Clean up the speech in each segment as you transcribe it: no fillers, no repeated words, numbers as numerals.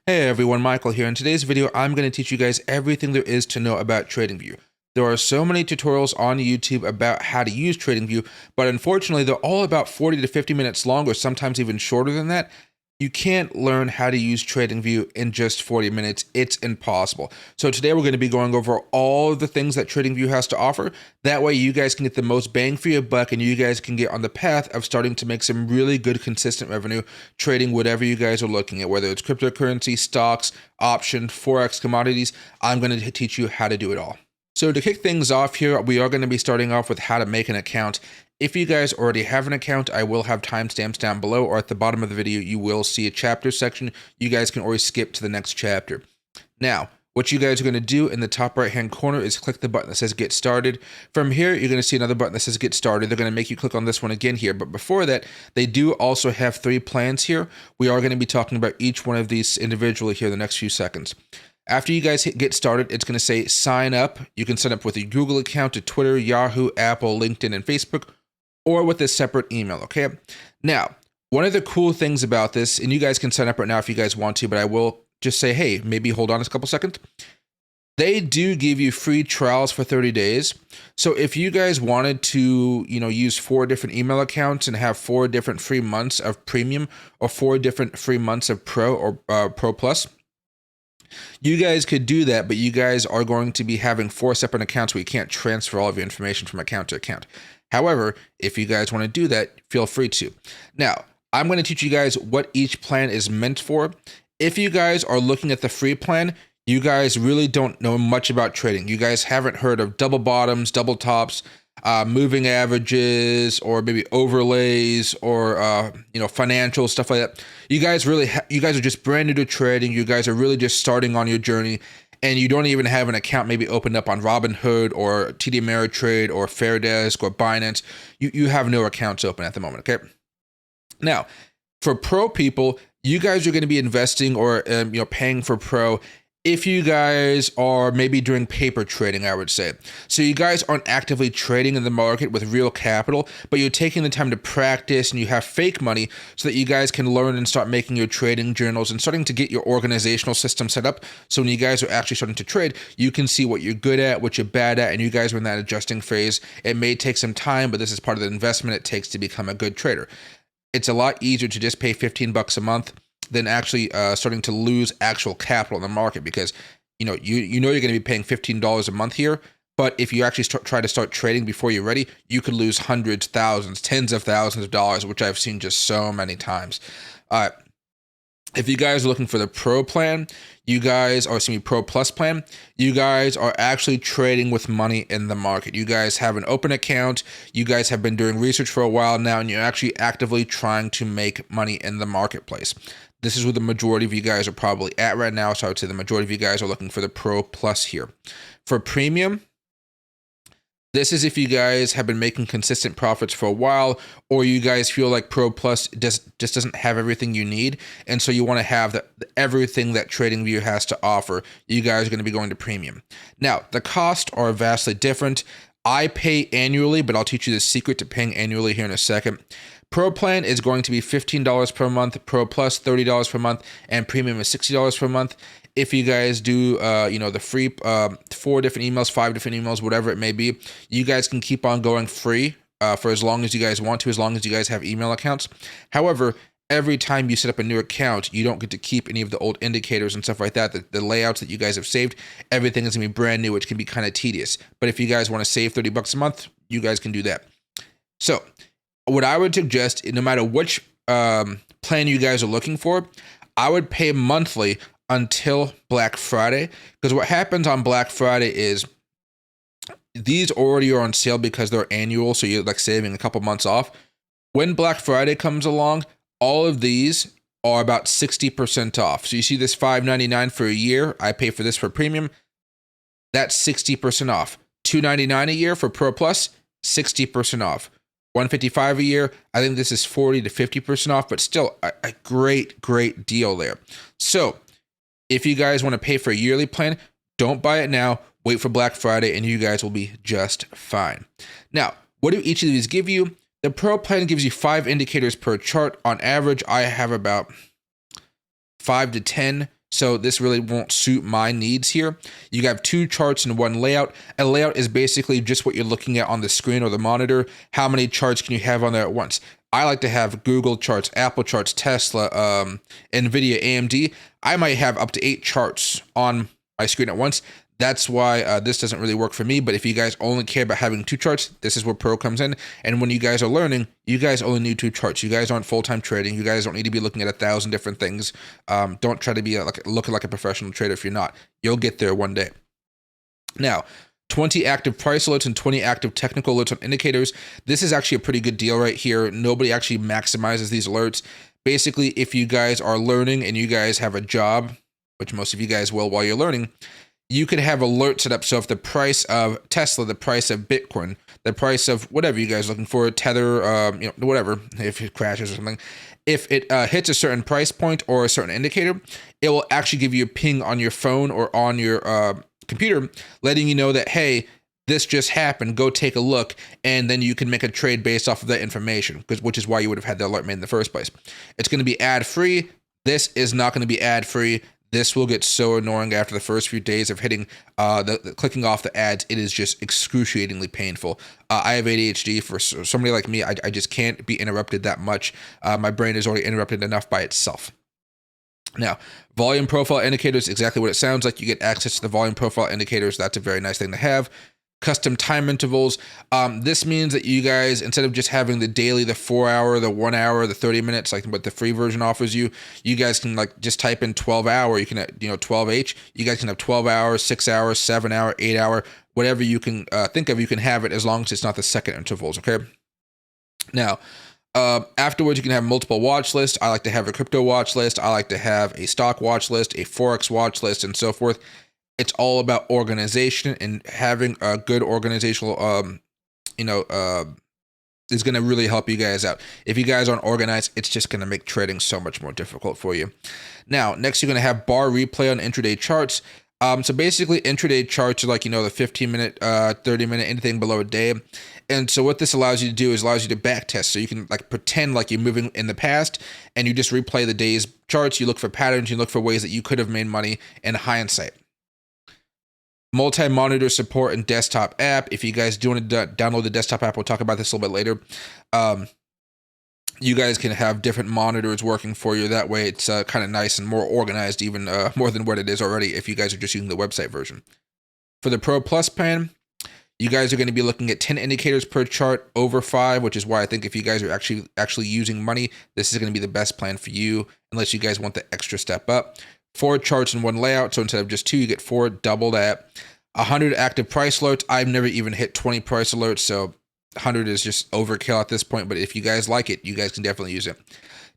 Hey everyone, Michael here. In today's video, I'm going to teach you guys everything there is to know about TradingView. There are so many tutorials on YouTube about how to use TradingView, but unfortunately, they're all about 40 to 50 minutes long, or sometimes even shorter than that. You can't learn how to use TradingView in just 40 minutes. It's impossible. So today we're going to be going over all of the things that TradingView has to offer. That way you guys can get the most bang for your buck and you guys can get on the path of starting to make some really good consistent revenue trading whatever you guys are looking at, whether it's cryptocurrency, stocks, options, Forex, commodities. I'm going to teach you how to do it all. So to kick things off here, we are going to be starting off with how to make an account. If you guys already have an account, I will have timestamps down below, or at the bottom of the video, you will see a chapter section. You guys can always skip to the next chapter. Now, what you guys are going to do in the top right-hand corner is click the button that says Get Started. From here, you're going to see another button that says Get Started. They're going to make you click on this one again here. But before that, they do also have 3 plans here. We are going to be talking about each one of these individually here in the next few seconds. After you guys get started, it's going to say sign up. You can sign up with a Google account, to Twitter, Yahoo, Apple, LinkedIn, and Facebook, or with a separate email, okay? Now, one of the cool things about this, and you guys can sign up right now if you guys want to, but I will just say, hey, maybe hold on a couple seconds. They do give you free trials for 30 days. So if you guys wanted to, use 4 different email accounts and have 4 different free months of premium or 4 different free months of Pro or Pro Plus, you guys could do that, but you guys are going to be having 4 separate accounts where you can't transfer all of your information from account to account. However, if you guys want to do that, feel free to. Now, I'm going to teach you guys what each plan is meant for. If you guys are looking at the free plan, you guys really don't know much about trading. You guys haven't heard of double bottoms, double tops, moving averages, or maybe overlays, or financial stuff like that. You guys are just brand new to trading. You guys are really just starting on your journey, and you don't even have an account maybe opened up on Robinhood or TD Ameritrade or Fairdesk or Binance. You have no accounts open at the moment, okay? Now, for pro people, you guys are going to be investing or paying for pro if you guys are maybe doing paper trading, I would say. So you guys aren't actively trading in the market with real capital, but you're taking the time to practice and you have fake money so that you guys can learn and start making your trading journals and starting to get your organizational system set up. So when you guys are actually starting to trade, you can see what you're good at, what you're bad at, and you guys are in that adjusting phase. It may take some time, but this is part of the investment it takes to become a good trader. It's a lot easier to just pay $15 a month than actually starting to lose actual capital in the market, because you're going to be paying $15 a month here, but if you actually try to start trading before you're ready, you could lose hundreds, thousands, tens of thousands of dollars, which I've seen just so many times. If you guys are looking for the Pro plan, Pro Plus plan, you guys are actually trading with money in the market. You guys have an open account. You guys have been doing research for a while now, and you're actually actively trying to make money in the marketplace. This is where the majority of you guys are probably at right now. So I would say the majority of you guys are looking for the Pro Plus here. For premium, this is if you guys have been making consistent profits for a while, or you guys feel like Pro Plus just doesn't have everything you need, and so you want to have everything that TradingView has to offer. You guys are going to be going to premium. Now, the costs are vastly different. I pay annually, but I'll teach you the secret to paying annually here in a second. Pro plan is going to be $15 per month, Pro Plus $30 per month, and premium is $60 per month. If you guys do, the free 4 different emails, 5 different emails, whatever it may be, you guys can keep on going free for as long as you guys want to, as long as you guys have email accounts. However, every time you set up a new account, you don't get to keep any of the old indicators and stuff like that. The layouts that you guys have saved, everything is going to be brand new, which can be kind of tedious. But if you guys want to save $30 a month, you guys can do that. So what I would suggest, no matter which plan you guys are looking for, I would pay monthly until Black Friday, because what happens on Black Friday is these already are on sale because they're annual, so you're like saving a couple months off. When Black Friday comes along, all of these are about 60% off. So you see this $5.99 for a year. I pay for this for premium. That's 60% off. $2.99 a year for Pro Plus, 60% off. $155 a year. I think this is 40 to 50% off, but still a great deal there. So if you guys want to pay for a yearly plan, don't buy it now. Wait for Black Friday, and you guys will be just fine. Now, what do each of these give you? The Pro plan gives you 5 indicators per chart. On average, I have about 5 to 10 So this really won't suit my needs here. You have 2 charts and 1 layout. A layout is basically just what you're looking at on the screen or the monitor. How many charts can you have on there at once? I like to have Google charts, Apple charts, Tesla, NVIDIA, AMD. I might have up to 8 charts on my screen at once. That's why this doesn't really work for me. But if you guys only care about having 2 charts, this is where Pro comes in. And when you guys are learning, you guys only need 2 charts. You guys aren't full-time trading. You guys don't need to be looking at 1,000 different things. Don't try to be looking like a professional trader if you're not. You'll get there one day. Now, 20 active price alerts and 20 active technical alerts on indicators. This is actually a pretty good deal right here. Nobody actually maximizes these alerts. Basically, if you guys are learning and you guys have a job, which most of you guys will while you're learning, you could have alerts set up. So if the price of Tesla, the price of Bitcoin, the price of whatever you guys are looking for, Tether, whatever, if it crashes or something, if it hits a certain price point or a certain indicator, it will actually give you a ping on your phone or on your computer, letting you know that, hey, this just happened, go take a look, and then you can make a trade based off of that information, which is why you would have had the alert made in the first place. It's going to be ad-free. This is not going to be ad-free. This will get so annoying after the first few days of hitting the clicking off the ads. It is just excruciatingly painful. I have ADHD. For somebody like me, I just can't be interrupted that much. My brain is already interrupted enough by itself. Now, volume profile indicators, exactly what it sounds like. You get access to the volume profile indicators. That's a very nice thing to have. Custom time intervals. This means that you guys, instead of just having the daily, the 4 hour, the 1 hour, the 30 minutes, like what the free version offers you, you guys can like just type in 12 hour. You can, 12H. You guys can have 12 hours, 6 hours, 7 hour, 8 hour, whatever you can think of. You can have it as long as it's not the second intervals. Okay. Now, afterwards, you can have multiple watch lists. I like to have a crypto watch list. I like to have a stock watch list, a Forex watch list, and so forth. It's all about organization, and having a good organizational, is going to really help you guys out. If you guys aren't organized, it's just going to make trading so much more difficult for you. Now, next, you're going to have bar replay on intraday charts. So basically, intraday charts are like, the 15-minute, 30-minute, anything below a day. And so what this allows you to do is allows you to backtest. So you can like pretend like you're moving in the past, and you just replay the day's charts. You look for patterns. You look for ways that you could have made money in hindsight. Multi-monitor support and desktop app. If you guys do want to download the desktop app, we'll talk about this a little bit later. You guys can have different monitors working for you. That way it's kind of nice and more organized, even more than what it is already if you guys are just using the website version. For the Pro Plus plan, you guys are going to be looking at 10 indicators per chart over 5, which is why I think if you guys are actually using money, this is going to be the best plan for you, unless you guys want the extra step up. 4 charts and 1 layout. So instead of just 2, you get 4, double that. 100 active price alerts. I've never even hit 20 price alerts, so 100 is just overkill at this point. But if you guys like it, you guys can definitely use it.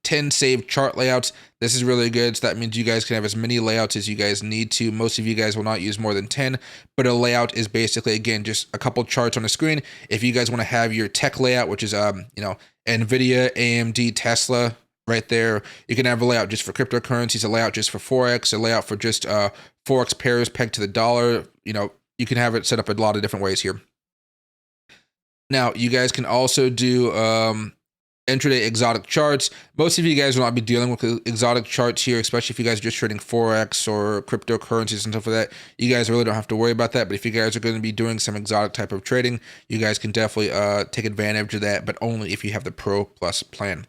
10 saved chart layouts. This is really good. So that means you guys can have as many layouts as you guys need to. Most of you guys will not use more than 10, but a layout is basically, again, just a couple charts on the screen. If you guys want to have your tech layout, which is, NVIDIA, AMD, Tesla, right there. You can have a layout just for cryptocurrencies, a layout just for Forex, a layout for just Forex pairs pegged to the dollar. You can have it set up a lot of different ways here. Now, you guys can also do intraday exotic charts. Most of you guys will not be dealing with exotic charts here, especially if you guys are just trading Forex or cryptocurrencies and stuff like that. You guys really don't have to worry about that. But if you guys are going to be doing some exotic type of trading, you guys can definitely take advantage of that, but only if you have the Pro Plus plan.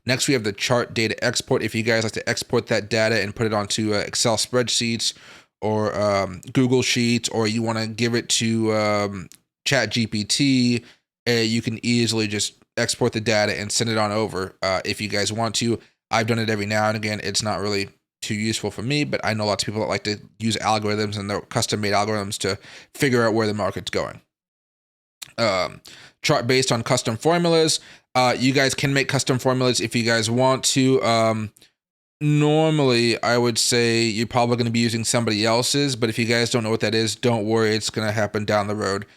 Next, we have the chart data export. If you guys like to export that data and put it onto Excel spreadsheets or Google Sheets, or you want to give it to ChatGPT, you can easily just export the data and send it on over if you guys want to. I've done it every now and again. It's not really too useful for me, but I know lots of people that like to use algorithms and their custom-made algorithms to figure out where the market's going. Chart based on custom formulas. You guys can make custom formulas if you guys want to. Normally, I would say you're probably going to be using somebody else's, but if you guys don't know what that is, don't worry. It's going to happen down the road.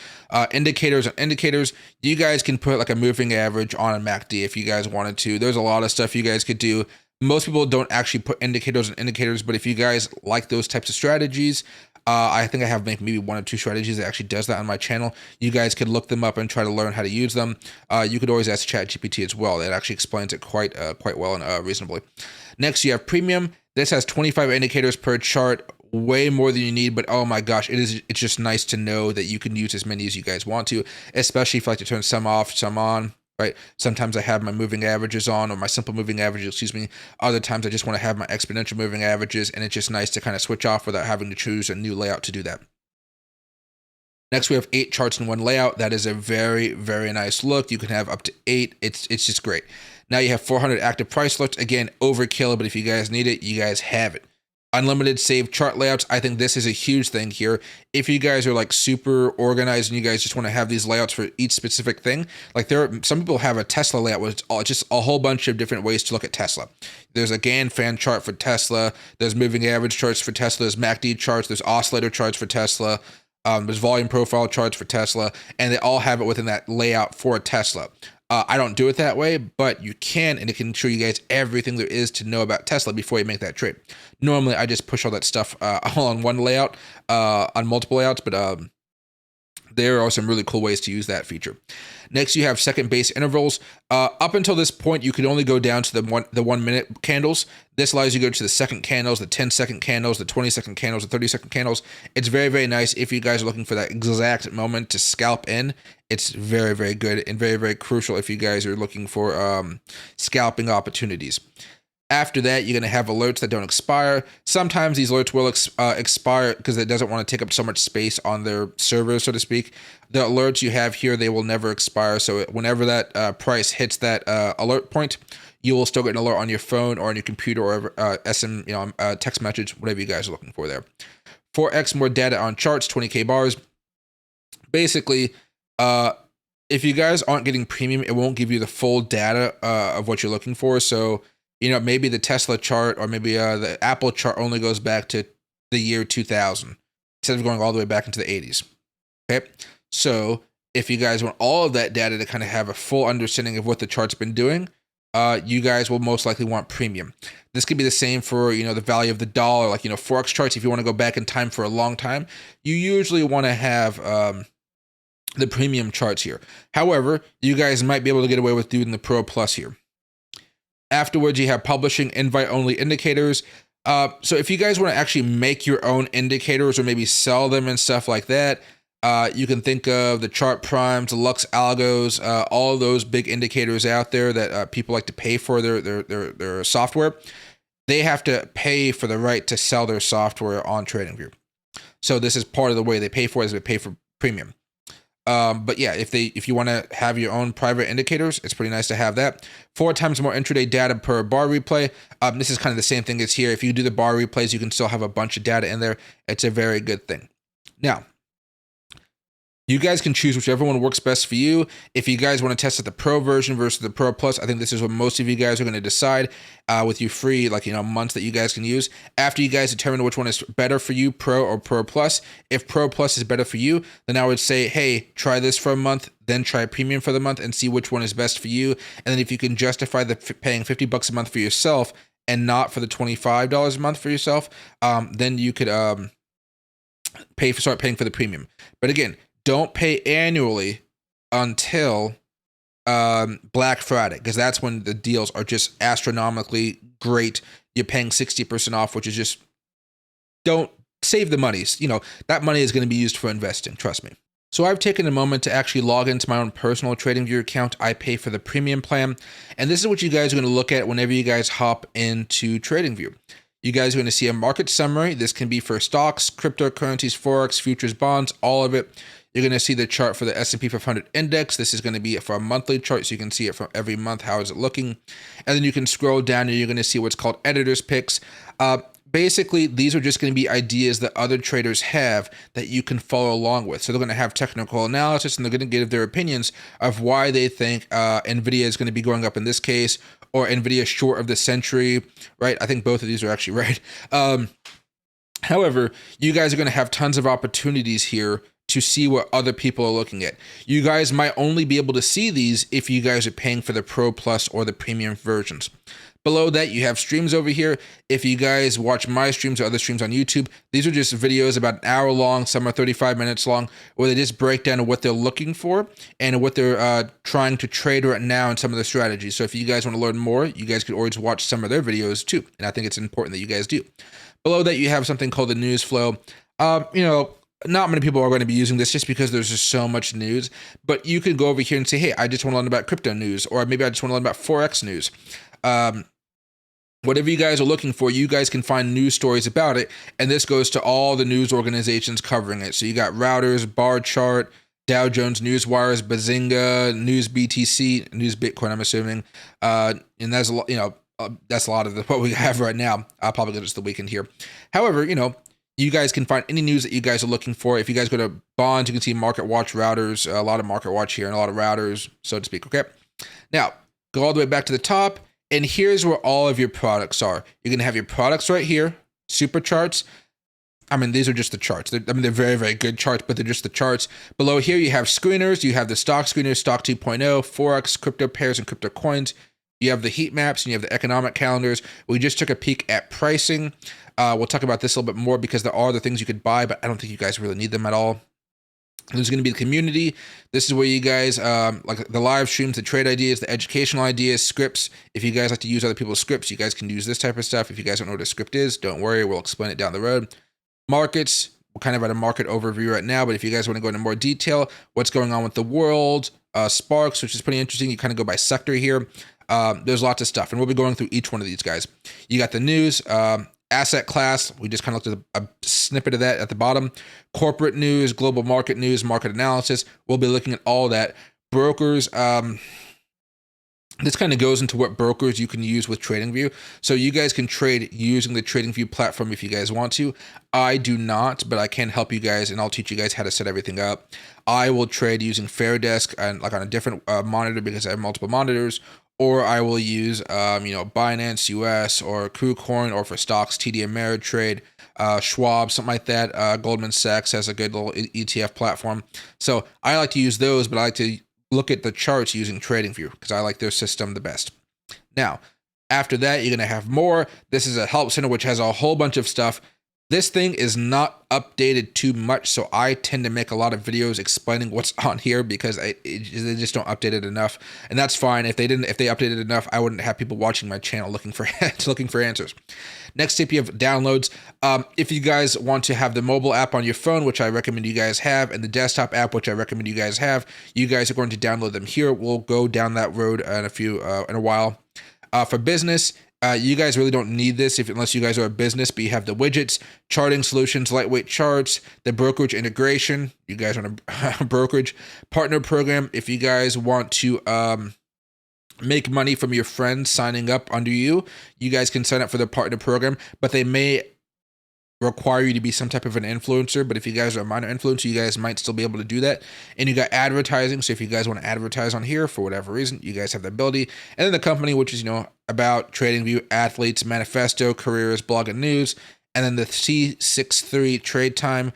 Indicators and indicators. You guys can put like a moving average on a MACD if you guys wanted to. There's a lot of stuff you guys could do. Most people don't actually put indicators and indicators, but if you guys like those types of strategies, I think I have maybe 1 or 2 strategies that actually does that on my channel. You guys could look them up and try to learn how to use them. You could always ask ChatGPT as well. It actually explains it quite well and reasonably. Next, you have Premium. This has 25 indicators per chart, way more than you need, but oh my gosh, it's just nice to know that you can use as many as you guys want to, especially if you like to turn some off, some on. Right. Sometimes I have my moving averages on, or my simple moving averages, excuse me. Other times I just want to have my exponential moving averages, and it's just nice to kind of switch off without having to choose a new layout to do that. Next, we have 8 charts in one layout. That is a very, very nice look. You can have up to 8. It's just great. Now you have 400 active price alerts. Again, overkill, but if you guys need it, you guys have it. Unlimited saved chart layouts. I think this is a huge thing here. If you guys are like super organized and you guys just want to have these layouts for each specific thing, like some people have a Tesla layout with just a whole bunch of different ways to look at Tesla. There's a Gann fan chart for Tesla. There's moving average charts for Tesla. There's MACD charts. There's oscillator charts for Tesla. There's volume profile charts for Tesla, and they all have it within that layout for Tesla. I don't do it that way, but you can, and it can show you guys everything there is to know about Tesla before you make that trade. Normally, I just push all that stuff all on one layout, on multiple layouts, but there are some really cool ways to use that feature. Next, you have second base intervals. Up until this point, you could only go down to the 1 minute candles. This allows you to go to the second candles, the 10-second candles, the 20-second candles, the 30-second candles. It's very, very nice if you guys are looking for that exact moment to scalp in. It's very, very good and very, very crucial if you guys are looking for scalping opportunities. After that, you're going to have alerts that don't expire. Sometimes these alerts will expire because it doesn't want to take up so much space on their server, so to speak. The alerts you have here, they will never expire. So whenever that price hits that alert point, you will still get an alert on your phone or on your computer or text message, whatever you guys are looking for there. 4x more data on charts, 20K bars. Basically, if you guys aren't getting premium, it won't give you the full data of what you're looking for. So maybe the Tesla chart or maybe the Apple chart only goes back to the year 2000 instead of going all the way back into the 80s. Okay. So if you guys want all of that data to kind of have a full understanding of what the chart's been doing, you guys will most likely want premium. This could be the same for, the value of the dollar, like, Forex charts. If you want to go back in time for a long time, you usually want to have, the premium charts here. However, you guys might be able to get away with doing the Pro Plus here. Afterwards, you have publishing invite-only indicators. So if you guys want to actually make your own indicators or maybe sell them and stuff like that, you can think of the Chart Primes, the Lux Algos, all those big indicators out there that people like to pay for their software. They have to pay for the right to sell their software on TradingView. So this is part of the way they pay for it, is they pay for premium. But yeah, if you want to have your own private indicators, it's pretty nice to have that. 4 times more intraday data per bar replay. This is kind of the same thing as here. If you do the bar replays, you can still have a bunch of data in there. It's a very good thing. Now, you guys can choose whichever one works best for you. If you guys want to test out the Pro version versus the Pro Plus, I think this is what most of you guys are going to decide with you free, months that you guys can use. After you guys determine which one is better for you, Pro or Pro Plus, if Pro Plus is better for you, then I would say, hey, try this for a month, then try Premium for the month and see which one is best for you. And then if you can justify paying $50 a month for yourself and not for the $25 a month for yourself, then you could start paying for the Premium. But again, don't pay annually until Black Friday, because that's when the deals are just astronomically great. You're paying 60% off, which is just, don't save the money. That money is going to be used for investing. Trust me. So I've taken a moment to actually log into my own personal TradingView account. I pay for the premium plan. And this is what you guys are going to look at whenever you guys hop into TradingView. You guys are going to see a market summary. This can be for stocks, cryptocurrencies, Forex, futures, bonds, all of it. You're going to see the chart for the S&P 500 index. This is going to be for a monthly chart, so you can see it from every month. How is it looking? And then you can scroll down and you're going to see what's called editor's picks. Basically, these are just going to be ideas that other traders have that you can follow along with. So they're going to have technical analysis and they're going to give their opinions of why they think NVIDIA is going to be going up in this case, or NVIDIA short of the century, right? I think both of these are actually right. However, you guys are going to have tons of opportunities here to see what other people are looking at. You guys might only be able to see these if you guys are paying for the Pro Plus or the premium versions. Below that, you have streams over here. If you guys watch my streams or other streams on YouTube, these are just videos about an hour long, some are 35 minutes long, where they just break down what they're looking for and what they're trying to trade right now and some of the strategies. So if you guys want to learn more, you guys could always watch some of their videos too. And I think it's important that you guys do. Below that, you have something called the news flow. Not many people are going to be using this just because there's just so much news, but you can go over here and say, hey, I just want to learn about crypto news, or maybe I just want to learn about Forex news. Whatever you guys are looking for, you guys can find news stories about it, and this goes to all the news organizations covering it. So you got Routers, Bar Chart, Dow Jones Newswires, Bazinga, News BTC, News Bitcoin, I'm assuming, and that's a lot, that's a lot of what we have right now. I'll probably go just the weekend here. However, you guys can find any news that you guys are looking for. If you guys go to bonds, you can see Market Watch routers, a lot of Market Watch here and a lot of routers, so to speak, okay? Now, go all the way back to the top, and here's where all of your products are. You're going to have your products right here, Supercharts. I mean, these are just the charts. They're very, very good charts, but they're just the charts. Below here, you have screeners. You have the stock screeners, stock 2.0, Forex, crypto pairs, and crypto coins. You have the heat maps, and you have the economic calendars. We just took a peek at pricing. We'll talk about this a little bit more because there are other things you could buy, but I don't think you guys really need them at all. There's going to be the community. This is where you guys, like the live streams, the trade ideas, the educational ideas, scripts. If you guys like to use other people's scripts, you guys can use this type of stuff. If you guys don't know what a script is, don't worry. We'll explain it down the road. Markets. We're kind of at a market overview right now, but if you guys want to go into more detail, what's going on with the world, Sparks, which is pretty interesting. You kind of go by sector here. There's lots of stuff, and we'll be going through each one of these guys. You got the news, asset class. We just kind of looked at a snippet of that at the bottom. Corporate news, global market news, market analysis. We'll be looking at all that. Brokers. This kind of goes into what brokers you can use with TradingView. So you guys can trade using the TradingView platform if you guys want to. I do not, but I can help you guys, and I'll teach you guys how to set everything up. I will trade using Fairdesk and like on a different monitor because I have multiple monitors, or I will use Binance US or KuCoin, or for stocks, TD Ameritrade, Schwab, something like that. Goldman Sachs has a good little ETF platform. So I like to use those, but I like to look at the charts using TradingView because I like their system the best. Now, after that, you're going to have more. This is a help center, which has a whole bunch of stuff. This thing is not updated too much, so I tend to make a lot of videos explaining what's on here because they just don't update it enough, and that's fine. If they updated it enough, I wouldn't have people watching my channel looking for answers. Next tip, you have downloads. If you guys want to have the mobile app on your phone, which I recommend you guys have, and the desktop app, which I recommend you guys have, you guys are going to download them here. We'll go down that road in a while. For business, you guys really don't need this unless you guys are a business, but you have the widgets, charting solutions, lightweight charts, the brokerage integration. You guys want a brokerage partner program. If you guys want to make money from your friends signing up under you, you guys can sign up for the partner program, but they may require you to be some type of an influencer. But if you guys are a minor influencer, you guys might still be able to do that. And you got advertising. So if you guys want to advertise on here for whatever reason, you guys have the ability. And then the company, which is, about TradingView, athletes, manifesto, careers, blog and news. And then the C63 trade time.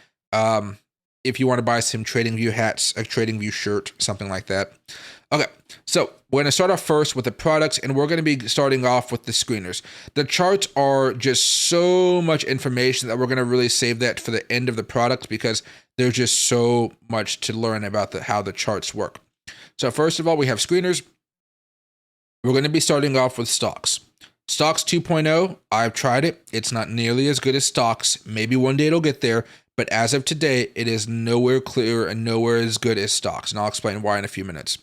If you want to buy some TradingView hats, a TradingView shirt, something like that. Okay, so we're going to start off first with the products, and we're going to be starting off with the screeners. The charts are just so much information that we're going to really save that for the end of the products because there's just so much to learn about how the charts work. So first of all, we have screeners. We're going to be starting off with stocks. Stocks 2.0, I've tried it. It's not nearly as good as stocks. Maybe one day it'll get there. But as of today, it is nowhere clear and nowhere as good as stocks. And I'll explain why in a few minutes.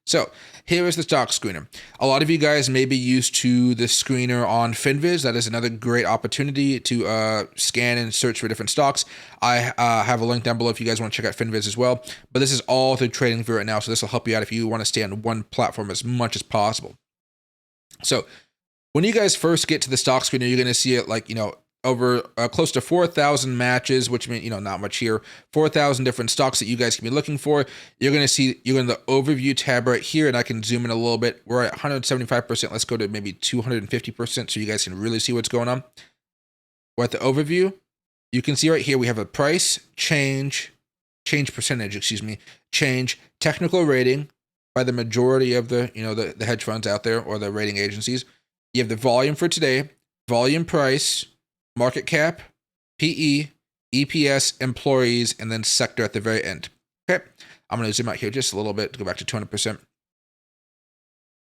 So here is the stock screener. A lot of you guys may be used to the screener on FinViz. That is another great opportunity to scan and search for different stocks. I have a link down below if you guys want to check out FinViz as well. But this is all through TradingView right now. So this will help you out if you want to stay on one platform as much as possible. So when you guys first get to the stock screener, you're going to see it like, over close to 4,000 matches, which means, not much here, 4,000 different stocks that you guys can be looking for. You're in the overview tab right here, and I can zoom in a little bit. We're at 175%. Let's go to maybe 250% so you guys can really see what's going on. We're at the overview. You can see right here, we have a price, change percentage, change, technical rating by the majority of the, the hedge funds out there or the rating agencies. You have the volume for today, volume price, market cap, PE, EPS, employees, and then sector at the very end. Okay, I'm going to zoom out here just a little bit to go back to 200%.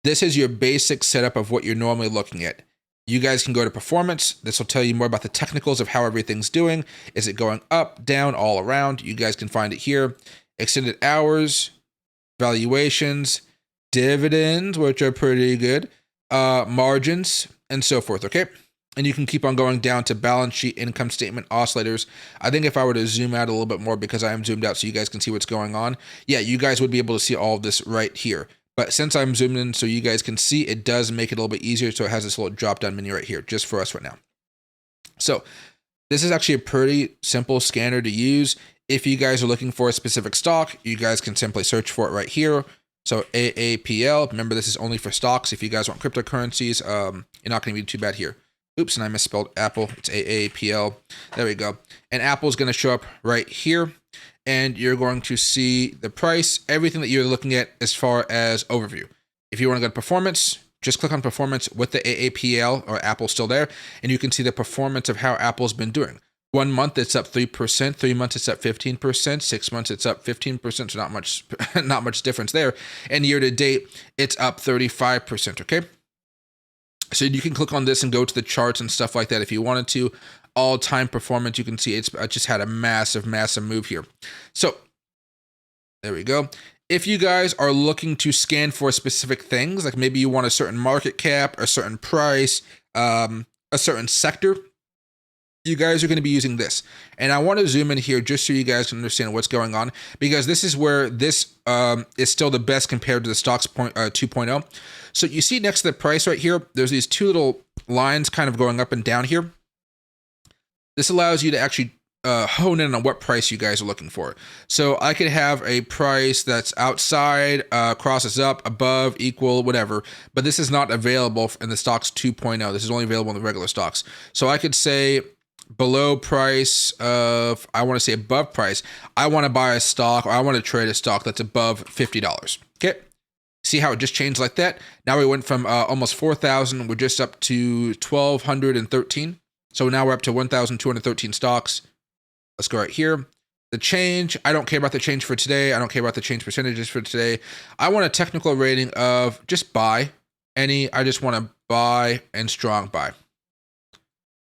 This is your basic setup of what you're normally looking at. You guys can go to performance. This will tell you more about the technicals of how everything's doing. Is it going up, down, all around? You guys can find it here. Extended hours, valuations, dividends, which are pretty good, margins, and so forth, okay? And you can keep on going down to balance sheet, income statement, oscillators. I think if I were to zoom out a little bit more, because I am zoomed out so you guys can see what's going on, yeah, you guys would be able to see all of this right here. But since I'm zoomed in so you guys can see, it does make it a little bit easier. So it has this little drop-down menu right here, just for us right now. So this is actually a pretty simple scanner to use. If you guys are looking for a specific stock, you guys can simply search for it right here. So AAPL, remember this is only for stocks. If you guys want cryptocurrencies, you're not going to be too bad here. Oops, and I misspelled Apple. It's AAPL. There we go. And Apple is going to show up right here. And you're going to see the price, everything that you're looking at as far as overview. If you want to go to performance, just click on performance with the AAPL or Apple still there, and you can see the performance of how Apple's been doing. 1 month it's up 3%, 3 months it's up 15%, 6 months it's up 15%, so not much difference there. And year to date, it's up 35%, okay? So you can click on this and go to the charts and stuff like that if you wanted to. All-time performance, you can see it's just had a massive move here. So there we go. If you guys are looking to scan for specific things, like maybe you want a certain market cap, a certain price, a certain sector, you guys are going to be using this. And I want to zoom in here just so you guys can understand what's going on, because this is where this is still the best compared to the stocks 2.0. So you see next to the price right here, there's these two little lines kind of going up and down here. This allows you to actually hone in on what price you guys are looking for. So I could have a price that's outside, crosses up, above, equal, whatever, but this is not available in the stocks 2.0. This is only available in the regular stocks. So I could say below price of, I want to say above price, I want to buy a stock, or I want to trade a stock that's above $50. Okay. See how it just changed like that? Now we went from almost 4,000. We're just up to 1,213. So now we're up to 1,213 stocks. Let's go right here. The change, I don't care about the change for today. I don't care about the change percentages for today. I want a technical rating of just buy any. I just want to buy and strong buy.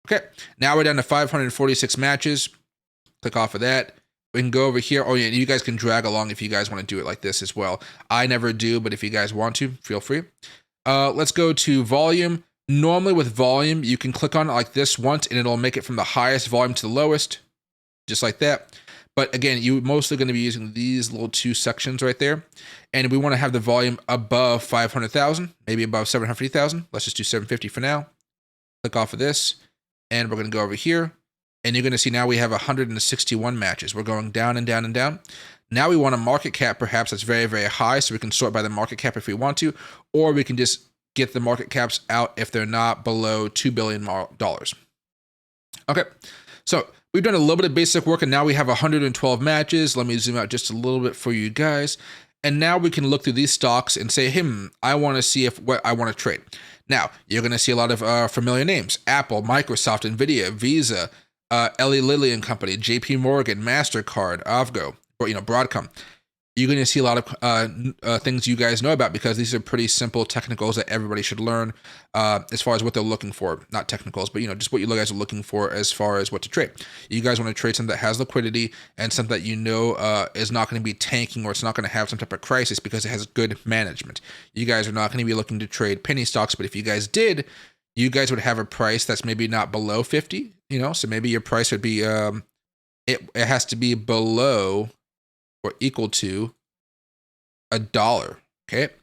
Okay, now we're down to 546 matches. Click off of that. We can go over here. Oh yeah, you guys can drag along if you guys want to do it like this as well. I never do, but if you guys want to, feel free. Let's go to volume. Normally with volume, you can click on it like this once and it'll make it from the highest volume to the lowest, just like that. But again, you're mostly going to be using these little two sections right there. And we want to have the volume above 500,000, maybe above 750,000. Let's just do 750 for now. Click off of this and we're going to go over here. And you're going to see now we have 161 matches. We're going down and down and down. Now we want a market cap perhaps that's very, very high. So we can sort by the market cap if we want to, or we can just get the market caps out if they're not below $2 billion. Okay, so we've done a little bit of basic work and now we have 112 matches. Let me zoom out just a little bit for you guys. And now we can look through these stocks and say, I want to see what I want to trade. Now, you're going to see a lot of familiar names: Apple, Microsoft, Nvidia, Visa, Eli Lilly and Company, JP Morgan, MasterCard, Avgo, or Broadcom. You're going to see a lot of things you guys know about, because these are pretty simple technicals that everybody should learn as far as what they're looking for. Not technicals, but just what you guys are looking for as far as what to trade. You guys want to trade something that has liquidity and something that is not going to be tanking, or it's not going to have some type of crisis because it has good management. You guys are not going to be looking to trade penny stocks, but if you guys did, you guys would have a price that's maybe not below 50, so maybe your price would be, it has to be below or equal to $1. Okay.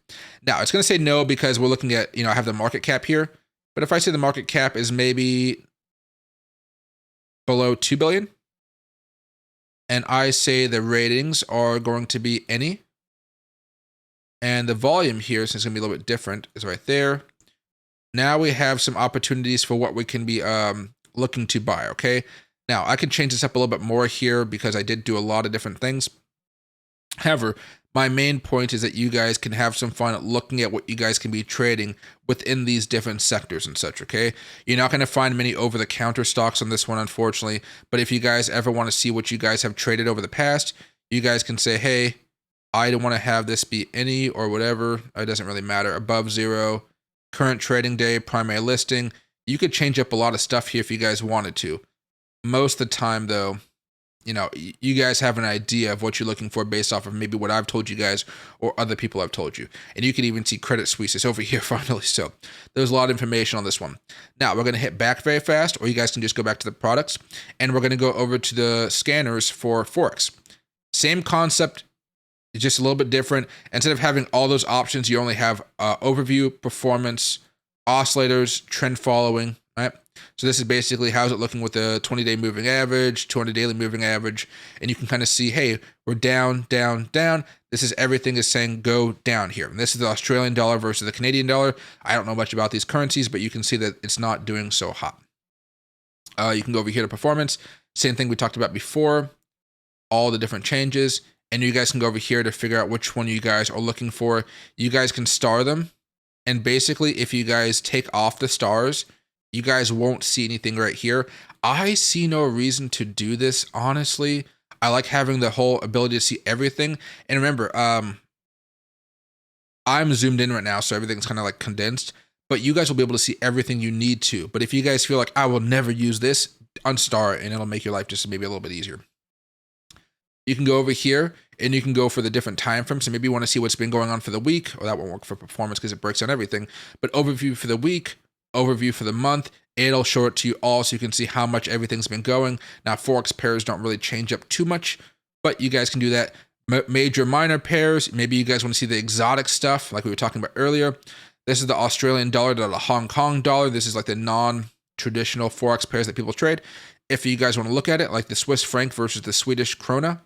Now it's going to say no because we're looking at, I have the market cap here, but if I say the market cap is maybe below 2 billion and I say the ratings are going to be any, and the volume here, since it's going to be a little bit different, is right there. Now we have some opportunities for what we can be looking to buy. Okay. Now I can change this up a little bit more here because I did do a lot of different things. However, my main point is that you guys can have some fun looking at what you guys can be trading within these different sectors and such, okay? You're not going to find many over-the-counter stocks on this one, unfortunately, but if you guys ever want to see what you guys have traded over the past, you guys can say, hey, I don't want to have this be any or whatever, it doesn't really matter, above zero, current trading day, primary listing. You could change up a lot of stuff here if you guys wanted to. Most of the time, though, you know, you guys have an idea of what you're looking for based off of maybe what I've told you guys or other people have told you. And you can even see Credit Suisse is over here finally. So there's a lot of information on this one. Now we're going to hit back very fast, or you guys can just go back to the products, and we're going to go over to the scanners for Forex. Same concept, it's just a little bit different. Instead of having all those options, you only have overview, performance, oscillators, trend following, right? So this is basically how's it looking with the 20-day moving average, 200 daily moving average, and you can kind of see, hey, we're down, down, down. This is everything is saying go down here. And this is the Australian dollar versus the Canadian dollar. I don't know much about these currencies, but you can see that it's not doing so hot. You can go over here to performance. Same thing we talked about before, all the different changes. And you guys can go over here to figure out which one you guys are looking for. You guys can star them. And basically, if you guys take off the stars, you guys won't see anything right here. I see no reason to do this, honestly. I like having the whole ability to see everything. And remember, I'm zoomed in right now, so everything's kind of like condensed. But you guys will be able to see everything you need to. But if you guys feel like I will never use this, unstar it, and it'll make your life just maybe a little bit easier. You can go over here and you can go for the different time frames. So maybe you want to see what's been going on for the week, or that won't work for performance because it breaks down everything. But overview for the week, overview for the month, it'll show it to you all so you can see how much everything's been going. Now, Forex pairs don't really change up too much, but you guys can do that. Major, minor pairs, maybe you guys want to see the exotic stuff like we were talking about earlier. This is the Australian dollar to the Hong Kong dollar. This is like the non-traditional Forex pairs that people trade. If you guys want to look at it, like the Swiss franc versus the Swedish krona,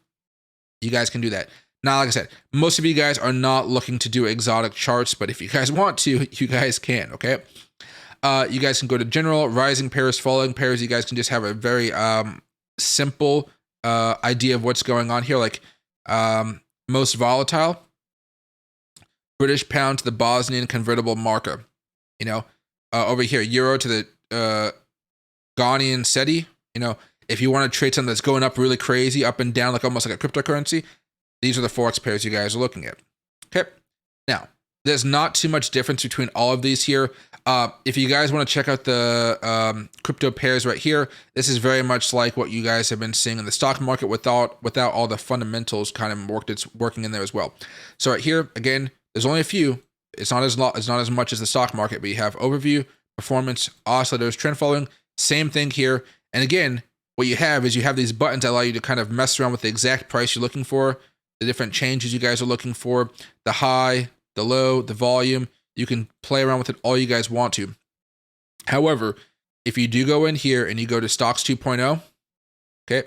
you guys can do that. Now, like I said, most of you guys are not looking to do exotic charts, but if you guys want to, you guys can, okay? You guys can go to general, rising pairs, falling pairs. You guys can just have a very simple idea of what's going on here, like most volatile, British pound to the Bosnian convertible marker. You know, over here, euro to the Ghanaian cedi. You know, if you want to trade something that's going up really crazy, up and down, like almost like a cryptocurrency, these are the Forex pairs you guys are looking at. Okay. Now, there's not too much difference between all of these here. If you guys want to check out the crypto pairs right here, this is very much like what you guys have been seeing in the stock market without all the fundamentals kind of working in there as well. So right here, again, there's only a few. It's not as much as the stock market, but you have overview, performance, oscillators, trend following. Same thing here. And again, what you have is you have these buttons that allow you to kind of mess around with the exact price you're looking for, the different changes you guys are looking for, the high, the low, the volume. You can play around with it all you guys want to. However, if you do go in here and you go to Stocks 2.0, okay,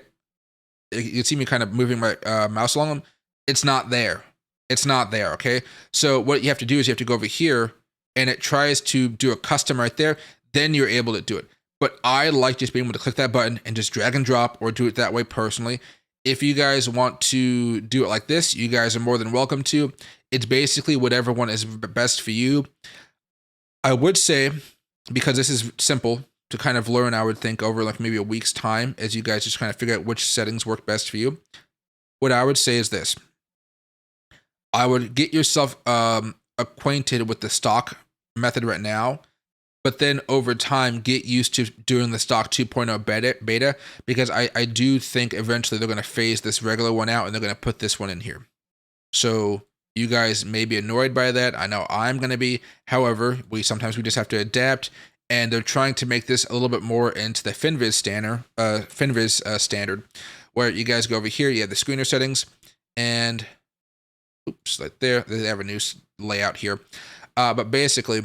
you can see me kind of moving my mouse along them. It's not there. It's not there, okay? So what you have to do is you have to go over here and it tries to do a custom right there. Then you're able to do it. But I like just being able to click that button and just drag and drop, or do it that way personally. If you guys want to do it like this, you guys are more than welcome to. It's basically whatever one is best for you. I would say, because this is simple to kind of learn, I would think over like maybe a week's time, as you guys just kind of figure out which settings work best for you. What I would say is this. I would get yourself acquainted with the stock method right now, but then over time, get used to doing the stock 2.0 beta, because I do think eventually they're going to phase this regular one out and they're going to put this one in here. So you guys may be annoyed by that. I know I'm going to be. However, sometimes we just have to adapt, and they're trying to make this a little bit more into the FinViz standard, where you guys go over here, you have the screener settings, and oops, right there, they have a new layout here. But basically,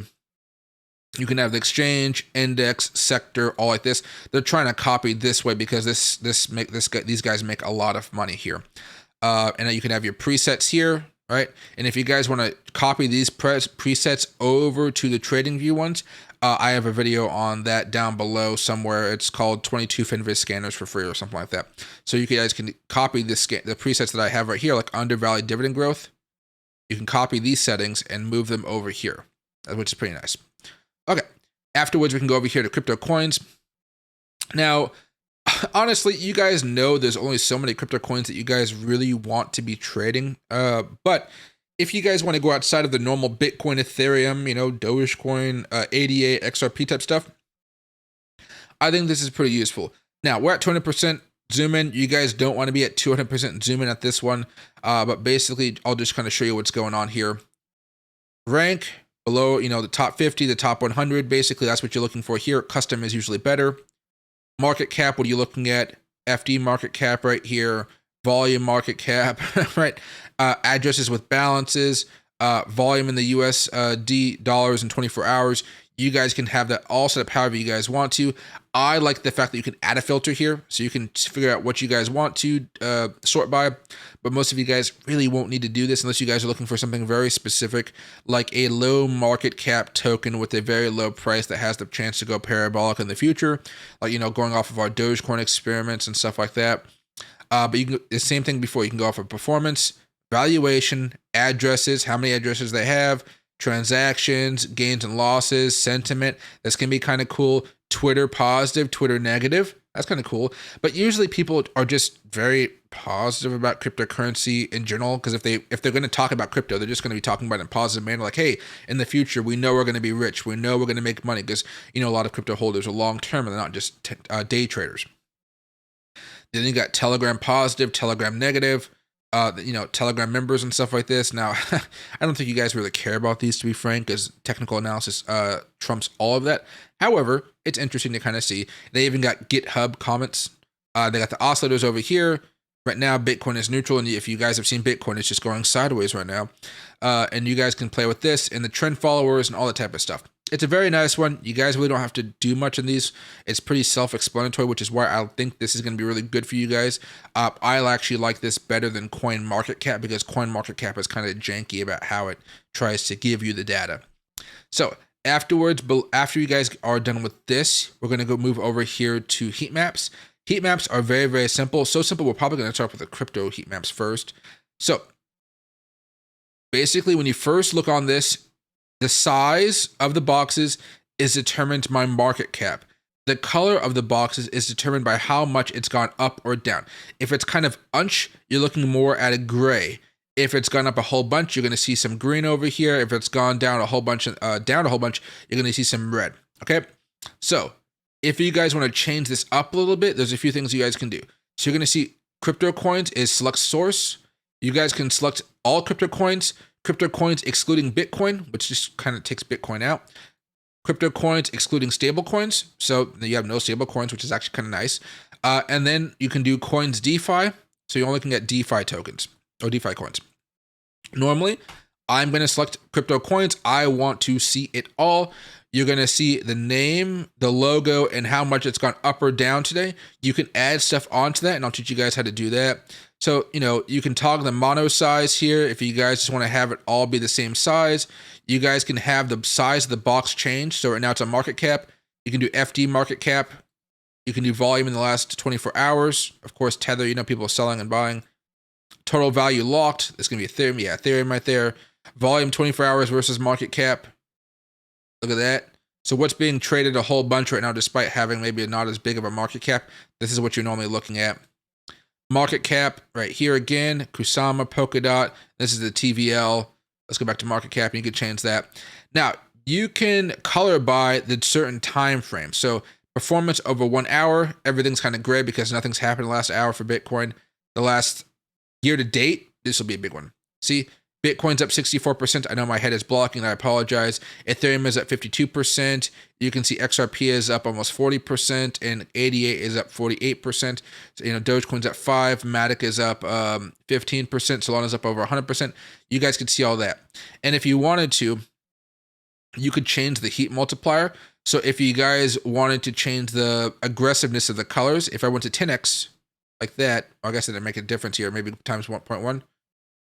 you can have the exchange, index, sector, all like this. They're trying to copy this way because these guys make a lot of money here. And then you can have your presets here, right? And if you guys want to copy these presets over to the TradingView ones, I have a video on that down below somewhere. It's called 22 Finviz scanners for free or something like that. So you guys can copy the presets that I have right here, like undervalued dividend growth. You can copy these settings and move them over here, which is pretty nice. Okay. Afterwards, we can go over here to crypto coins. Now, honestly, you guys know there's only so many crypto coins that you guys really want to be trading. But if you guys want to go outside of the normal Bitcoin, Ethereum, Dogecoin, ADA, XRP type stuff, I think this is pretty useful. Now, we're at 200% zoom in. You guys don't want to be at 200% zoom in at this one. But basically, I'll just kind of show you what's going on here. Rank below, the top 50, the top 100. Basically, that's what you're looking for here. Custom is usually better. Market cap, what are you looking at? FD market cap right here. Volume market cap, right? Addresses with balances, volume in the USD dollars in 24 hours. You guys can have that all set up however you guys want to. I like the fact that you can add a filter here, so you can figure out what you guys want to sort by. But most of you guys really won't need to do this unless you guys are looking for something very specific, like a low market cap token with a very low price that has the chance to go parabolic in the future, like going off of our Dogecoin experiments and stuff like that. But you can the same thing before. You can go off of performance, valuation, addresses, how many addresses they have, transactions, gains and losses, sentiment. This can be kind of cool. Twitter positive, Twitter negative. That's kind of cool. But usually people are just very positive about cryptocurrency in general, because if they're going to talk about crypto, they're just going to be talking about it in a positive manner. Like, hey, in the future, we know we're going to be rich. We know we're going to make money, because a lot of crypto holders are long term and they're not just day traders. Then you got Telegram positive, Telegram negative, Telegram members and stuff like this. Now, I don't think you guys really care about these, to be frank, because technical analysis trumps all of that. However, it's interesting to kind of see. They even got GitHub comments. They got the oscillators over here. Right now, Bitcoin is neutral, and if you guys have seen Bitcoin, it's just going sideways right now. And you guys can play with this and the trend followers and all that type of stuff. It's a very nice one. You guys really don't have to do much in these. It's pretty self-explanatory, which is why I think this is going to be really good for you guys. I'll actually like this better than CoinMarketCap, because CoinMarketCap is kind of janky about how it tries to give you the data. So afterwards, after you guys are done with this, we're going to go move over here to heat maps. Heat maps are very, very simple. So simple, we're probably going to start with the crypto heat maps first. So basically, when you first look on this, the size of the boxes is determined by market cap. The color of the boxes is determined by how much it's gone up or down. If it's kind of unch, you're looking more at a gray. If it's gone up a whole bunch, you're going to see some green over here. If it's gone down a whole bunch, you're going to see some red. Okay, so if you guys want to change this up a little bit, there's a few things you guys can do. So you're going to see crypto coins is select source. You guys can select all crypto coins excluding Bitcoin, which just kind of takes Bitcoin out. Crypto coins excluding stable coins. So you have no stable coins, which is actually kind of nice. And then you can do coins DeFi. So you're only looking at DeFi tokens or DeFi coins. Normally, I'm going to select crypto coins. I want to see it all. You're going to see the name, the logo, and how much it's gone up or down today. You can add stuff onto that, and I'll teach you guys how to do that. So, you can toggle the mono size here. If you guys just want to have it all be the same size, you guys can have the size of the box change. So right now it's a market cap. You can do FD market cap. You can do volume in the last 24 hours. Of course, Tether, people are selling and buying. Total value locked. It's going to be Ethereum. Yeah, Ethereum right there. Volume 24 hours versus market cap. Look at that. So what's being traded a whole bunch right now, despite having maybe not as big of a market cap, this is what you're normally looking at. Market cap right here again, Kusama, Polkadot. This is the TVL. Let's go back to market cap and you can change that. Now, you can color by the certain time frame. So performance over 1 hour, everything's kind of gray because nothing's happened in the last hour for Bitcoin. The last year to date, this will be a big one. See, Bitcoin's up 64%. I know my head is blocking. I apologize. Ethereum is up 52%. You can see XRP is up almost 40%, and ADA is up 48%. So, Dogecoin's up 5%. Matic is up 15%. Solana's up over 100%. You guys can see all that. And if you wanted to, you could change the heat multiplier. So if you guys wanted to change the aggressiveness of the colors, if I went to 10x like that, I guess it didn't make a difference here. Maybe times 1.1.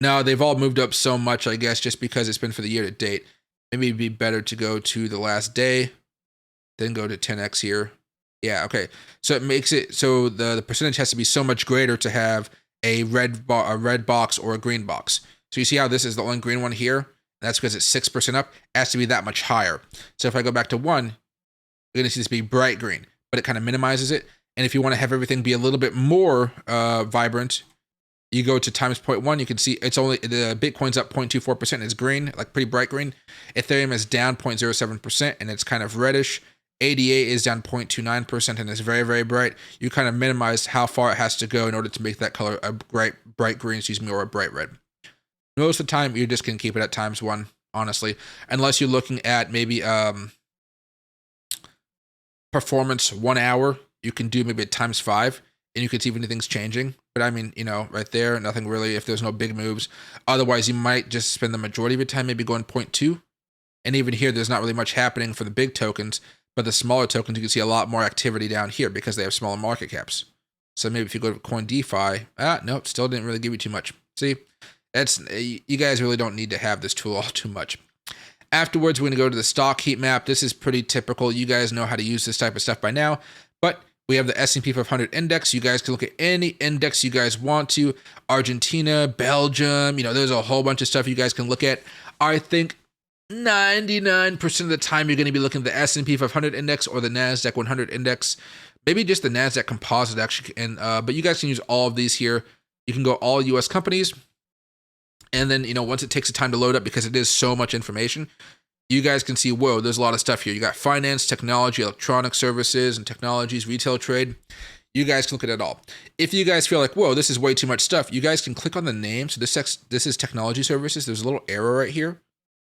Now, they've all moved up so much, I guess, just because it's been for the year to date. Maybe it'd be better to go to the last day. then go to 10x here. Yeah, okay. So it makes it so the percentage has to be so much greater to have a red box or a green box. So you see how this is the only green one here? That's because it's 6% up. It has to be that much higher. So if I go back to 1, you're going to see this be bright green, but it kind of minimizes it. And if you want to have everything be a little bit more vibrant, you go to times 0.1, you can see it's only, the Bitcoin's up 0.24%, it's green, like pretty bright green. Ethereum is down 0.07% and it's kind of reddish. ADA is down 0.29% and it's very, very bright. You kind of minimize how far it has to go in order to make that color a bright green, or a bright red. Most of the time, you're just going to keep it at times 1, honestly, unless you're looking at maybe performance 1 hour. You can do maybe at times 5, and you can see if anything's changing. But I mean, right there, nothing really, if there's no big moves. Otherwise, you might just spend the majority of your time maybe going 0.2. And even here, there's not really much happening for the big tokens, but the smaller tokens, you can see a lot more activity down here because they have smaller market caps. So maybe if you go to Coin DeFi, nope, still didn't really give you too much. See, you guys really don't need to have this tool all too much. Afterwards, we're going to go to the stock heat map. This is pretty typical. You guys know how to use this type of stuff by now, but we have the S&P 500 index. You guys can look at any index you guys want to. Argentina, Belgium, there's a whole bunch of stuff you guys can look at. I think 99% of the time you're going to be looking at the S&P 500 index or the NASDAQ 100 index. Maybe just the NASDAQ composite actually. But you guys can use all of these here. You can go all US companies. And then, once it takes the time to load up, because it is so much information, you guys can see, whoa, there's a lot of stuff here. You got finance, technology, electronic services and technologies, retail trade. You guys can look at it all. If you guys feel like, whoa, this is way too much stuff, you guys can click on the name. So this is technology services. There's a little arrow right here.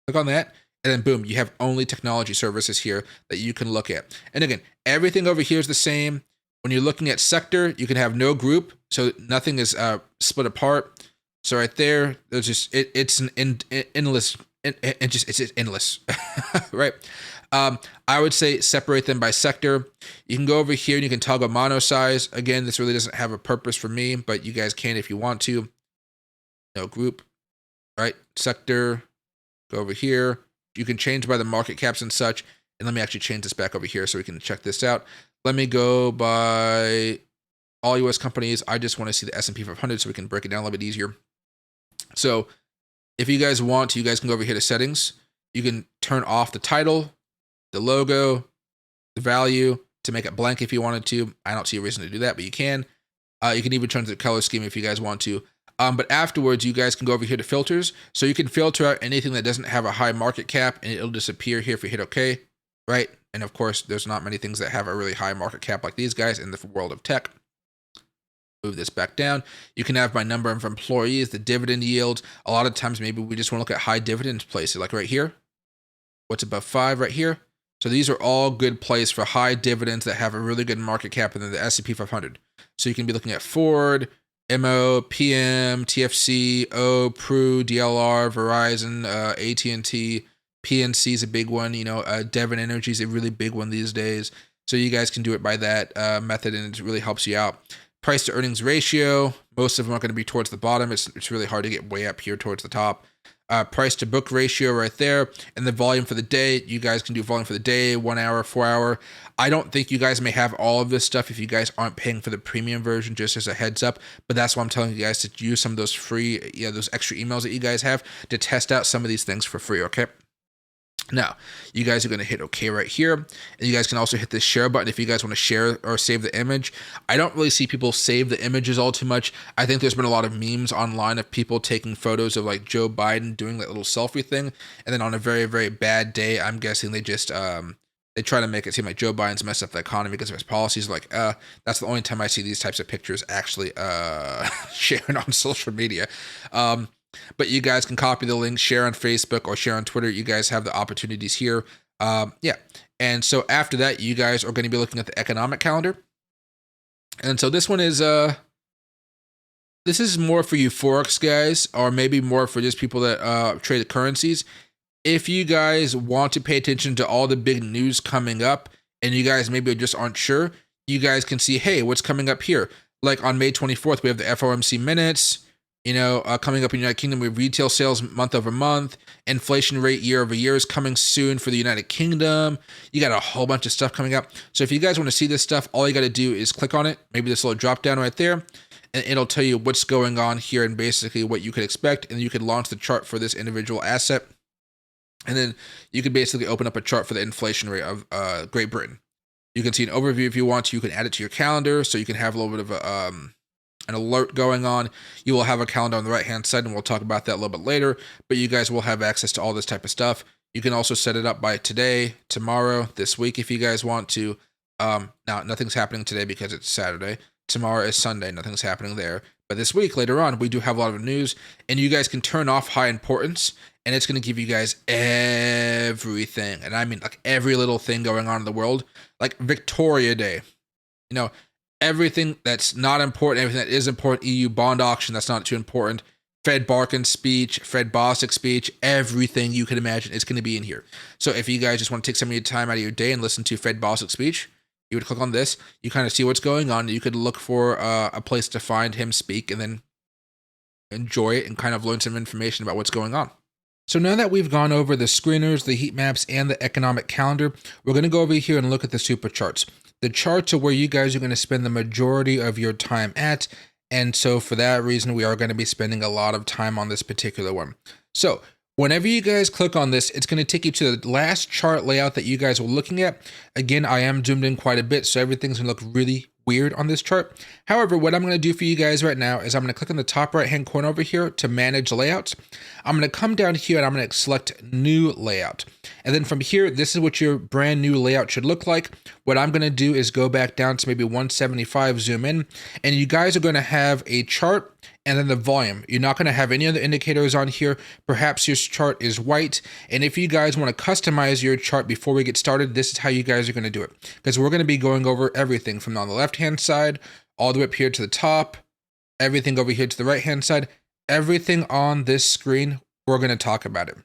Click on that. And then boom, you have only technology services here that you can look at. And again, everything over here is the same. When you're looking at sector, you can have no group. So nothing is split apart. So right there, there's just it's an endless, it's just endless, right? I would say separate them by sector. You can go over here and you can toggle mono size. Again, this really doesn't have a purpose for me, but you guys can if you want to. No group, right? Sector. Go over here. You can change by the market caps and such. And let me actually change this back over here so we can check this out. Let me go by all US companies. I just want to see the S&P 500 so we can break it down a little bit easier. So if you guys want to, you guys can go over here to settings. You can turn off the title, the logo, the value to make it blank if you wanted to. I don't see a reason to do that, but you can. You can even change the color scheme if you guys want to. But afterwards, you guys can go over here to filters. So you can filter out anything that doesn't have a high market cap, and it'll disappear here if you hit OK, right? And of course, there's not many things that have a really high market cap like these guys in the world of tech. Move this back down. You can have by number of employees, the dividend yield. A lot of times, maybe we just want to look at high dividend places, like right here. What's above 5 right here? So these are all good plays for high dividends that have a really good market cap, and then the S&P 500. So you can be looking at Ford, MO, PM, TFC, O, Pru, DLR, Verizon, AT&T, PNC is a big one. Devon Energy is a really big one these days. So you guys can do it by that method, and it really helps you out. Price to earnings ratio, most of them are going to be towards the bottom. It's really hard to get way up here towards the top. Price to book ratio right there. And the volume for the day, you guys can do volume for the day, 1 hour, 4 hour. I don't think you guys may have all of this stuff if you guys aren't paying for the premium version, just as a heads up. But that's why I'm telling you guys to use some of those free, those extra emails that you guys have to test out some of these things for free, okay? Now, you guys are going to hit OK right here. And you guys can also hit this share button if you guys want to share or save the image. I don't really see people save the images all too much. I think there's been a lot of memes online of people taking photos of like Joe Biden doing that little selfie thing. And then on a very, very bad day, I'm guessing they just they try to make it seem like Joe Biden's messed up the economy because of his policies. Like, that's the only time I see these types of pictures actually shared on social media. But you guys can copy the link, share on Facebook or share on Twitter. You guys have the opportunities here. Yeah. And so after that, you guys are going to be looking at the economic calendar. And so this one is, this is more for you Forex guys, or maybe more for just people that trade currencies. If you guys want to pay attention to all the big news coming up and you guys maybe just aren't sure, you guys can see, hey, what's coming up here? Like on May 24th, we have the FOMC minutes. Coming up in the United Kingdom, we have retail sales month over month, inflation rate year over year is coming soon for the United Kingdom. You got a whole bunch of stuff coming up. So if you guys want to see this stuff, all you got to do is click on it, maybe this little drop down right there, and it'll tell you what's going on here and basically what you could expect. And you could launch the chart for this individual asset. And then you could basically open up a chart for the inflation rate of Great Britain. You can see an overview if you want to. You can add it to your calendar so you can have a little bit of an alert going on. You will have a calendar on the right hand side, and we'll talk about that a little bit later, but you guys will have access to all this type of stuff. You can also set it up by today, tomorrow, this week if you guys want to. Now, nothing's happening today because it's Saturday. Tomorrow is Sunday. Nothing's happening there. But this week, later on, we do have a lot of news, and you guys can turn off high importance, and it's going to give you guys everything. And I mean, like every little thing going on in the world, like Victoria Day, everything that's not important, everything that is important, EU bond auction, that's not too important, Fed Barkin speech, Fred Bostic speech, everything you can imagine is going to be in here. So if you guys just want to take some of your time out of your day and listen to Fred Bostic speech, you would click on this, you kind of see what's going on. You could look for a place to find him speak and then enjoy it and kind of learn some information about what's going on. So now that we've gone over the screeners, the heat maps, and the economic calendar, we're going to go over here and look at the supercharts. The charts are where you guys are going to spend the majority of your time at. And so for that reason, we are going to be spending a lot of time on this particular one. So whenever you guys click on this, it's going to take you to the last chart layout that you guys were looking at. Again, I am zoomed in quite a bit, so everything's going to look really weird on this chart. However, what I'm going to do for you guys right now is I'm going to click on the top right hand corner over here to manage layouts. I'm going to come down here and I'm going to select new layout. And then from here, this is what your brand new layout should look like. What I'm going to do is go back down to maybe 175, zoom in, and you guys are going to have a chart and then the volume. You're not going to have any other indicators on here. Perhaps your chart is white. And if you guys want to customize your chart before we get started, this is how you guys are going to do it. Because we're going to be going over everything from on the left-hand side, all the way up here to the top, everything over here to the right-hand side, everything on this screen, we're going to talk about it.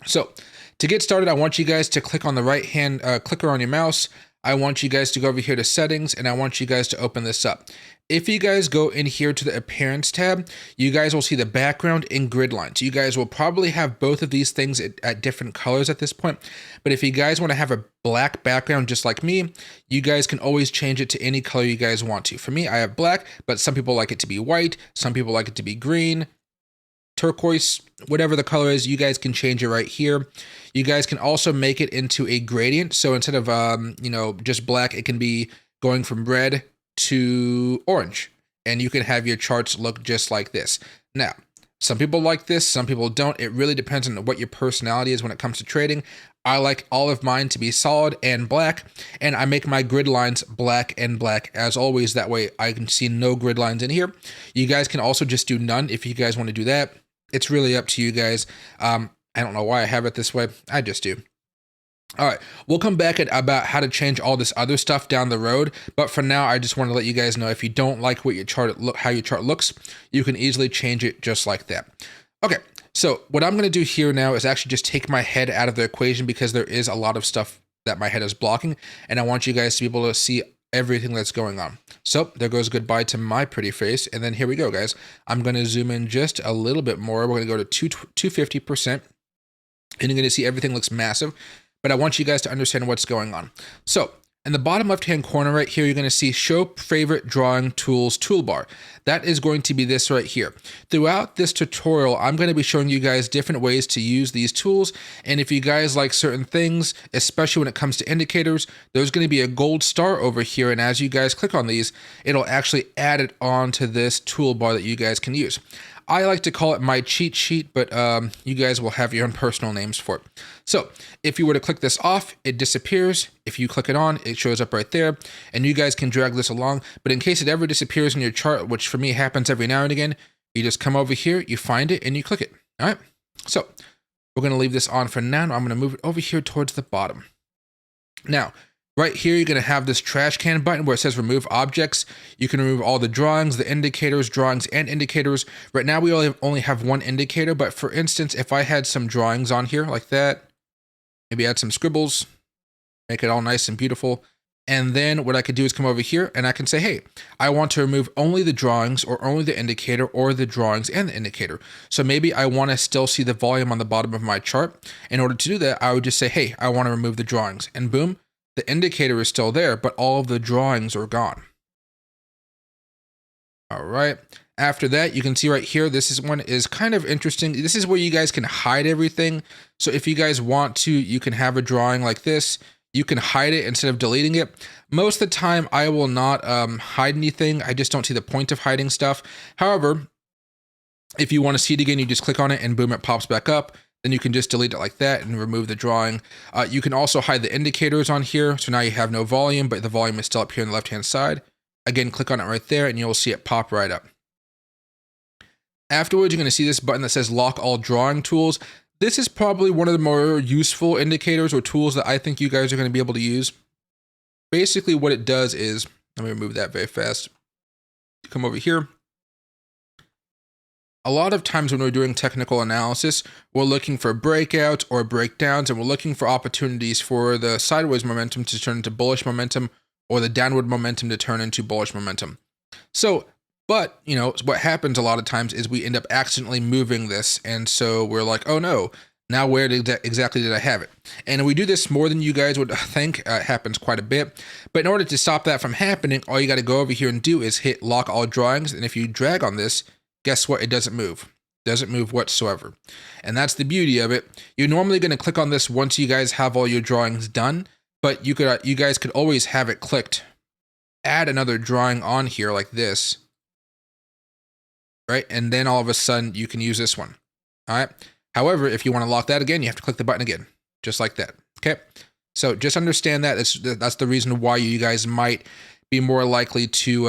So to get started, I want you guys to click on the right-hand clicker on your mouse. I want you guys to go over here to settings, and I want you guys to open this up. If you guys go in here to the appearance tab, you guys will see the background and grid lines. You guys will probably have both of these things at different colors at this point. But if you guys want to have a black background just like me, you guys can always change it to any color you guys want to. For me, I have black, but some people like it to be white. Some people like it to be green, turquoise, whatever the color is, you guys can change it right here. You guys can also make it into a gradient. So instead of, just black, it can be going from red to orange, and you can have your charts look just like this. Now, some people like this, some people don't. It really depends on what your personality is when it comes to trading. I like all of mine to be solid and black, and I make my grid lines black and black as always. That way I can see no grid lines in here. You guys can also just do none if you guys want to do that. It's really up to you guys. I don't know why I have it this way. I just do. All right, we'll come back about how to change all this other stuff down the road. But for now, I just want to let you guys know if you don't like what your chart how your chart looks, you can easily change it just like that. Okay, so what I'm going to do here now is actually just take my head out of the equation because there is a lot of stuff that my head is blocking, and I want you guys to be able to see everything that's going on. So there goes goodbye to my pretty face, and then here we go, guys. I'm going to zoom in just a little bit more. We're going to go to 250%, and you're going to see everything looks massive. But I want you guys to understand what's going on. So in the bottom left-hand corner right here, you're going to see Show Favorite Drawing Tools Toolbar. That is going to be this right here. Throughout this tutorial, I'm going to be showing you guys different ways to use these tools. And if you guys like certain things, especially when it comes to indicators, there's going to be a gold star over here. And as you guys click on these, it'll actually add it onto this toolbar that you guys can use. I like to call it my cheat sheet, but you guys will have your own personal names for it. So if you were to click this off, it disappears. If you click it on, it shows up right there, and you guys can drag this along. But in case it ever disappears in your chart, which for me happens every now and again, you just come over here, you find it, and you click it. All right. So we're going to leave this on for now. I'm going to move it over here towards the bottom. Now, right here, you're going to have this trash can button where it says remove objects. You can remove all the drawings, the indicators, drawings, and indicators. Right now, we only have one indicator, but for instance, if I had some drawings on here like that, maybe add some scribbles, make it all nice and beautiful. And then what I could do is come over here and I can say, hey, I want to remove only the drawings or only the indicator or the drawings and the indicator. So maybe I want to still see the volume on the bottom of my chart. In order to do that, I would just say, hey, I want to remove the drawings, and boom, the indicator is still there, but all of the drawings are gone. All right. After that, you can see right here, this one is kind of interesting. This is where you guys can hide everything. So if you guys want to, you can have a drawing like this. You can hide it instead of deleting it. Most of the time, I will not hide anything. I just don't see the point of hiding stuff. However, if you want to see it again, you just click on it and boom, it pops back up. Then you can just delete it like that and remove the drawing. You can also hide the indicators on here. So now you have no volume, but the volume is still up here on the left-hand side. Again, click on it right there and you'll see it pop right up. Afterwards, you're going to see this button that says Lock All Drawing Tools. This is probably one of the more useful indicators or tools that I think you guys are going to be able to use. Basically, what it does is, let me remove that very fast. Come over here. A lot of times when we're doing technical analysis, we're looking for breakouts or breakdowns, and we're looking for opportunities for the sideways momentum to turn into bullish momentum or the downward momentum to turn into bullish momentum. So, but, you know, what happens a lot of times is we end up accidentally moving this. And so we're like, oh no, now where exactly did I have it? And we do this more than you guys would think. It happens quite a bit. But in order to stop that from happening, all you got to go over here and do is hit Lock All Drawings. And if you drag on this, guess what? It doesn't move. Doesn't move whatsoever. And that's the beauty of it. You're normally going to click on this once you guys have all your drawings done. But you guys could always have it clicked. Add another drawing on here like this. Right? And then all of a sudden you can use this one. All right. However, if you want to lock that again, you have to click the button again, just like that. Okay. So just understand that that's the reason why you guys might be more likely to,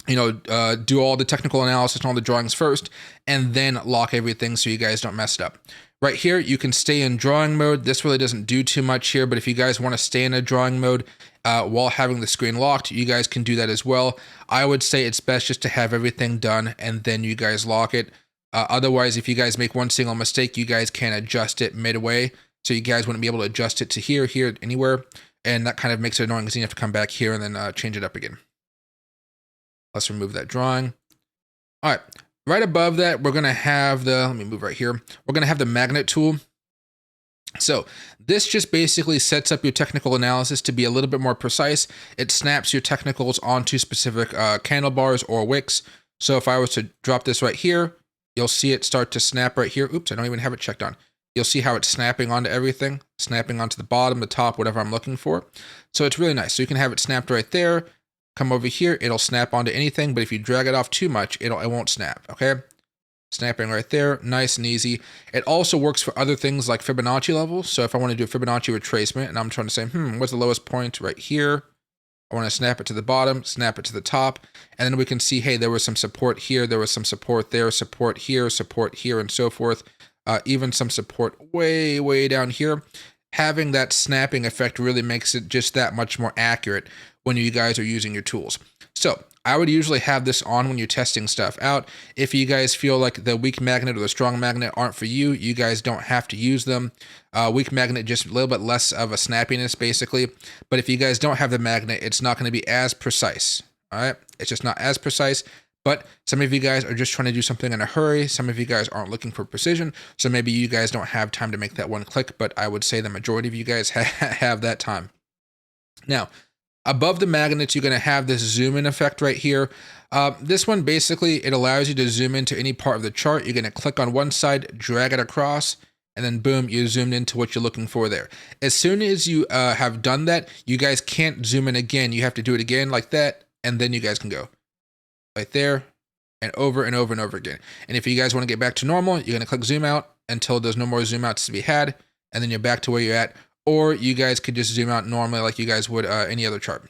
do all the technical analysis and all the drawings first, and then lock everything so you guys don't mess it up. Right here, you can stay in drawing mode. This really doesn't do too much here, but if you guys want to stay in a drawing mode while having the screen locked, you guys can do that as well. I would say it's best just to have everything done and then you guys lock it. Otherwise, if you guys make one single mistake, you guys can adjust it midway. So you guys wouldn't be able to adjust it to here, anywhere. And that kind of makes it annoying because you have to come back here and then change it up again. Let's remove that drawing. All right. Right above that, we're going to have let me move right here. We're going to have the Magnet Tool. So this just basically sets up your technical analysis to be a little bit more precise. It snaps your technicals onto specific candle bars or wicks. So if I was to drop this right here, you'll see it start to snap right here. Oops, I don't even have it checked on. You'll see how it's snapping onto everything, snapping onto the bottom, the top, whatever I'm looking for. So it's really nice. So you can have it snapped right there. Come over here, it'll snap onto anything, but if you drag it off too much, it won't snap, okay? Snapping right there, nice and easy. It also works for other things like Fibonacci levels. So if I want to do a Fibonacci retracement and I'm trying to say, what's the lowest point right here? I want to snap it to the bottom, snap it to the top, and then we can see, hey, there was some support here, there was some support there, support here, and so forth. Even some support way, way down here. Having that snapping effect really makes it just that much more accurate when you guys are using your tools. So I would usually have this on when you're testing stuff out. If you guys feel like the weak magnet or the strong magnet aren't for you, you guys don't have to use them. Weak magnet, just a little bit less of a snappiness basically. But if you guys don't have the magnet, it's not going to be as precise. All right. It's just not as precise. But some of you guys are just trying to do something in a hurry. Some of you guys aren't looking for precision. So maybe you guys don't have time to make that one click, but I would say the majority of you guys have that time. Now, above the magnets, you're going to have this zoom in effect right here. This one, basically, it allows you to zoom into any part of the chart. You're going to click on one side, drag it across, and then boom, you zoomed into what you're looking for there. As soon as you have done that, you guys can't zoom in again. You have to do it again like that, and then you guys can go. Right there, and over and over and over again. And if you guys want to get back to normal, you're going to click zoom out until there's no more zoom outs to be had, and then you're back to where you're at. Or you guys could just zoom out normally like you guys would any other chart.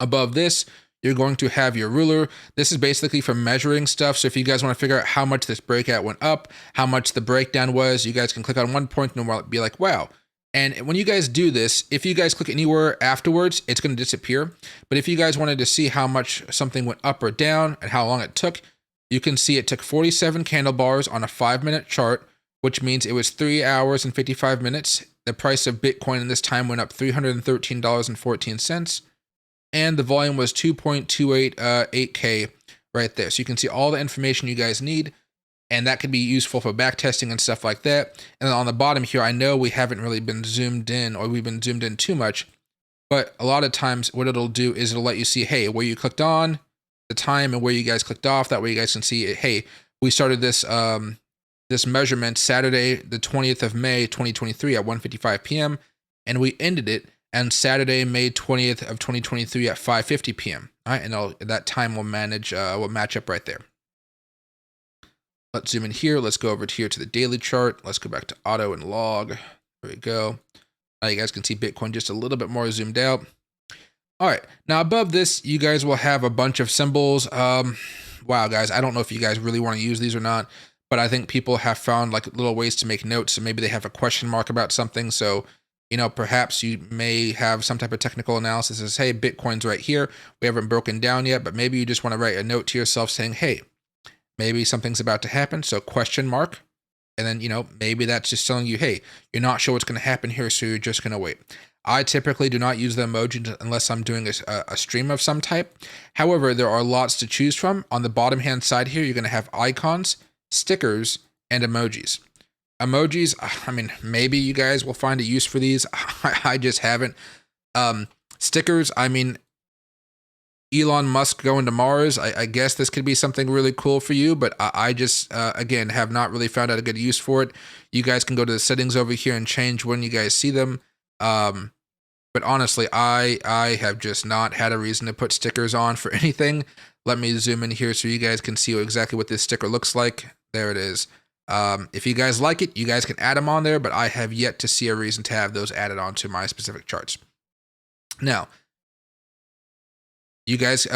Above this, you're going to have your ruler. This is basically for measuring stuff. So if you guys want to figure out how much this breakout went up, how much the breakdown was, you guys can click on one point and it'll be like, wow. And when you guys do this, if you guys click anywhere afterwards, it's going to disappear. But if you guys wanted to see how much something went up or down and how long it took, you can see it took 47 candle bars on a 5-minute chart which means it was 3 hours and 55 minutes. The price of Bitcoin in this time went up $313.14, and the volume was 2.288K right there. So you can see all the information you guys need, and that could be useful for backtesting and stuff like that. And then on the bottom here, I know we haven't really been zoomed in, or we've been zoomed in too much, but a lot of times what it'll do is it'll let you see, hey, where you clicked on, the time, and where you guys clicked off. That way you guys can see, hey, we started this this measurement Saturday, the 20th of May, 2023 at 1:55 p.m. and we ended it on Saturday, May 20th of 2023 at 5:50 p.m. All right, and that time will match up right there. Let's zoom in here. Let's go over here to the daily chart. Let's go back to auto and log. There we go. Now you guys can see Bitcoin just a little bit more zoomed out. All right, now above this, you guys will have a bunch of symbols. Wow, guys, I don't know if you guys really want to use these or not, but I think people have found like little ways to make notes. So maybe they have a question mark about something. So, you know, perhaps you may have some type of technical analysis that says, hey, Bitcoin's right here. We haven't broken down yet, but maybe you just want to write a note to yourself saying, hey, maybe something's about to happen. So question mark. And then, you know, maybe that's just telling you, hey, you're not sure what's going to happen here, so you're just going to wait. I typically do not use the emoji unless I'm doing a stream of some type. However, there are lots to choose from. On the bottom hand side here, you're going to have icons, stickers, and emojis. Emojis, I mean, maybe you guys will find a use for these. I just haven't. Stickers, I mean, Elon Musk going to Mars, I guess this could be something really cool for you, but I just, again, have not really found out a good use for it. You guys can go to the settings over here and change when you guys see them. But honestly, I have just not had a reason to put stickers on for anything. Let me zoom in here so you guys can see exactly what this sticker looks like. There it is. If you guys like it, you guys can add them on there, but I have yet to see a reason to have those added onto my specific charts. Now, you guys,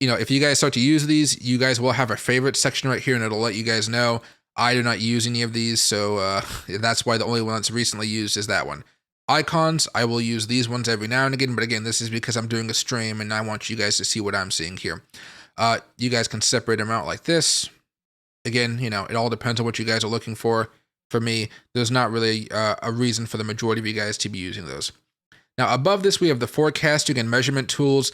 you know, if you guys start to use these, you guys will have a favorite section right here, and it'll let you guys know. I do not use any of these, so that's why the only one that's recently used is that one. Icons, I will use these ones every now and again, but again, this is because I'm doing a stream and I want you guys to see what I'm seeing here. You guys can separate them out like this. Again, you know, it all depends on what you guys are looking for. For me, there's not really a reason for the majority of you guys to be using those. Now, above this, we have the forecasting and measurement tools.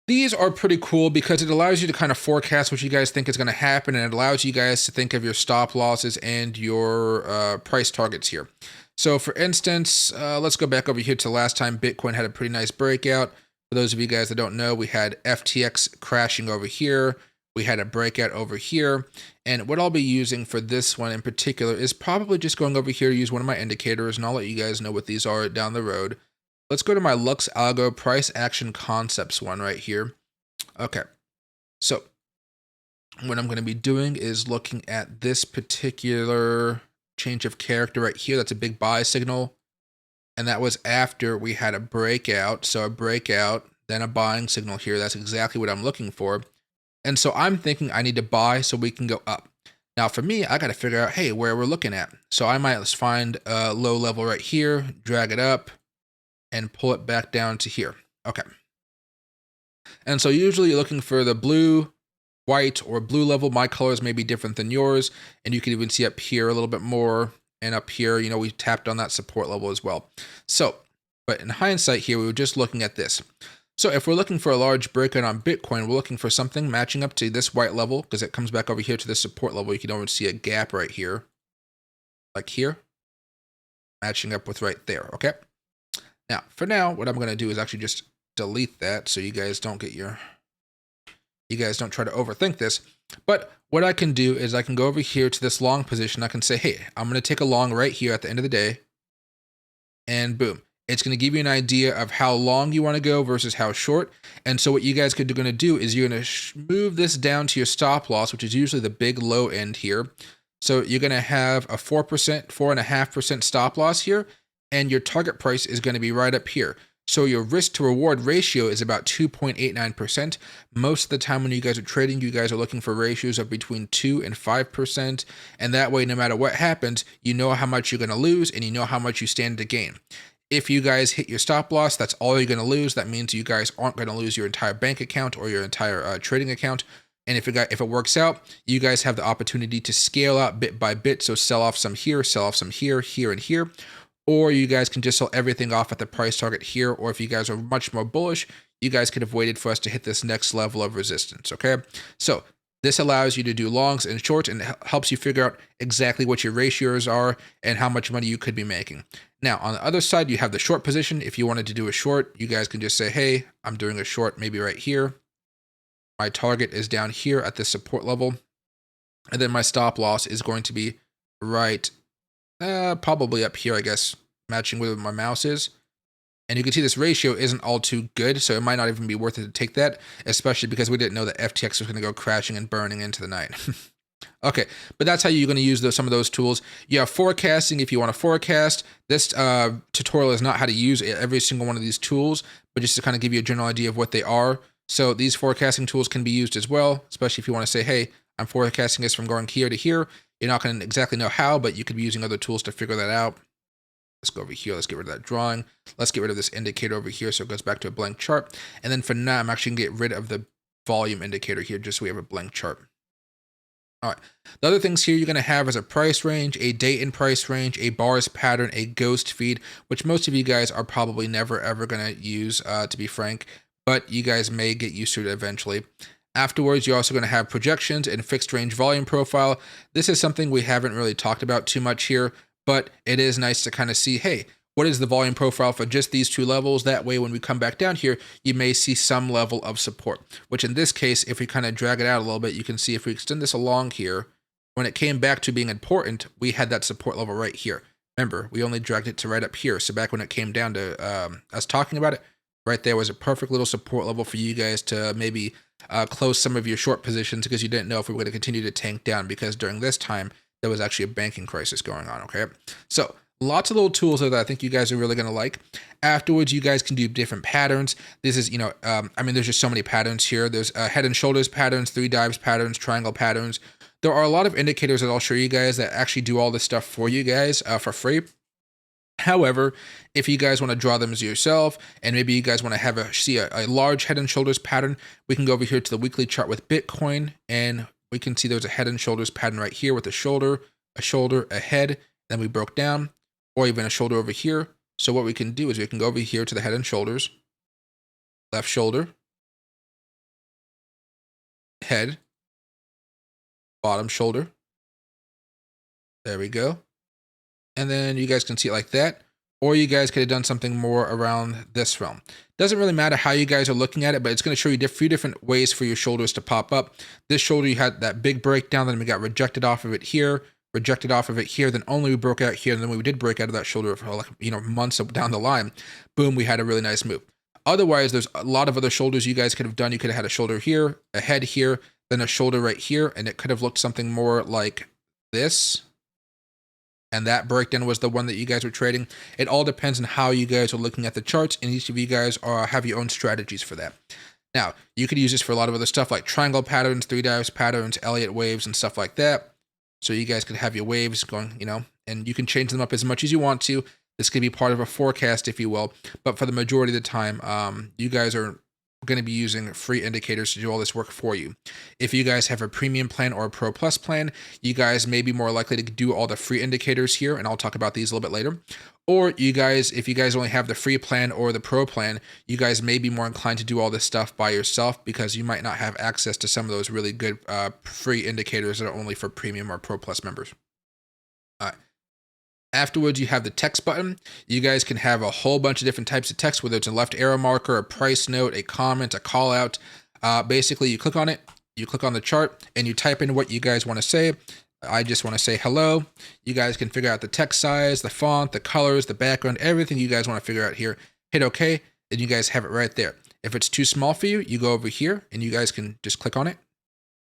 These are pretty cool because it allows you to kind of forecast what you guys think is going to happen, and it allows you guys to think of your stop losses and your price targets here. So for instance, let's go back over here to last time Bitcoin had a pretty nice breakout. For those of you guys that don't know, we had FTX crashing over here. We had a breakout over here. And what I'll be using for this one in particular is probably just going over here to use one of my indicators, and I'll let you guys know what these are down the road. Let's go to my Lux Algo Price Action Concepts one right here. Okay, so what I'm going to be doing is looking at this particular change of character right here. That's a big buy signal, and that was after we had a breakout. So a breakout, then a buying signal here. That's exactly what I'm looking for. And so I'm thinking I need to buy so we can go up. Now for me, I got to figure out, hey, where we're looking at. So I might find a low level right here, drag it up, and pull it back down to here. Okay. And so usually you're looking for the blue, white, or blue level. My colors may be different than yours. And you can even see up here a little bit more. And up here, you know, we tapped on that support level as well. So, but in hindsight here, we were just looking at this. So if we're looking for a large breakout on Bitcoin, we're looking for something matching up to this white level, because it comes back over here to the support level. You can always see a gap right here, like here, matching up with right there. Okay. Now, for now, what I'm going to do is actually just delete that so you guys don't get you guys don't try to overthink this. But what I can do is I can go over here to this long position. I can say, hey, I'm going to take a long right here at the end of the day. And boom. It's going to give you an idea of how long you want to go versus how short. And so what you guys could going to do is you're going to move this down to your stop loss, which is usually the big low end here. So you're going to have a 4%, 4.5% stop loss here. And your target price is going to be right up here. So your risk to reward ratio is about 2.89%. Most of the time when you guys are trading, you guys are looking for ratios of between 2 and 5%. And that way, no matter what happens, you know how much you're going to lose and you know how much you stand to gain. If you guys hit your stop loss, that's all you're going to lose. That means you guys aren't going to lose your entire bank account or your entire trading account. And if it works out, you guys have the opportunity to scale out bit by bit. So sell off some here, here, and here. Or you guys can just sell everything off at the price target here. Or if you guys are much more bullish, you guys could have waited for us to hit this next level of resistance, okay? So this allows you to do longs and shorts and helps you figure out exactly what your ratios are and how much money you could be making. Now, on the other side, you have the short position. If you wanted to do a short, you guys can just say, hey, I'm doing a short maybe right here. My target is down here at this support level. And then my stop loss is going to be right, probably up here, I guess, matching where my mouse is. And you can see this ratio isn't all too good, so it might not even be worth it to take that, especially because we didn't know that FTX was going to go crashing and burning into the night. Okay, but that's how you're going to use some of those tools. You have forecasting if you want to forecast. This tutorial is not how to use every single one of these tools, but just to kind of give you a general idea of what they are. So these forecasting tools can be used as well, especially if you want to say, hey, I'm forecasting this from going here to here. You're not going to exactly know how, but you could be using other tools to figure that out. Let's go over here. Let's get rid of that drawing. Let's get rid of this indicator over here so it goes back to a blank chart. And then for now, I'm actually going to get rid of the volume indicator here just so we have a blank chart. All right. The other things here you're going to have is a price range, a date and price range, a bars pattern, a ghost feed, which most of you guys are probably never ever going to use, to be frank, but you guys may get used to it eventually. Afterwards, you're also going to have projections and fixed range volume profile. This is something we haven't really talked about too much here, but it is nice to kind of see, hey, what is the volume profile for just these two levels? That way, when we come back down here, you may see some level of support, which in this case, if we kind of drag it out a little bit, you can see if we extend this along here, when it came back to being important, we had that support level right here. Remember, we only dragged it to right up here. So back when it came down to us talking about it, right there was a perfect little support level for you guys to maybe close some of your short positions because you didn't know if we were going to continue to tank down, because during this time, there was actually a banking crisis going on, okay? So lots of little tools that I think you guys are really going to like. Afterwards, you guys can do different patterns. This is, I mean, there's just so many patterns here. There's head and shoulders patterns, 3 dives patterns, triangle patterns. There are a lot of indicators that I'll show you guys that actually do all this stuff for you guys for free. However, if you guys want to draw them as yourself, and maybe you guys want to see a large head and shoulders pattern, we can go over here to the weekly chart with Bitcoin, and we can see there's a head and shoulders pattern right here with a shoulder, a head, then we broke down, or even a shoulder over here. So what we can do is we can go over here to the head and shoulders, left shoulder, head, bottom shoulder. There we go. And then you guys can see it like that. Or you guys could have done something more around this realm. Doesn't really matter how you guys are looking at it, but it's going to show you a few different ways for your shoulders to pop up. This shoulder, you had that big breakdown, then we got rejected off of it here, then only we broke out here, and then we did break out of that shoulder for months down the line. Boom, we had a really nice move. Otherwise, there's a lot of other shoulders you guys could have done. You could have had a shoulder here, a head here, then a shoulder right here, and it could have looked something more like this. And that breakdown was the one that you guys were trading. It all depends on how you guys are looking at the charts, and each of you guys have your own strategies for that. Now, you could use this for a lot of other stuff like triangle patterns, 3 dives patterns, Elliott waves, and stuff like that. So you guys could have your waves going, and you can change them up as much as you want to. This could be part of a forecast, if you will. But for the majority of the time, you guys are going to be using free indicators to do all this work for you. If you guys have a premium plan or a Pro Plus plan, you guys may be more likely to do all the free indicators here, and I'll talk about these a little bit later. Or you guys, if you guys only have the free plan or the Pro plan, you guys may be more inclined to do all this stuff by yourself because you might not have access to some of those really good free indicators that are only for premium or Pro Plus members. All right. Afterwards, you have the text button. You guys can have a whole bunch of different types of text, whether it's a left arrow marker, a price note, a comment, a call out. Basically, you click on it, you click on the chart, and you type in what you guys want to say. I just want to say hello. You guys can figure out the text size, the font, the colors, the background, everything you guys want to figure out here. Hit OK, and you guys have it right there. If it's too small for you, you go over here, and you guys can just click on it.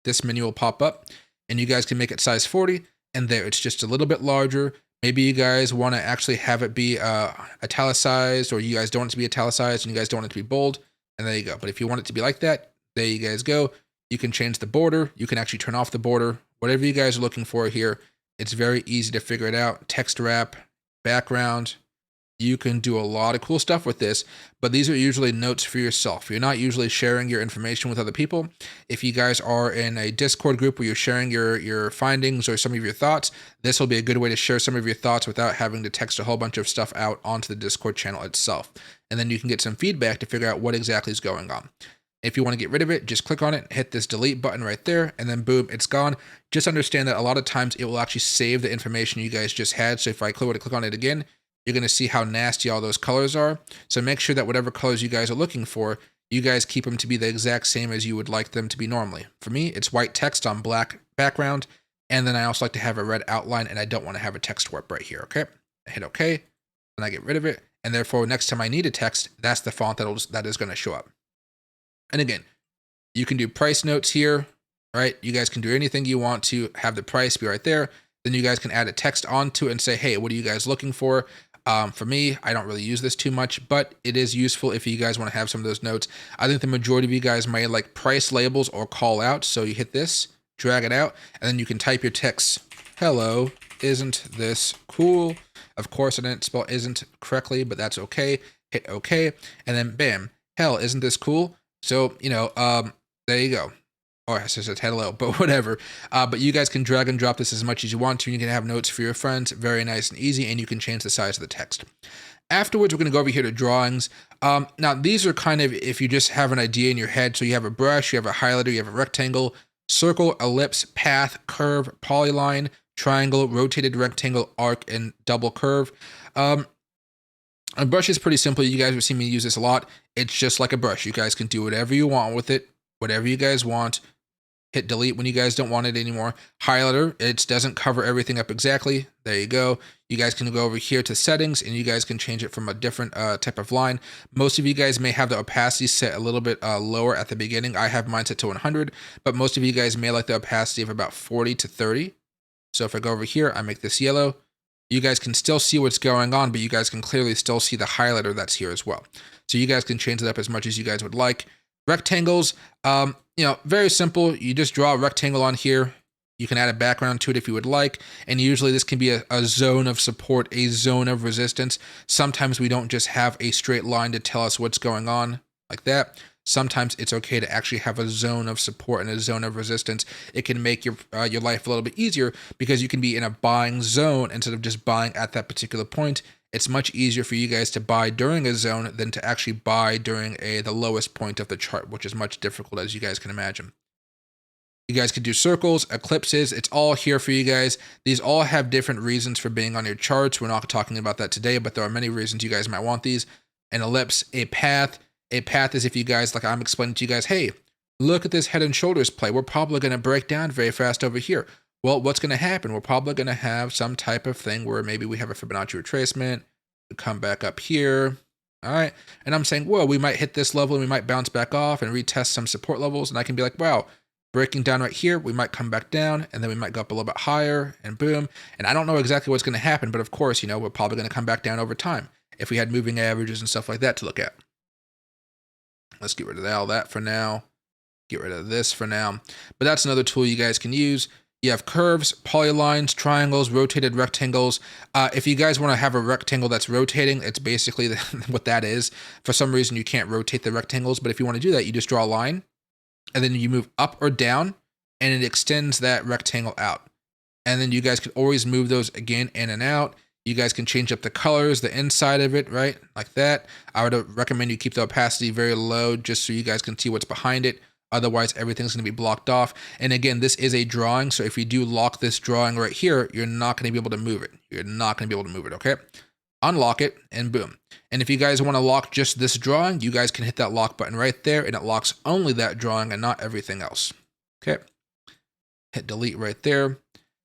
This menu will pop up, and you guys can make it size 40, and there, it's just a little bit larger. Maybe you guys want to actually have it be italicized, or you guys don't want it to be italicized and you guys don't want it to be bold, and there you go. But if you want it to be like that, there you guys go. You can change the border. You can actually turn off the border. Whatever you guys are looking for here, it's very easy to figure it out. Text wrap, background. you can do a lot of cool stuff with this, but these are usually notes for yourself. You're not usually sharing your information with other people. If you guys are in a Discord group where you're sharing your findings or some of your thoughts, this will be a good way to share some of your thoughts without having to text a whole bunch of stuff out onto the Discord channel itself. And then you can get some feedback to figure out what exactly is going on. If you want to get rid of it, just click on it, hit this delete button right there, and then boom, it's gone. Just understand that a lot of times it will actually save the information you guys just had. So if I were to click on it again, you're going to see how nasty all those colors are. So make sure that whatever colors you guys are looking for, you guys keep them to be the exact same as you would like them to be normally. For me, it's white text on black background. And then I also like to have a red outline, and I don't want to have a text warp right here, okay? I hit okay, and I get rid of it. And therefore, next time I need a text, that's the font that is going to show up. And again, you can do price notes here, right? You guys can do anything you want to have the price be right there. Then you guys can add a text onto it and say, hey, what are you guys looking for? For me, I don't really use this too much, but it is useful if you guys want to have some of those notes. I think the majority of you guys might like price labels or call out. So you hit this, drag it out, and then you can type your text. Hello, isn't this cool? Of course, I didn't spell isn't correctly, but that's okay. Hit okay, and then bam, hell, isn't this cool? So, there you go. Or I said hello, but whatever. But you guys can drag and drop this as much as you want to. You can have notes for your friends. Very nice and easy. And you can change the size of the text. Afterwards, we're going to go over here to drawings. Now, these are kind of if you just have an idea in your head. So you have a brush, you have a highlighter, you have a rectangle, circle, ellipse, path, curve, polyline, triangle, rotated rectangle, arc, and double curve. A brush is pretty simple. You guys have seen me use this a lot. It's just like a brush. You guys can do whatever you want with it, whatever you guys want. Hit delete when you guys don't want it anymore. Highlighter, it doesn't cover everything up exactly. There you go. You guys can go over here to settings and you guys can change it from a different type of line. Most of you guys may have the opacity set a little bit lower at the beginning. I have mine set to 100, but most of you guys may like the opacity of about 40 to 30. So if I go over here, I make this yellow. You guys can still see what's going on, but you guys can clearly still see the highlighter that's here as well. So you guys can change it up as much as you guys would like. Rectangles, very simple. You just draw a rectangle on here. You can add a background to it if you would like. And usually this can be a zone of support, a zone of resistance. Sometimes we don't just have a straight line to tell us what's going on like that. Sometimes it's okay to actually have a zone of support and a zone of resistance. It can make your life a little bit easier because you can be in a buying zone instead of just buying at that particular point. It's much easier for you guys to buy during a zone than to actually buy during the lowest point of the chart, which is much difficult, as you guys can imagine. You guys can do circles, eclipses. It's all here for you guys. These all have different reasons for being on your charts. We're not talking about that today, but there are many reasons you guys might want these. An ellipse, a path. A path is if you guys, like I'm explaining to you guys, hey, look at this head and shoulders play. We're probably going to break down very fast over here. Well, what's going to happen? We're probably going to have some type of thing where maybe we have a Fibonacci retracement. We come back up here. All right. And I'm saying, well, we might hit this level and we might bounce back off and retest some support levels. And I can be like, wow, breaking down right here, we might come back down and then we might go up a little bit higher and boom. And I don't know exactly what's going to happen, but of course, we're probably going to come back down over time if we had moving averages and stuff like that to look at. Let's get rid of all that for now. Get rid of this for now. But that's another tool you guys can use. You have curves, polylines, triangles, rotated rectangles. If you guys want to have a rectangle that's rotating, it's basically what that is. For some reason, you can't rotate the rectangles. But if you want to do that, you just draw a line. And then you move up or down. And it extends that rectangle out. And then you guys can always move those again in and out. You guys can change up the colors, the inside of it, right? Like that. I would recommend you keep the opacity very low just so you guys can see what's behind it. Otherwise, everything's going to be blocked off. And again, this is a drawing. So if you do lock this drawing right here, you're not going to be able to move it. You're not going to be able to move it, okay? Unlock it and boom. And if you guys want to lock just this drawing, you guys can hit that lock button right there and it locks only that drawing and not everything else. Okay. Hit delete right there.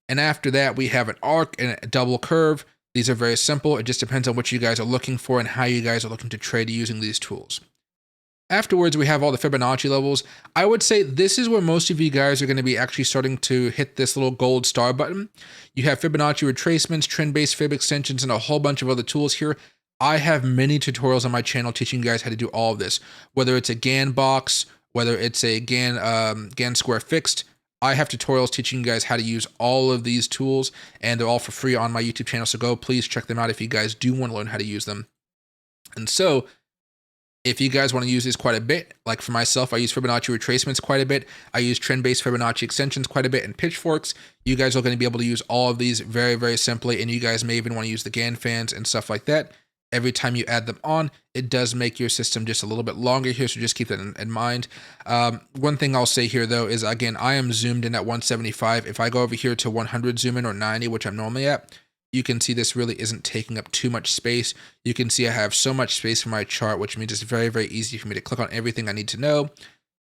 And after that, we have an arc and a double curve. These are very simple. It just depends on what you guys are looking for and how you guys are looking to trade using these tools. Afterwards, we have all the Fibonacci levels. I would say this is where most of you guys are going to be actually starting to hit this little gold star button. You have Fibonacci retracements, trend-based Fib extensions, and a whole bunch of other tools here. I have many tutorials on my channel teaching you guys how to do all of this, whether it's a Gann box, whether it's a Gann square fixed. I have tutorials teaching you guys how to use all of these tools, and they're all for free on my YouTube channel. So go please check them out if you guys do want to learn how to use them. And so if you guys want to use this quite a bit, like for myself, I use Fibonacci retracements quite a bit. I use trend-based Fibonacci extensions quite a bit and pitchforks. You guys are going to be able to use all of these very, very simply. And you guys may even want to use the Gann fans and stuff like that. Every time you add them on, it does make your system just a little bit longer here, so just keep that in mind. One thing I'll say here, though, is, again, I am zoomed in at 175. If I go over here to 100 zoom in or 90, which I'm normally at, you can see this really isn't taking up too much space. You can see I have so much space for my chart, which means it's very, very easy for me to click on everything I need to know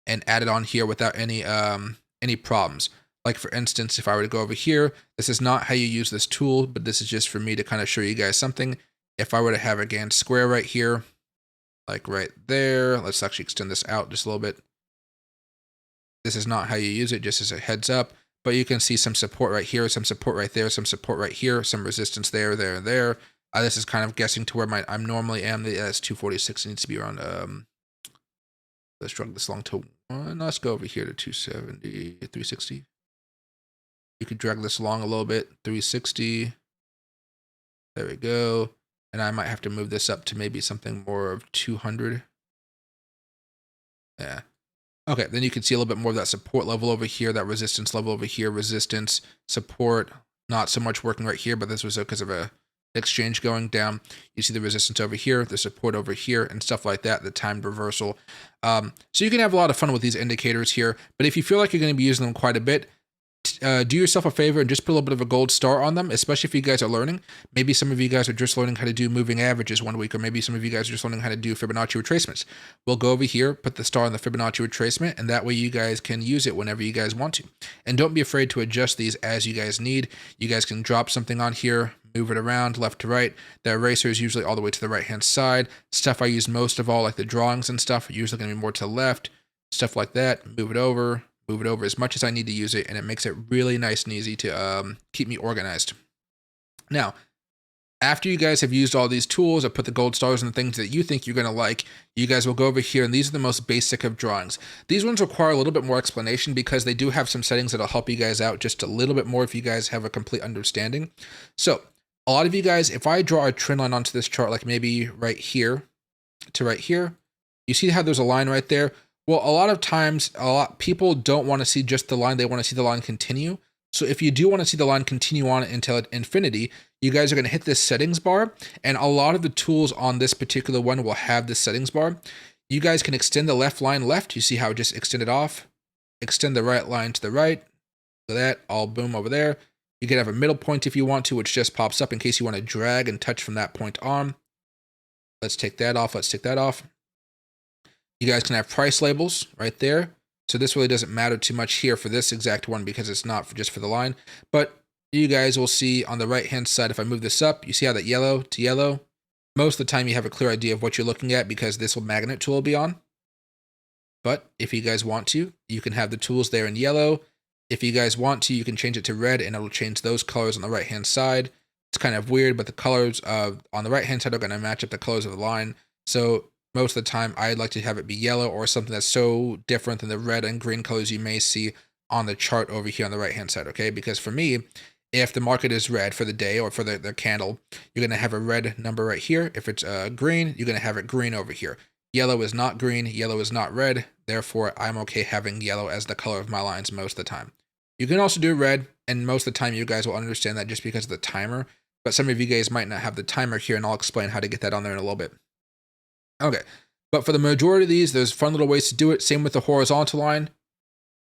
and add it on here without any problems. Like, for instance, if I were to go over here, this is not how you use this tool, but this is just for me to kind of show you guys something. If I were to have a Gann square right here, like right there, let's actually extend this out just a little bit. This is not how you use it, just as a heads up, but you can see some support right here, some support right there, some support right here, some resistance there, there, and there. This is kind of guessing to where I'm normally am. The S246 needs to be around, let's drag this along to 1. Let's go over here to 270, 360. You could drag this along a little bit, 360. There we go. And I might have to move this up to maybe something more of 200. Yeah. Okay, then you can see a little bit more of that support level over here, that resistance level over here, resistance, support, not so much working right here, but this was because of a exchange going down. You see the resistance over here, the support over here, and stuff like that, the timed reversal. So you can have a lot of fun with these indicators here, but if you feel like you're going to be using them quite a bit, do yourself a favor and just put a little bit of a gold star on them, especially if you guys are learning. Maybe some of you guys are just learning how to do moving averages one week, or maybe some of you guys are just learning how to do Fibonacci retracements. We'll go over here, put the star on the Fibonacci retracement, and that way you guys can use it whenever you guys want to. And don't be afraid to adjust these as you guys need. You guys can drop something on here, move it around left to right. The eraser is usually all the way to the right-hand side. Stuff I use most of all, like the drawings and stuff, are usually going to be more to the left. Stuff like that, move it over as much as I need to use it, and it makes it really nice and easy to keep me organized. Now, after you guys have used all these tools or put the gold stars on the things that you think you're going to like, you guys will go over here, and these are the most basic of drawings. These ones require a little bit more explanation because they do have some settings that'll help you guys out just a little bit more if you guys have a complete understanding. So, a lot of you guys, if I draw a trend line onto this chart, like maybe right here, you see how there's a line right there? Well, a lot of times, people don't want to see just the line. They want to see the line continue. So if you do want to see the line continue on until infinity, you guys are going to hit this settings bar. And a lot of the tools on this particular one will have this settings bar. You guys can extend the left line left. You see how it just extended off. Extend the right line to the right. Look at that, all boom over there. You can have a middle point if you want to, which just pops up in case you want to drag and touch from that point on. Let's take that off. Let's take that off. You guys can have price labels right there. So this really doesn't matter too much here for this exact one because it's not just for the line. But you guys will see on the right-hand side, if I move this up, you see how that yellow to yellow? Most of the time you have a clear idea of what you're looking at because this magnet tool will be on. But if you guys want to, you can have the tools there in yellow. If you guys want to, you can change it to red and it'll change those colors on the right-hand side. It's kind of weird, but the colors on the right-hand side are going to match up the colors of the line. So most of the time, I'd like to have it be yellow or something that's so different than the red and green colors you may see on the chart over here on the right-hand side, okay? Because for me, if the market is red for the day or for the candle, you're going to have a red number right here. If it's green, you're going to have it green over here. Yellow is not green. Yellow is not red. Therefore, I'm okay having yellow as the color of my lines most of the time. You can also do red, and most of the time you guys will understand that just because of the timer. But some of you guys might not have the timer here, and I'll explain how to get that on there in a little bit. Okay, but for the majority of these, there's fun little ways to do it. Same with the horizontal line.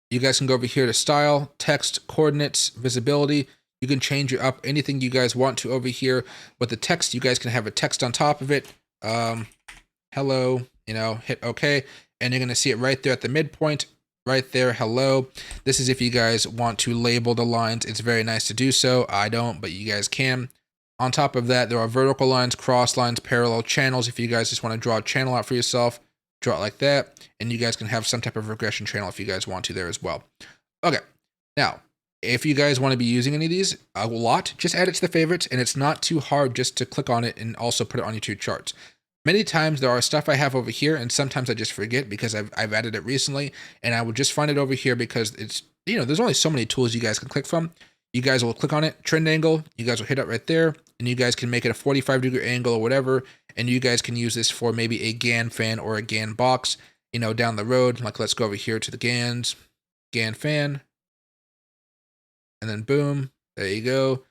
You guys can go over here to style, text, coordinates, visibility. You can change it up anything you guys want to over here. With the text, you guys can have a text on top of it. Hello, hit OK. And you're going to see it right there at the midpoint. Right there, hello. This is if you guys want to label the lines. It's very nice to do so. I don't, but you guys can. On top of that, there are vertical lines, cross lines, parallel channels. If you guys just want to draw a channel out for yourself, draw it like that. And you guys can have some type of regression channel if you guys want to there as well. Okay, now, if you guys want to be using any of these a lot, just add it to the favorites. And it's not too hard just to click on it and also put it on your two charts. Many times there are stuff I have over here, and sometimes I just forget because I've added it recently, and I will just find it over here because there's only so many tools you guys can click from. You guys will click on it, trend angle, you guys will hit it right there, and you guys can make it a 45-degree angle or whatever, and you guys can use this for maybe a GAN fan or a GAN box, down the road. Like, let's go over here to the GAN fan, and then boom, there you go.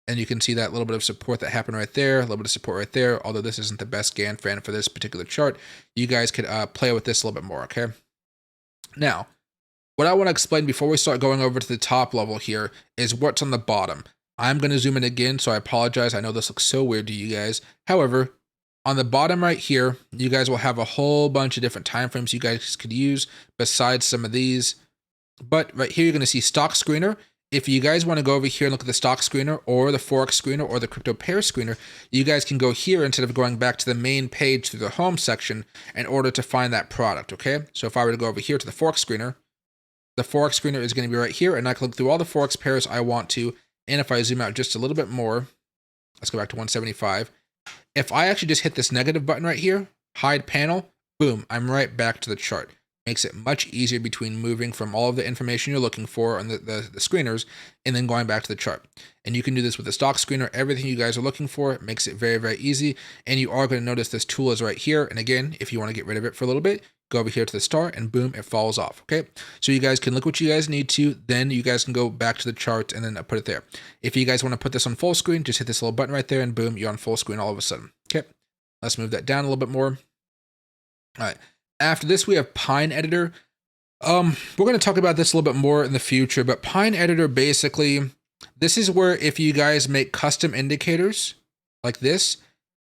And you can see that little bit of support that happened right there, a little bit of support right there. Although this isn't the best GAN fan for this particular chart, you guys could play with this a little bit more, okay? Now, what I want to explain before we start going over to the top level here is what's on the bottom. I'm going to zoom in again, so I apologize. I know this looks so weird to you guys. However, on the bottom right here, you guys will have a whole bunch of different time frames you guys could use besides some of these. But right here, you're going to see stock screener. If you guys want to go over here and look at the stock screener or the Forex screener or the crypto pair screener, you guys can go here instead of going back to the main page through the home section in order to find that product, okay? So if I were to go over here to the Forex screener is going to be right here, and I can look through all the Forex pairs I want to. And if I zoom out just a little bit more, let's go back to 175. If I actually just hit this negative button right here, hide panel, boom, I'm right back to the chart. Makes it much easier between moving from all of the information you're looking for on the screeners and then going back to the chart. And you can do this with the stock screener. Everything you guys are looking for, it makes it very, very easy. And you are going to notice this tool is right here. And again, if you want to get rid of it for a little bit, go over here to the start and boom, it falls off. Okay. So you guys can look what you guys need to, then you guys can go back to the chart and then put it there. If you guys want to put this on full screen, just hit this little button right there and boom, you're on full screen all of a sudden. Okay. Let's move that down a little bit more. All right. After this, we have Pine Editor. We're going to talk about this a little bit more in the future, but Pine Editor, basically, this is where if you guys make custom indicators like this,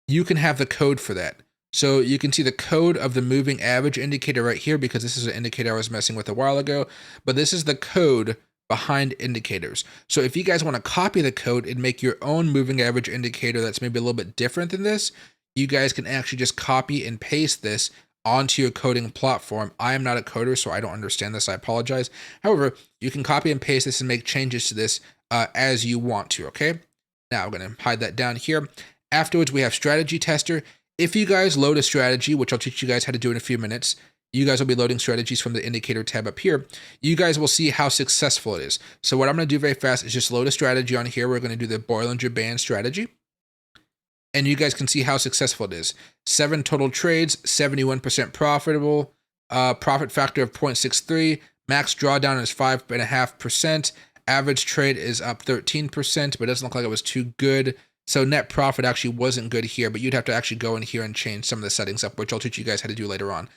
you can have the code for that. So you can see the code of the moving average indicator right here, because this is an indicator I was messing with a while ago, but this is the code behind indicators. So if you guys want to copy the code and make your own moving average indicator that's maybe a little bit different than this, you guys can actually just copy and paste this onto your coding platform. I am not a coder, so I don't understand this. I apologize. However, you can copy and paste this and make changes to this as you want to, okay? Now I'm going to hide that down here. Afterwards, we have Strategy Tester. If you guys load a strategy, which I'll teach you guys how to do in a few minutes, you guys will be loading strategies from the indicator tab up here. You guys will see how successful it is. So what I'm going to do very fast is just load a strategy on here. We're going to do the Bollinger Band strategy. And you guys can see how successful it is. 7 total trades, 71% profitable, profit factor of 0.63, max drawdown is 5.5%, average trade is up 13%, but it doesn't look like it was too good. So net profit actually wasn't good here, but you'd have to actually go in here and change some of the settings up, which I'll teach you guys how to do later on.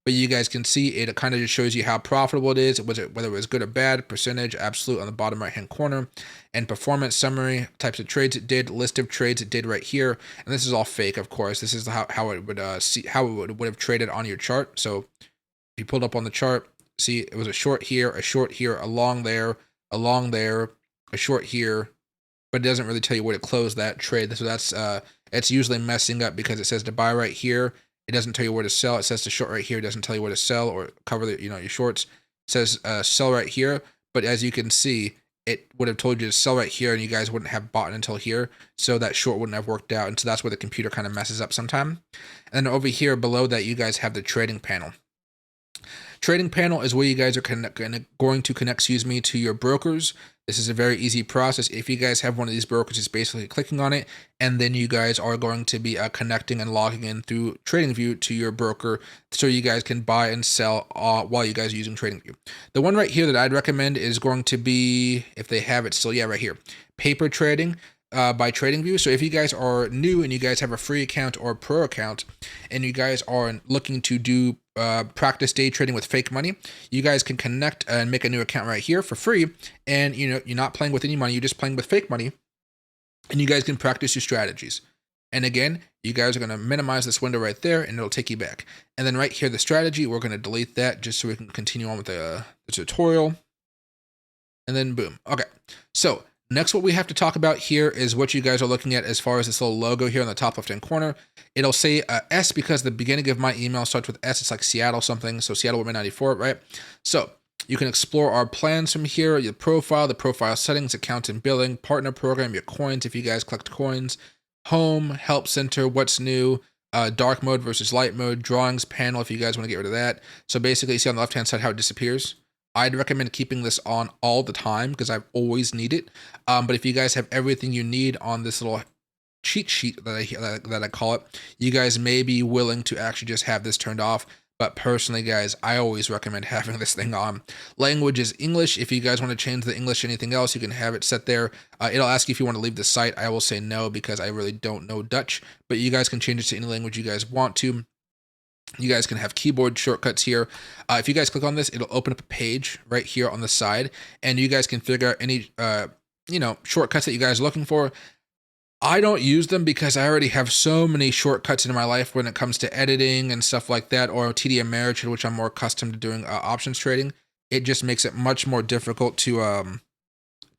But you guys can see it kind of just shows you how profitable it is, whether it was good or bad, percentage, absolute on the bottom right-hand corner, and performance summary, types of trades it did, list of trades it did right here. And this is all fake, of course. This is how it would would have traded on your chart. So if you pulled up on the chart, see it was a short here, a long there, a short here, but it doesn't really tell you where to close that trade. So that's it's usually messing up because it says to buy right here. It doesn't tell you where to sell. It says to short right here. It doesn't tell you where to sell or cover the, your shorts. It says sell right here. But as you can see, it would have told you to sell right here and you guys wouldn't have bought until here. So that short wouldn't have worked out. And so that's where the computer kind of messes up sometime. And then over here below that, you guys have the trading panel. Trading panel is where you guys are going to connect, to your brokers. This is a very easy process. If you guys have one of these brokers, it's basically clicking on it, and then you guys are going to be connecting and logging in through TradingView to your broker, so you guys can buy and sell while you guys are using TradingView. The one right here that I'd recommend is going to be, if they have it still, yeah, right here, paper trading. By TradingView. So if you guys are new and you guys have a free account or a pro account and you guys are looking to do practice day trading with fake money, you guys can connect and make a new account right here for free. And you're not playing with any money, you're just playing with fake money, and you guys can practice your strategies. And again, you guys are going to minimize this window right there and it'll take you back. And then right here, the strategy, we're going to delete that just so we can continue on with the tutorial. And then boom. Okay. So next, what we have to talk about here is what you guys are looking at as far as this little logo here on the top left-hand corner. It'll say S because the beginning of my email starts with S. It's like Seattle something. So Seattle Women 94, right? So you can explore our plans from here, your profile, the profile settings, account and billing, partner program, your coins if you guys collect coins, home, help center, what's new, dark mode versus light mode, drawings panel if you guys want to get rid of that. So basically, you see on the left-hand side how it disappears. I'd recommend keeping this on all the time because I always need it. But if you guys have everything you need on this little cheat sheet that I call it, you guys may be willing to actually just have this turned off. But personally, guys, I always recommend having this thing on. Language is English. If you guys want to change the English to anything else, you can have it set there. It'll ask you if you want to leave the site. I will say no because I really don't know Dutch, but you guys can change it to any language you guys want to. You guys can have keyboard shortcuts here. If you guys click on this, it'll open up a page right here on the side, and you guys can figure out any shortcuts that you guys are looking for. I don't use them because I already have so many shortcuts in my life when it comes to editing and stuff like that, or TD Ameritrade, which I'm more accustomed to doing options trading. It just makes it much more difficult to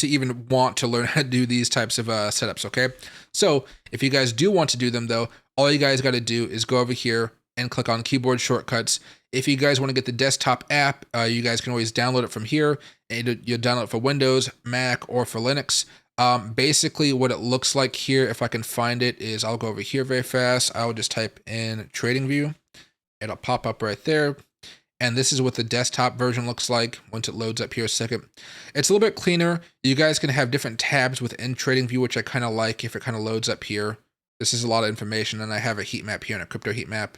even want to learn how to do these types of setups, okay? So if you guys do want to do them though, all you guys got to do is go over here and click on keyboard shortcuts. If you guys want to get the desktop app, you guys can always download it from here. And you'll download it for Windows, Mac, or for Linux. Basically what it looks like here, if I can find it, is I'll go over here very fast. I'll just type in TradingView. It'll pop up right there. And this is what the desktop version looks like once it loads up here a second. It's a little bit cleaner. You guys can have different tabs within TradingView, which I kind of like if it kind of loads up here. This is a lot of information, and I have a heat map here and a crypto heat map.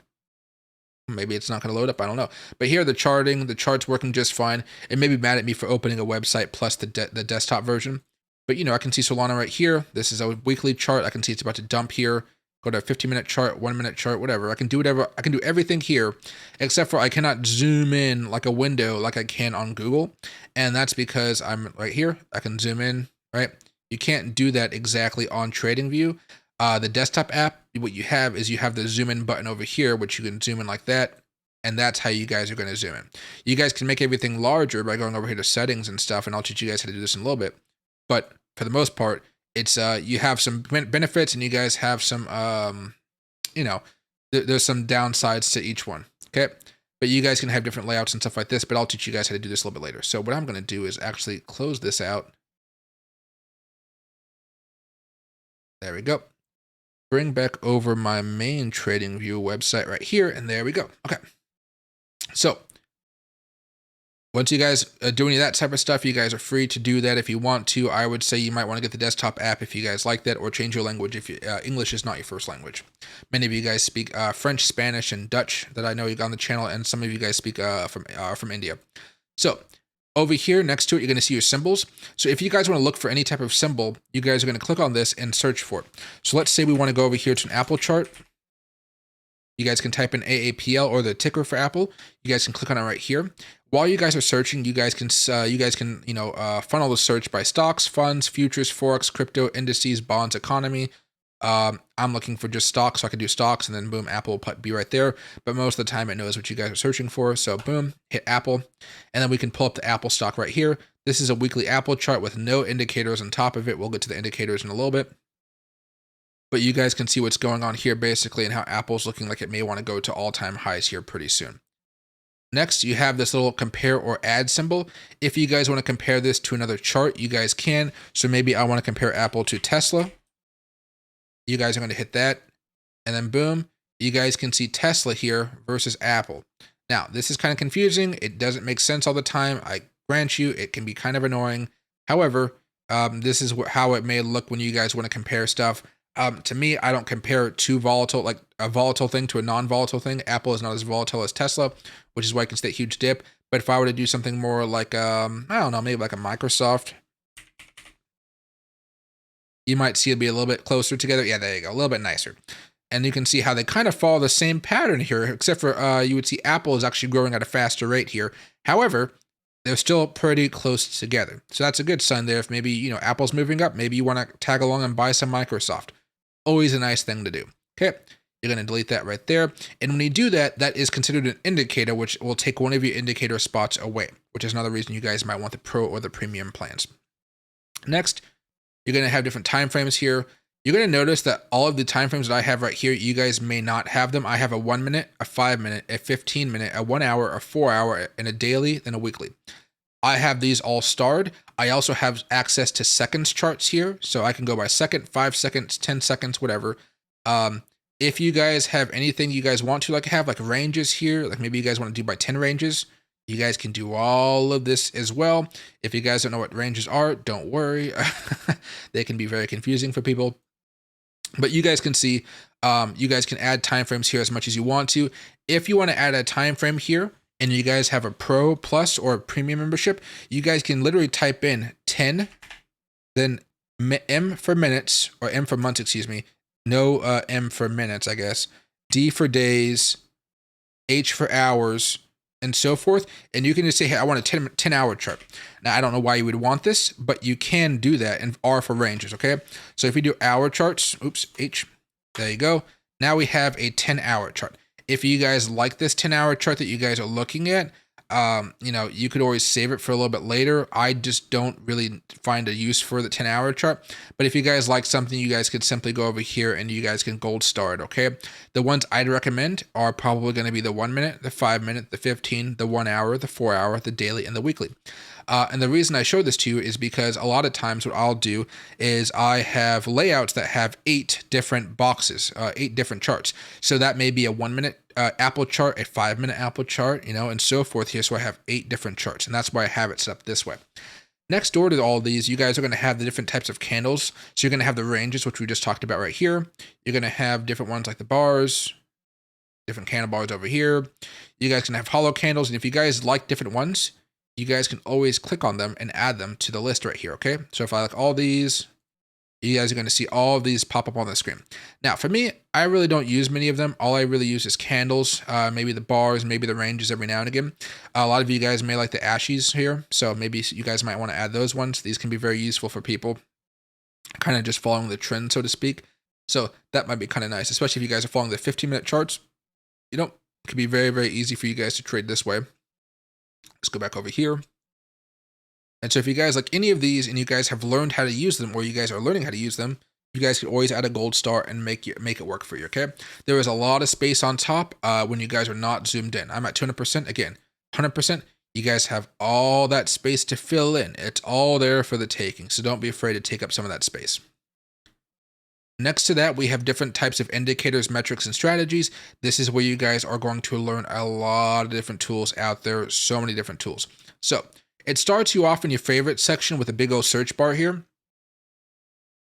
Maybe it's not going to load up, I don't know. But here, the chart's working just fine. It may be mad at me for opening a website plus the desktop version. But, I can see Solana right here. This is a weekly chart. I can see it's about to dump here. Go to a 15-minute chart, 1-minute chart, whatever. I can do whatever. I can do everything here, except for I cannot zoom in like a window like I can on Google. And that's because I'm right here. I can zoom in, right? You can't do that exactly on TradingView. The desktop app, what you have is you have the zoom in button over here, which you can zoom in like that. And that's how you guys are going to zoom in. You guys can make everything larger by going over here to settings and stuff. And I'll teach you guys how to do this in a little bit. But for the most part, it's you have some benefits and you guys have some, there's some downsides to each one. Okay. But you guys can have different layouts and stuff like this, but I'll teach you guys how to do this a little bit later. So what I'm going to do is actually close this out. There we go. Bring back over my main TradingView website right here. And there we go. Okay. So once you guys do any of that type of stuff, you guys are free to do that if you want to. I would say you might want to get the desktop app if you guys like that, or change your language if English is not your first language. Many of you guys speak French, Spanish, and Dutch that I know you got on the channel, and some of you guys speak from India. So over here next to it, you're going to see your symbols. So if you guys want to look for any type of symbol, you guys are going to click on this and search for it. So let's say we want to go over here to an Apple chart. You guys can type in AAPL or the ticker for Apple. You guys can click on it right here. While you guys are searching, you guys can funnel the search by stocks, funds, futures, Forex, crypto, indices, bonds, economy. I'm looking for just stocks, so I can do stocks, and then boom, Apple will be right there. But most of the time, it knows what you guys are searching for. So boom, hit Apple, and then we can pull up the Apple stock right here. This is a weekly Apple chart with no indicators on top of it. We'll get to the indicators in a little bit. But you guys can see what's going on here basically, and how Apple's looking like it may want to go to all-time highs here pretty soon. Next, you have this little compare or add symbol. If you guys want to compare this to another chart, you guys can. So maybe I want to compare Apple to Tesla. You guys are going to hit that. And then boom, you guys can see Tesla here versus Apple. Now, this is kind of confusing. It doesn't make sense all the time. I grant you, it can be kind of annoying. However, this is how it may look when you guys want to compare stuff. To me, I don't compare too volatile, like a volatile thing to a non-volatile thing. Apple is not as volatile as Tesla, which is why I can see that huge dip. But if I were to do something more like, I don't know, maybe like a Microsoft, you might see it be a little bit closer together. Yeah, there you go, a little bit nicer. And you can see how they kind of follow the same pattern here, except for you would see Apple is actually growing at a faster rate here. However, they're still pretty close together. So that's a good sign there. If maybe, Apple's moving up, maybe you want to tag along and buy some Microsoft. Always a nice thing to do. Okay, you're going to delete that right there. And when you do that, that is considered an indicator, which will take one of your indicator spots away, which is another reason you guys might want the pro or the premium plans. Next, you're going to have different time frames here. You're going to notice that all of the time frames that I have right here, you guys may not have them. I have a 1 minute, a 5 minute, a 15 minute, a 1 hour, a 4 hour, and a daily, and a weekly. I have these all starred. I also have access to seconds charts here. So I can go by second, 5 seconds, 10 seconds, whatever. If you guys have anything you guys want to have like ranges here, like maybe you guys want to do by 10 ranges, You guys can do all of this as well. If you guys don't know what ranges are, don't worry. They can be very confusing for people. But you guys can see, you guys can add time frames here as much as you want to. If you want to add a time frame here, and you guys have a Pro Plus or a Premium membership, you guys can literally type in 10, then M for minutes, or M for months, excuse me. No M for minutes, I guess. D for days, H for hours, and so forth. And you can just say, hey, I want a 10-hour chart. Now, I don't know why you would want this, but you can do that, and R for ranges, okay? So if we do hour charts, oops, H, there you go. Now we have a 10-hour chart. If you guys like this 10-hour chart that you guys are looking at, you know, you could always save it for a little bit later. I just don't really find a use for the 10-hour chart. But if you guys like something, you guys could simply go over here and you guys can gold star it, okay? The ones I'd recommend are probably going to be the 1 minute, the 5 minute, the 15, the 1 hour, the 4 hour, the daily, and the weekly. And the reason I show this to you is because a lot of times what I'll do is I have layouts that have 8 different boxes, 8 different charts. So that may be a 1 minute Apple chart, a 5 minute Apple chart, you know, and so forth here. So I have 8 different charts, and that's why I have it set up this way. Next door to all of these, you guys are going to have the different types of candles. So you're going to have the ranges, which we just talked about right here. You're going to have different ones like the bars, different candle bars over here. You guys can have hollow candles, and if you guys like different ones, you guys can always click on them and add them to the list right here, okay? So if I like all these, you guys are going to see all of these pop up on the screen. Now, for me, I really don't use many of them. All I really use is candles, maybe the bars, maybe the ranges every now and again. A lot of you guys may like the ashes here, so maybe you guys might want to add those ones. These can be very useful for people kind of just following the trend, so to speak. So that might be kind of nice, especially if you guys are following the 15-minute charts. You know, it can be very, very easy for you guys to trade this way. Let's go back over here. And so if you guys like any of these and you guys have learned how to use them, or you guys are learning how to use them, you guys can always add a gold star and make it work for you, okay? There is a lot of space on top when you guys are not zoomed in. I'm at 200%, again, 100%. You guys have all that space to fill in. It's all there for the taking, so don't be afraid to take up some of that space. Next to that, we have different types of indicators, metrics, and strategies. This is where you guys are going to learn a lot of different tools out there, so many different tools. So it starts you off in your favorite section with a big old search bar here.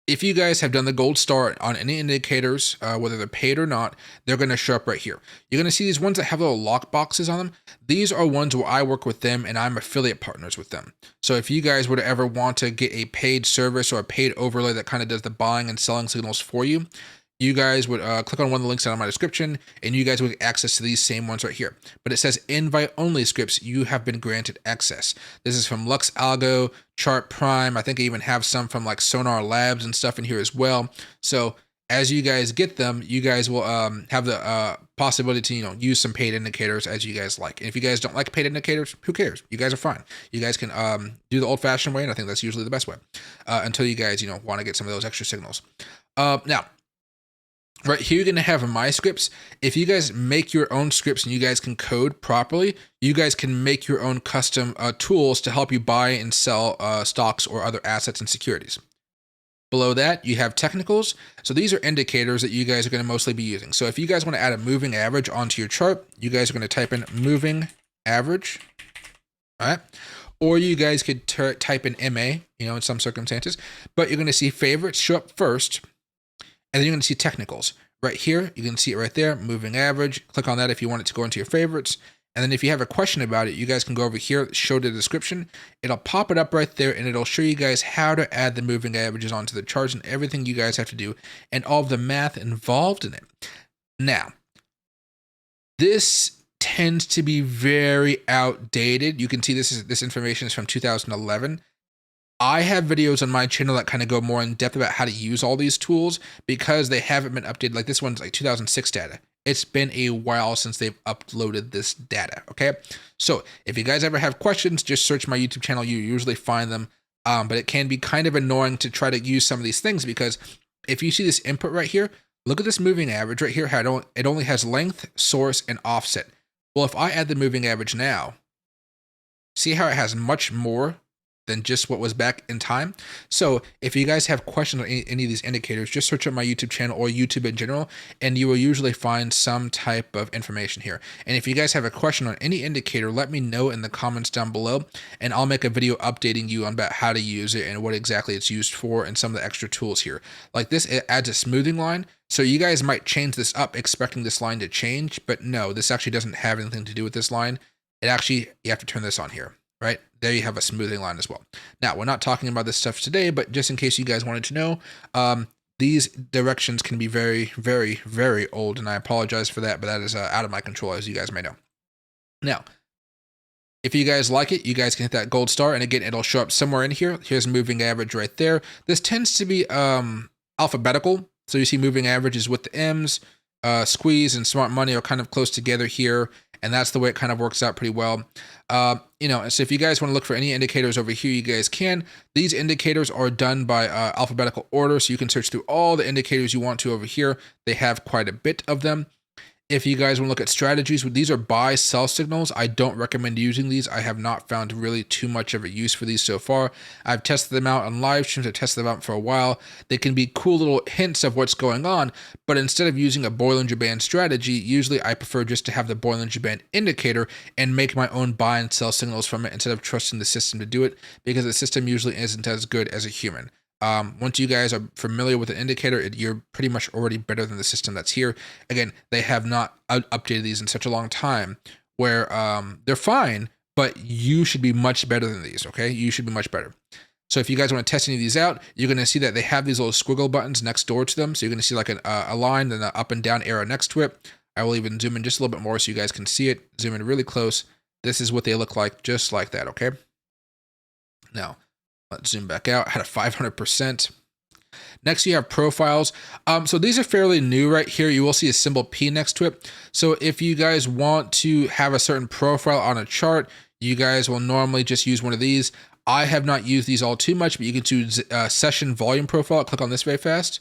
If you guys have done the gold star on any indicators, whether they're paid or not, they're going to show up right here. You're going to see these ones that have little lock boxes on them. These are ones where I work with them and I'm affiliate partners with them. So if you guys were to ever want to get a paid service or a paid overlay that kind of does the buying and selling signals for you, you guys would click on one of the links down in my description and you guys would get access to these same ones right here. But it says invite only scripts, you have been granted access. This is from Lux Algo, Chart Prime. I think I even have some from like Sonar Labs and stuff in here as well. So as you guys get them, you guys will have the possibility to, you know, use some paid indicators as you guys like. And if you guys don't like paid indicators, who cares? You guys are fine. You guys can do the old fashioned way. And I think that's usually the best way until you guys, you know, want to get some of those extra signals. Now, right here, you're going to have my scripts. If you guys make your own scripts and you guys can code properly, you guys can make your own custom tools to help you buy and sell stocks or other assets and securities. Below that, you have technicals. So these are indicators that you guys are going to mostly be using. So if you guys want to add a moving average onto your chart, you guys are going to type in moving average. All right. Or you guys could type in MA, you know, in some circumstances, but you're going to see favorites show up first. And then you're going to see technicals right here. You can see it right there, moving average. Click on that if you want it to go into your favorites. And then if you have a question about it, you guys can go over here, show the description. It'll pop it up right there and it'll show you guys how to add the moving averages onto the charts and everything you guys have to do and all of the math involved in it. Now, this tends to be very outdated. You can see this information is from 2011. I have videos on my channel that kind of go more in depth about how to use all these tools because they haven't been updated. Like this one's like 2006 data. It's been a while since they've uploaded this data, okay? So if you guys ever have questions, just search my YouTube channel. You usually find them, but it can be kind of annoying to try to use some of these things because if you see this input right here, look at this moving average right here, how it only has length, source, and offset. Well, if I add the moving average now, see how it has much more than just what was back in time. So if you guys have questions on any of these indicators, just search up my YouTube channel or YouTube in general, and you will usually find some type of information here. And if you guys have a question on any indicator, let me know in the comments down below, and I'll make a video updating you on about how to use it and what exactly it's used for and some of the extra tools here. Like this, it adds a smoothing line. So you guys might change this up expecting this line to change, but no, this actually doesn't have anything to do with this line. It actually, you have to turn this on here, right? There you have a smoothing line as well. Now, we're not talking about this stuff today, but just in case you guys wanted to know, these directions can be very, very, very old, and I apologize for that, but that is out of my control, as you guys may know. Now, if you guys like it, you guys can hit that gold star, and again, it'll show up somewhere in here. Here's moving average right there. This tends to be alphabetical, so you see moving averages with the M's, squeeze and smart money are kind of close together here, and that's the way it kind of works out pretty well. So if you guys want to look for any indicators over here, you guys can. These indicators are done by alphabetical order, so you can search through all the indicators you want to over here. They have quite a bit of them. If you guys want to look at strategies, these are buy sell signals. I don't recommend using these. I have not found really too much of a use for these so far. I've tested them out on live streams. I've tested them out for a while. They can be cool little hints of what's going on, but instead of using a Bollinger Band strategy, usually I prefer just to have the Bollinger Band indicator and make my own buy and sell signals from it instead of trusting the system to do it, because the system usually isn't as good as a human. Once you guys are familiar with an indicator, you're pretty much already better than the system that's here. Again, they have not updated these in such a long time where they're fine, but you should be much better than these, okay? You should be much better. So if you guys want to test any of these out, you're going to see that they have these little squiggle buttons next door to them. So you're going to see like a line, then an up and down arrow next to it. I will even zoom in just a little bit more so you guys can see it. Zoom in really close. This is what they look like, just like that, okay? Now, let's zoom back out. Had a 500%. Next, you have profiles. So these are fairly new right here. You will see a symbol P next to it. So if you guys want to have a certain profile on a chart, you guys will normally just use one of these. I have not used these all too much, but you can choose session volume profile. Click on this very fast,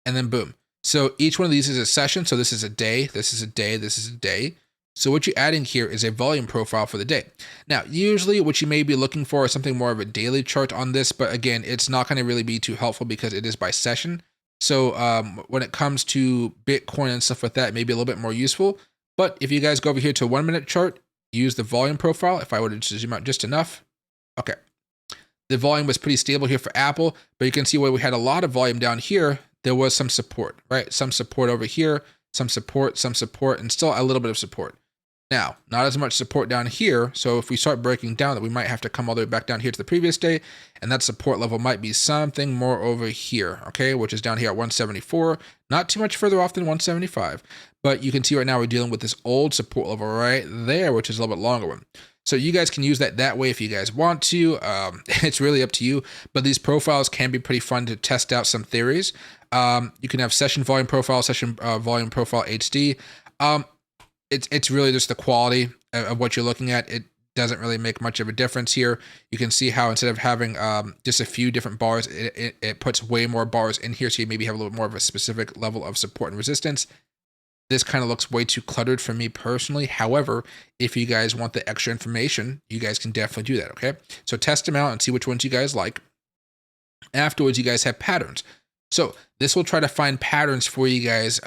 and then boom. So each one of these is a session. So this is a day, this is a day, this is a day. So what you're adding here is a volume profile for the day. Now, usually what you may be looking for is something more of a daily chart on this, but again, it's not going to really be too helpful because it is by session. So when it comes to Bitcoin and stuff like that, it may be a little bit more useful. But if you guys go over here to a 1 minute chart, use the volume profile. If I were to zoom out just enough, okay. The volume was pretty stable here for Apple, but you can see where we had a lot of volume down here, there was some support, right? Some support over here, some support, and still a little bit of support. Now, not as much support down here, so if we start breaking down, that we might have to come all the way back down here to the previous day, and that support level might be something more over here, okay, which is down here at 174, not too much further off than 175, but you can see right now we're dealing with this old support level right there, which is a little bit longer one. So you guys can use that way if you guys want to. It's really up to you, but these profiles can be pretty fun to test out some theories. You can have session volume profile, session volume profile HD. It's really just the quality of what you're looking at. It doesn't really make much of a difference here. You can see how instead of having just a few different bars, it puts way more bars in here, so you maybe have a little bit more of a specific level of support and resistance. This kind of looks way too cluttered for me personally. However, if you guys want the extra information, you guys can definitely do that, okay? So test them out and see which ones you guys like. Afterwards, you guys have patterns. So this will try to find patterns for you guys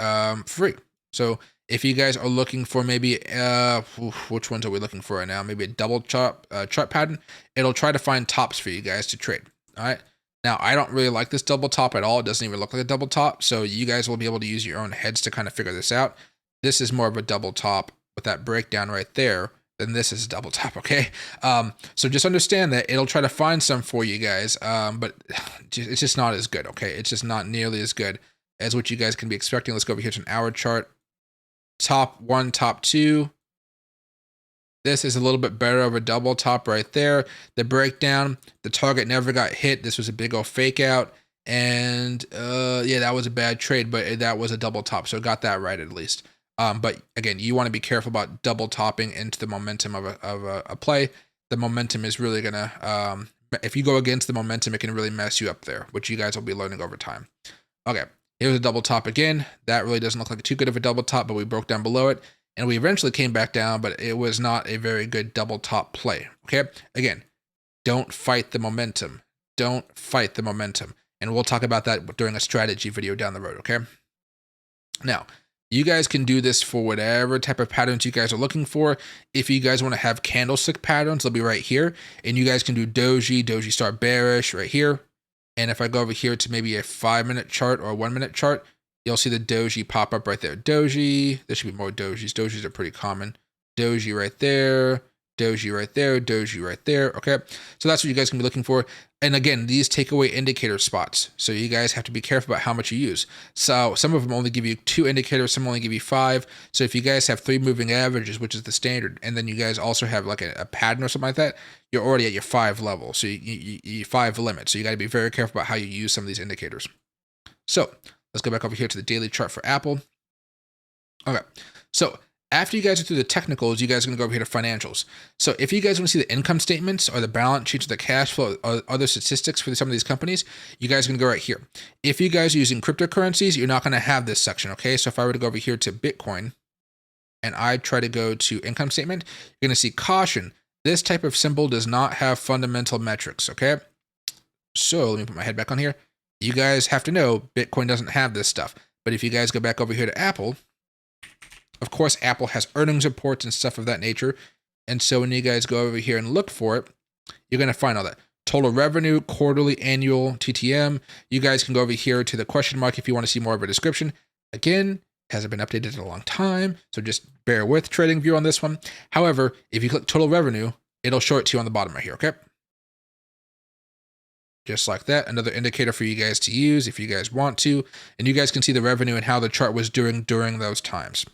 free. So if you guys are looking for maybe, which ones are we looking for right now? Maybe a double chart pattern. It'll try to find tops for you guys to trade, all right? Now, I don't really like this double top at all. It doesn't even look like a double top. So you guys will be able to use your own heads to kind of figure this out. This is more of a double top with that breakdown right there. Then this is a double top, okay? So just understand that it'll try to find some for you guys, but it's just not as good, okay? It's just not nearly as good as what you guys can be expecting. Let's go over here to an hour chart. Top one, top two. This is a little bit better of a double top right there. The breakdown, the target never got hit. This was a big old fake out. And yeah, that was a bad trade, but that was a double top. So got that right at least. But again, you want to be careful about double topping into the momentum of a play. The momentum is really going to, if you go against the momentum, it can really mess you up there, which you guys will be learning over time. Okay, here's a double top again. That really doesn't look like too good of a double top, but we broke down below it. And we eventually came back down, but it was not a very good double top play. Okay, again, don't fight the momentum. Don't fight the momentum. And we'll talk about that during a strategy video down the road, okay? Now, you guys can do this for whatever type of patterns you guys are looking for. If you guys want to have candlestick patterns, they'll be right here. And you guys can do doji start bearish right here. And if I go over here to maybe a 5-minute chart or a 1-minute chart, you'll see the doji pop up right there. Doji, there should be more dojis. Dojis are pretty common. Doji right there, doji right there, doji right there, okay? So that's what you guys can be looking for. And again, these take away indicator spots. So you guys have to be careful about how much you use. So some of them only give you 2 indicators, some only give you 5. So if you guys have 3 moving averages, which is the standard, and then you guys also have like a pattern or something like that, you're already at your 5 level. So you 5 limit. So you got to be very careful about how you use some of these indicators. So let's go back over here to the daily chart for Apple. Okay, so after you guys are through the technicals, you guys are going to go over here to financials. So if you guys want to see the income statements or the balance sheets or the cash flow or other statistics for some of these companies, you guys are going to go right here. If you guys are using cryptocurrencies, you're not going to have this section, okay? So if I were to go over here to Bitcoin and I try to go to income statement, you're going to see caution. This type of symbol does not have fundamental metrics, okay? So let me put my head back on here. You guys have to know Bitcoin doesn't have this stuff. But if you guys go back over here to Apple, of course, Apple has earnings reports and stuff of that nature. And so when you guys go over here and look for it, you're going to find all that. Total revenue, quarterly, annual, TTM. You guys can go over here to the question mark if you want to see more of a description. Again, hasn't been updated in a long time, so just bear with TradingView on this one. However, if you click total revenue, it'll show it to you on the bottom right here, okay? Just like that. Another indicator for you guys to use if you guys want to. And you guys can see the revenue and how the chart was doing during those times.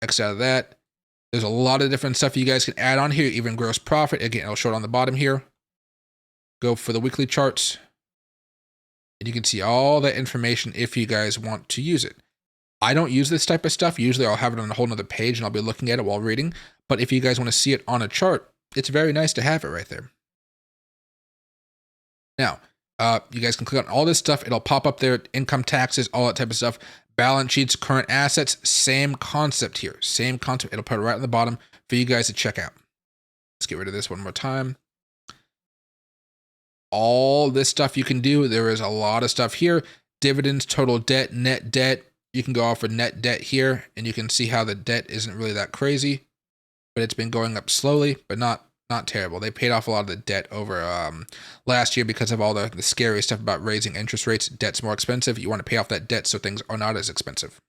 X out of that. There's a lot of different stuff you guys can add on here, even gross profit. Again, it'll show it on the bottom here. Go for the weekly charts. And you can see all that information if you guys want to use it. I don't use this type of stuff. Usually I'll have it on a whole nother page and I'll be looking at it while reading. But if you guys want to see it on a chart, it's very nice to have it right there. Now, you guys can click on all this stuff. It'll pop up there, income taxes, all that type of stuff. Balance sheets, current assets, same concept here. Same concept. It'll put it right on the bottom for you guys to check out. Let's get rid of this one more time. All this stuff you can do. There is a lot of stuff here. Dividends, total debt, net debt. You can go off for net debt here, and you can see how the debt isn't really that crazy, but it's been going up slowly, but not terrible. They paid off a lot of the debt over last year because of all the scary stuff about raising interest rates. Debt's more expensive. You want to pay off that debt so things are not as expensive.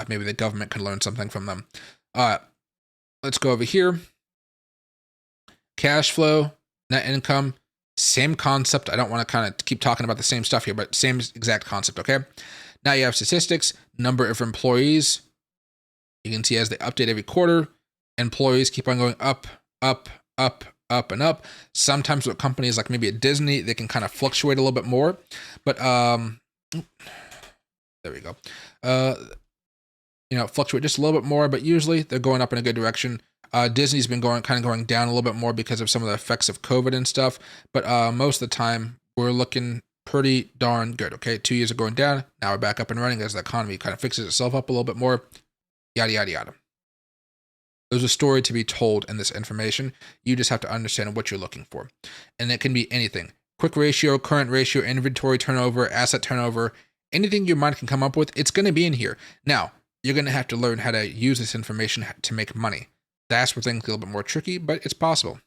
Maybe the government can learn something from them. Let's go over here. Cash flow, net income, same concept. I don't want to kind of keep talking about the same stuff here, but same exact concept, okay? Now you have statistics, number of employees. You can see as they update every quarter, employees keep on going up, up, up, up, and up. Sometimes with companies like maybe a Disney, they can kind of fluctuate a little bit more. But there we go. Fluctuate just a little bit more, but usually they're going up in a good direction. Disney's been going down a little bit more because of some of the effects of COVID and stuff. But most of the time, we're looking pretty darn good. Okay, 2 years are going down. Now we're back up and running as the economy kind of fixes itself up a little bit more. Yada, yada, yada. There's a story to be told in this information. You just have to understand what you're looking for. And it can be anything. Quick ratio, current ratio, inventory turnover, asset turnover, anything your mind can come up with, it's going to be in here. Now, you're going to have to learn how to use this information to make money. That's where things get a little bit more tricky, but it's possible.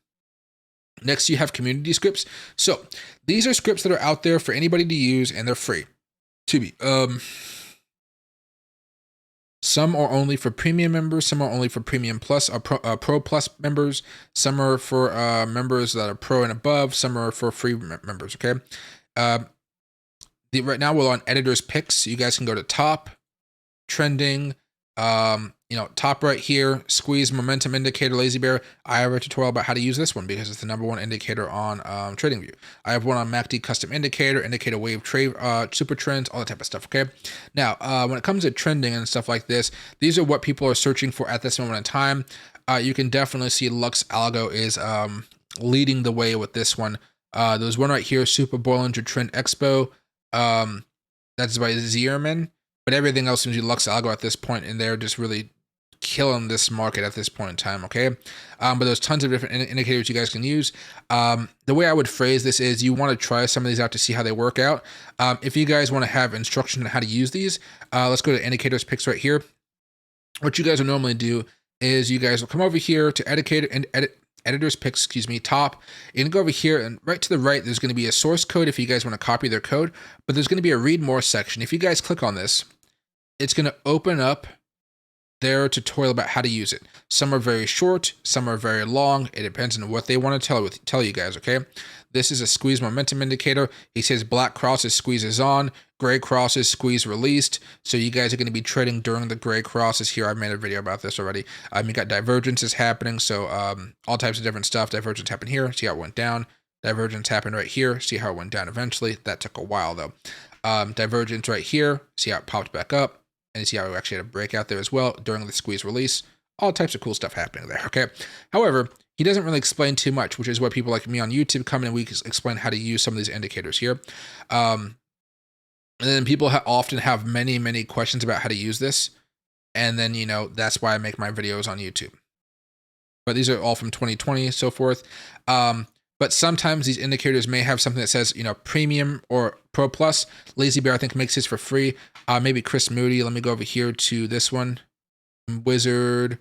Next, you have community scripts. So these are scripts that are out there for anybody to use, and they're free to be. Some are only for premium members. Some are only for premium plus or pro plus members. Some are for members that are pro and above. Some are for free members. Okay. Right now we're on editor's picks. You guys can go to top, trending, top right here, squeeze momentum indicator, LazyBear. I have a tutorial about how to use this one because it's the #1 indicator on TradingView. I have one on MACD custom indicator wave trade, super trends, all that type of stuff. Okay. Now, when it comes to trending and stuff like this, these are what people are searching for at this moment in time. You can definitely see Lux Algo is leading the way with this one. There's one right here, Super Bollinger Trend Expo. That's by Zierman. But everything else seems to be Lux Algo at this point, and they're just really killing this market at this point in time, okay? But there's tons of different indicators you guys can use. The way I would phrase this is you want to try some of these out to see how they work out. If you guys want to have instruction on how to use these, let's go to indicators picks right here. What you guys will normally do is you guys will come over here to editors picks, top. You're gonna go over here and right to the right, there's gonna be a source code if you guys want to copy their code, but there's gonna be a read more section. If you guys click on this, it's gonna open up their tutorial about how to use it. Some are very short, some are very long. It depends on what they want to tell you guys, okay? This is a squeeze momentum indicator. He says black crosses squeezes on, gray crosses squeeze released. So you guys are going to be trading during the gray crosses here. I've made a video about this already. You got divergences happening. So all types of different stuff. Divergence happened here. See how it went down. Divergence happened right here. See how it went down eventually. That took a while though. Divergence right here. See how it popped back up. And you see how we actually had a breakout there as well during the squeeze release. All types of cool stuff happening there, okay? However, he doesn't really explain too much, which is why people like me on YouTube come in and we explain how to use some of these indicators here. And then people often have many, many questions about how to use this. And then, you know, that's why I make my videos on YouTube. But these are all from 2020 and so forth. But sometimes these indicators may have something that says, you know, premium or pro plus. LazyBear, I think, makes his for free. Maybe Chris Moody. Let me go over here to this one. Wizard.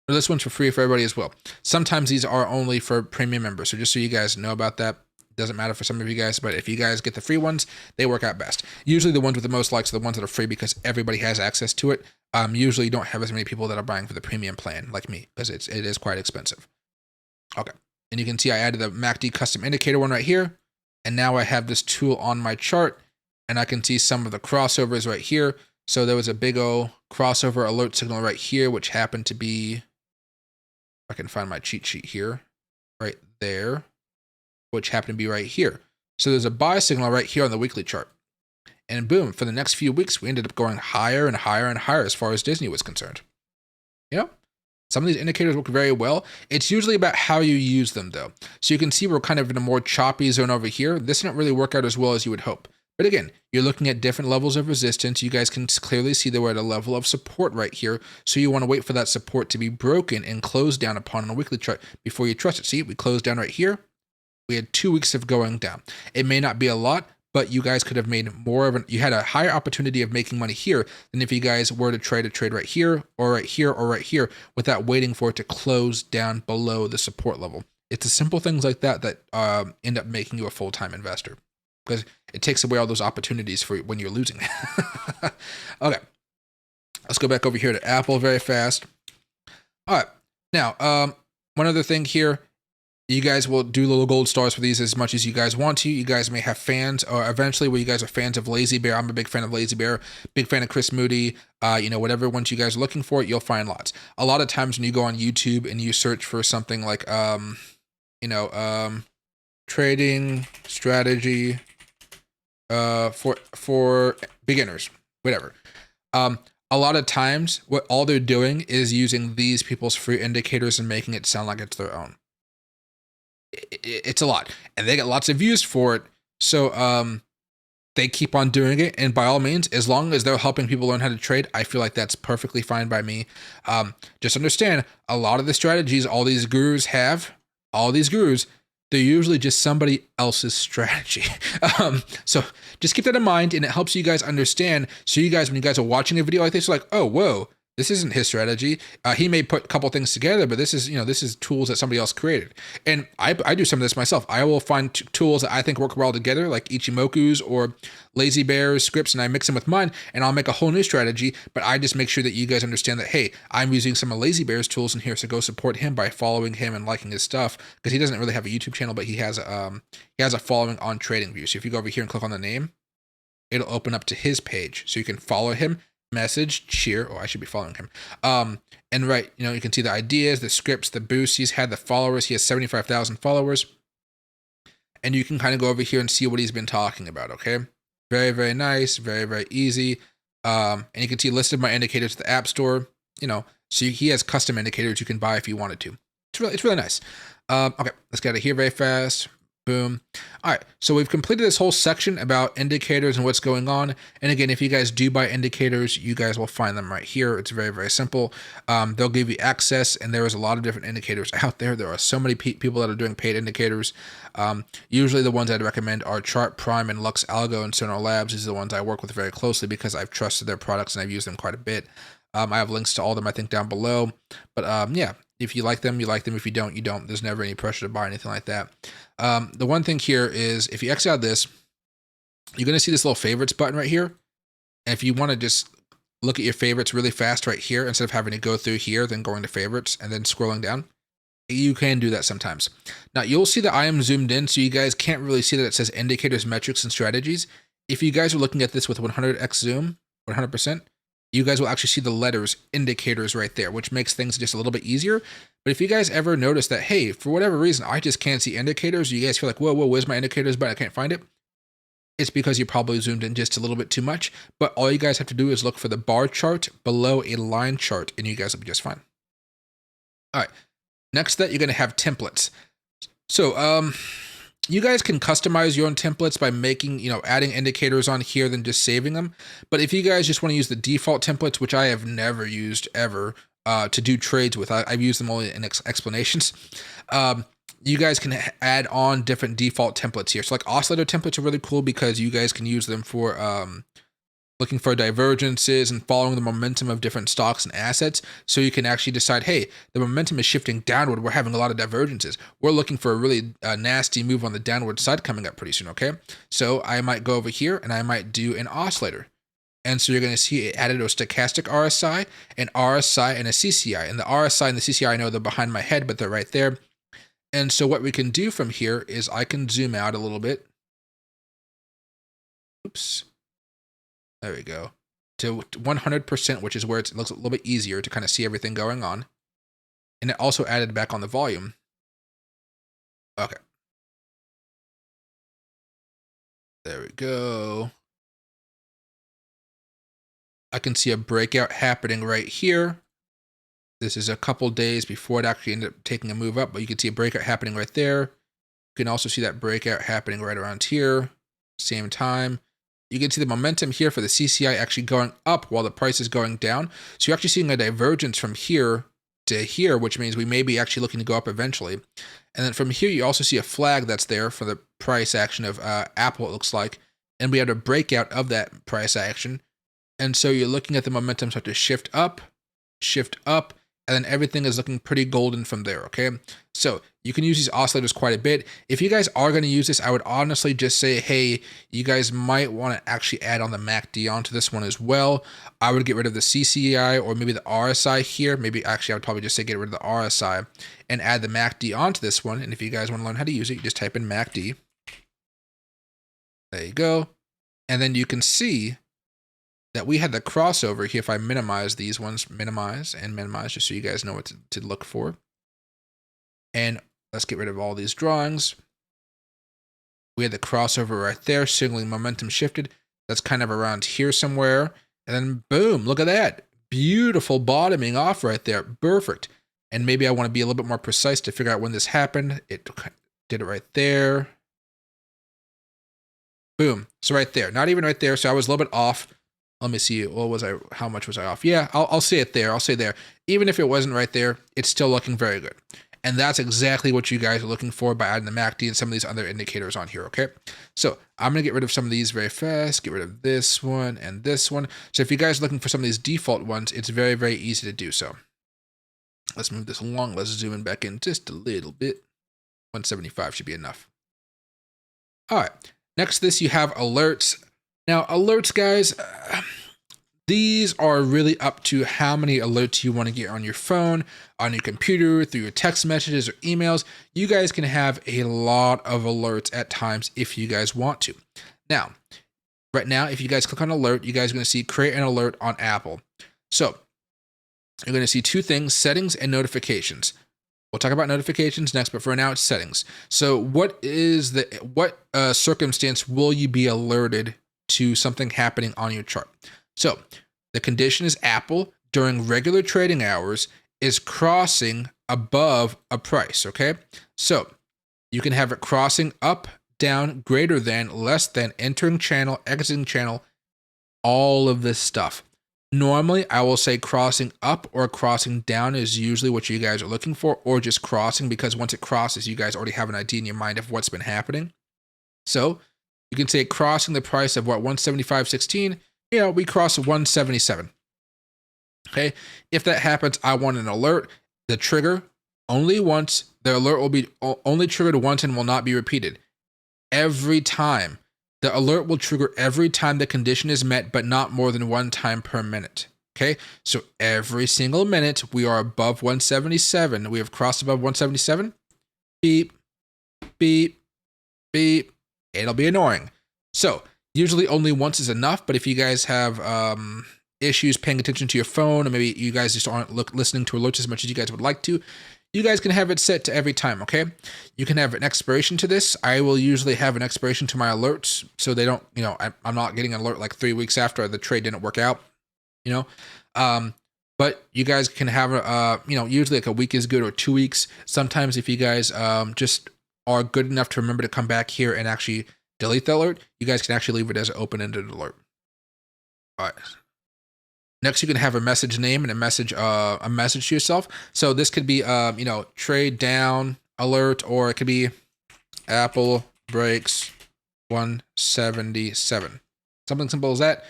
This one's for free for everybody as well. Sometimes these are only for premium members. So just so you guys know about that. Doesn't matter for some of you guys, but if you guys get the free ones, they work out best. Usually the ones with the most likes are the ones that are free because everybody has access to it. Usually you don't have as many people that are buying for the premium plan like me because it is quite expensive. Okay. And you can see I added the MACD custom indicator one right here. And now I have this tool on my chart and I can see some of the crossovers right here. So there was a big old crossover alert signal right here, which happened to be, I can find my cheat sheet here, right there, which happened to be right here. So there's a buy signal right here on the weekly chart. And boom, for the next few weeks, we ended up going higher and higher and higher as far as Disney was concerned. You know? Some of these indicators work very well. It's usually about how you use them though. So you can see we're kind of in a more choppy zone over here. This didn't really work out as well as you would hope. But again, you're looking at different levels of resistance. You guys can clearly see that we're at a level of support right here. So you want to wait for that support to be broken and closed down upon on a weekly chart before you trust it. See, we closed down right here. We had 2 weeks of going down. It may not be a lot, but you guys could have made more of you had a higher opportunity of making money here than if you guys were to try to trade right here or right here or right here without waiting for it to close down below the support level. It's the simple things like that that end up making you a full-time investor because it takes away all those opportunities for when you're losing. Okay, let's go back over here to Apple very fast. All right, now one other thing here. You guys will do little gold stars for these as much as you guys want to. You guys may have fans, or eventually where you guys are fans of LazyBear. I'm a big fan of LazyBear, big fan of Chris Moody. You know, whatever ones you guys are looking for, you'll find lots. A lot of times when you go on YouTube and you search for something like, trading strategy for beginners, whatever. A lot of times, what all they're doing is using these people's free indicators and making it sound like it's their own. It's a lot, and they get lots of views for it. So they keep on doing it, and by all means, as long as they're helping people learn how to trade, I feel like that's perfectly fine by me. Just understand, a lot of the strategies all these gurus have, they're usually just somebody else's strategy. So just keep that in mind, and it helps you guys understand. So you guys, when you guys are watching a video like this, you're like, oh, whoa, this isn't his strategy. He may put a couple things together, but this is tools that somebody else created. And I do some of this myself. I will find tools that I think work well together, like Ichimoku's or LazyBear's scripts, and I mix them with mine, and I'll make a whole new strategy. But I just make sure that you guys understand that, hey, I'm using some of LazyBear's tools in here, so go support him by following him and liking his stuff, because he doesn't really have a YouTube channel, but he has a following on TradingView. So if you go over here and click on the name, it'll open up to his page, so you can follow him. Message, cheer. Oh, I should be following him. And right, you can see the ideas, the scripts, the boosts. He's had the followers. He has 75,000 followers. And you can kind of go over here and see what he's been talking about. Okay. Very, very nice. Very, very easy. And you can see listed my indicators to the App Store, so he has custom indicators you can buy if you wanted to. It's really nice. Okay. Let's get out of here very fast. Boom. All right, so we've completed this whole section about indicators and what's going on. And again, if you guys do buy indicators, you guys will find them right here. It's very, very simple. They'll give you access, and there is a lot of different indicators out there. There are so many people that are doing paid indicators. Usually the ones I'd recommend are Chart Prime and Lux Algo and Sonar Labs. These are the ones I work with very closely because I've trusted their products and I've used them quite a bit. I have links to all of them, I think, down below. But yeah, if you like them, you like them. If you don't, you don't. There's never any pressure to buy anything like that. The one thing here is if you X out this, you're going to see this little favorites button right here. And if you want to just look at your favorites really fast right here, instead of having to go through here, then going to favorites and then scrolling down, you can do that sometimes. Now you'll see that I am zoomed in, so you guys can't really see that it says indicators, metrics, and strategies. If you guys are looking at this with 100x zoom, 100%, you guys will actually see the letters indicators right there, which makes things just a little bit easier. But if you guys ever notice that, hey, for whatever reason, I just can't see indicators, you guys feel like, whoa, where's my indicators, but I can't find it. It's because you probably zoomed in just a little bit too much. But all you guys have to do is look for the bar chart below a line chart, and you guys will be just fine. All right. Next that, you're going to have templates. So, you guys can customize your own templates by making, adding indicators on here, then just saving them. But if you guys just want to use the default templates, which I have never used ever to do trades with, I've used them only in explanations. You guys can add on different default templates here. So like oscillator templates are really cool because you guys can use them for looking for divergences and following the momentum of different stocks and assets. So you can actually decide, hey, the momentum is shifting downward. We're having a lot of divergences. We're looking for a really nasty move on the downward side coming up pretty soon, okay? So I might go over here and I might do an oscillator. And so you're going to see it added a stochastic RSI, an RSI, and a CCI. And the RSI and the CCI, I know they're behind my head, but they're right there. And so what we can do from here is I can zoom out a little bit. Oops. There we go. To 100%, which is where it looks a little bit easier to kind of see everything going on. And it also added back on the volume. Okay. There we go. I can see a breakout happening right here. This is a couple days before it actually ended up taking a move up, but you can see a breakout happening right there. You can also see that breakout happening right around here. Same time. You can see the momentum here for the CCI actually going up while the price is going down. So you're actually seeing a divergence from here to here, which means we may be actually looking to go up eventually. And then from here, you also see a flag that's there for the price action of Apple, it looks like. And we had a breakout of that price action. And so you're looking at the momentum start to shift up, and then everything is looking pretty golden from there, okay? So you can use these oscillators quite a bit. If you guys are going to use this, I would honestly just say, hey, you guys might want to actually add on the MACD onto this one as well. I would get rid of the CCI or maybe the RSI here. Maybe actually I would probably just say get rid of the RSI and add the MACD onto this one. And if you guys want to learn how to use it, you just type in MACD. There you go. And then you can see that we had the crossover here. If I minimize these ones, minimize, just so you guys know what to look for. And let's get rid of all these drawings. We had the crossover right there, signaling momentum shifted. That's kind of around here somewhere. And then boom, look at that. Beautiful bottoming off right there. Perfect. And maybe I want to be a little bit more precise to figure out when this happened. It did it right there. Boom. So right there. Not even right there. So I was a little bit off. Let me see. How much was I off? Yeah, I'll say it there. I'll say there. Even if it wasn't right there, it's still looking very good. And that's exactly what you guys are looking for by adding the MACD and some of these other indicators on here, okay? So I'm going to get rid of some of these very fast, get rid of this one and this one. So if you guys are looking for some of these default ones, it's very, very easy to do so. Let's move this along. Let's zoom in back in just a little bit. 175 should be enough. All right. Next to this, you have alerts. Now, alerts, guys, these are really up to how many alerts you want to get on your phone, on your computer, through your text messages or emails. You guys can have a lot of alerts at times if you guys want to. Now, right now, if you guys click on alert, you guys are going to see create an alert on Apple. So you're going to see two things, settings and notifications. We'll talk about notifications next, but for now it's settings. So what circumstance will you be alerted to something happening on your chart? So the condition is Apple during regular trading hours is crossing above a price, okay? So You can have it crossing up, down, greater than, less than, entering channel, exiting channel, all of this stuff. Normally, I will say crossing up or crossing down is usually what you guys are looking for, or just crossing, because once it crosses, you guys already have an idea in your mind of what's been happening. So you can say crossing the price of what, 175.16, we cross 177. Okay, if that happens, I want an alert. The trigger only once. The alert will be only triggered once and will not be repeated. Every time. The alert will trigger every time the condition is met, but not more than one time per minute. Okay, so every single minute we are above 177. We have crossed above 177. Beep, beep, beep. It'll be annoying. So usually only once is enough, but if you guys have issues paying attention to your phone, or maybe you guys just aren't listening to alerts as much as you guys would like to, you guys can have it set to every time, okay? You can have an expiration to this. I will usually have an expiration to my alerts, so they don't, I'm not getting an alert like 3 weeks after the trade didn't work out, but you guys can have, usually like a week is good, or 2 weeks. Sometimes if you guys just are good enough to remember to come back here and actually delete the alert, you guys can actually leave it as an open-ended alert. All right. Next, you can have a message name and a message to yourself. So this could be, trade down alert, or it could be Apple breaks 177. Something simple as that.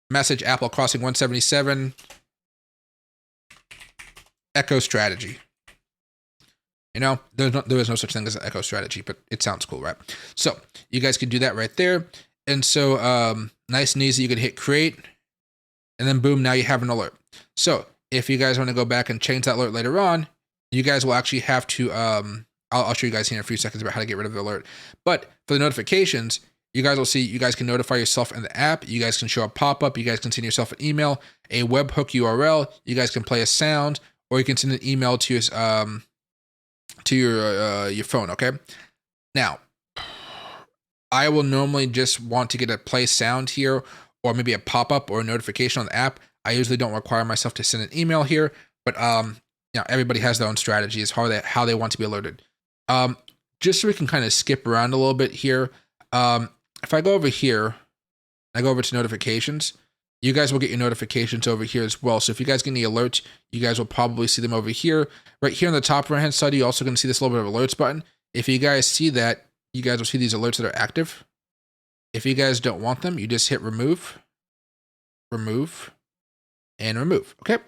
Message Apple crossing 177. Echo strategy. There is no such thing as an echo strategy, but it sounds cool, right? So you guys can do that right there. And so nice and easy, you can hit create. And then boom, now you have an alert. So if you guys want to go back and change that alert later on, you guys will actually have to, I'll show you guys here in a few seconds about how to get rid of the alert. But for the notifications, you guys will see, you guys can notify yourself in the app. You guys can show a pop-up. You guys can send yourself an email, a webhook URL. You guys can play a sound, or you can send an email to your phone, okay? Now, I will normally just want to get a play sound here, or maybe a pop-up or a notification on the app. I usually don't require myself to send an email here, but everybody has their own strategies, how they want to be alerted. Just so we can kind of skip around a little bit here. If I go over here, I go over to notifications, you guys will get your notifications over here as well. So if you guys get any alerts, you guys will probably see them over here. Right here on the top right-hand side, you're also going to see this little bit of alerts button. If you guys see that, you guys will see these alerts that are active. If you guys don't want them, you just hit remove, remove, and remove. Okay,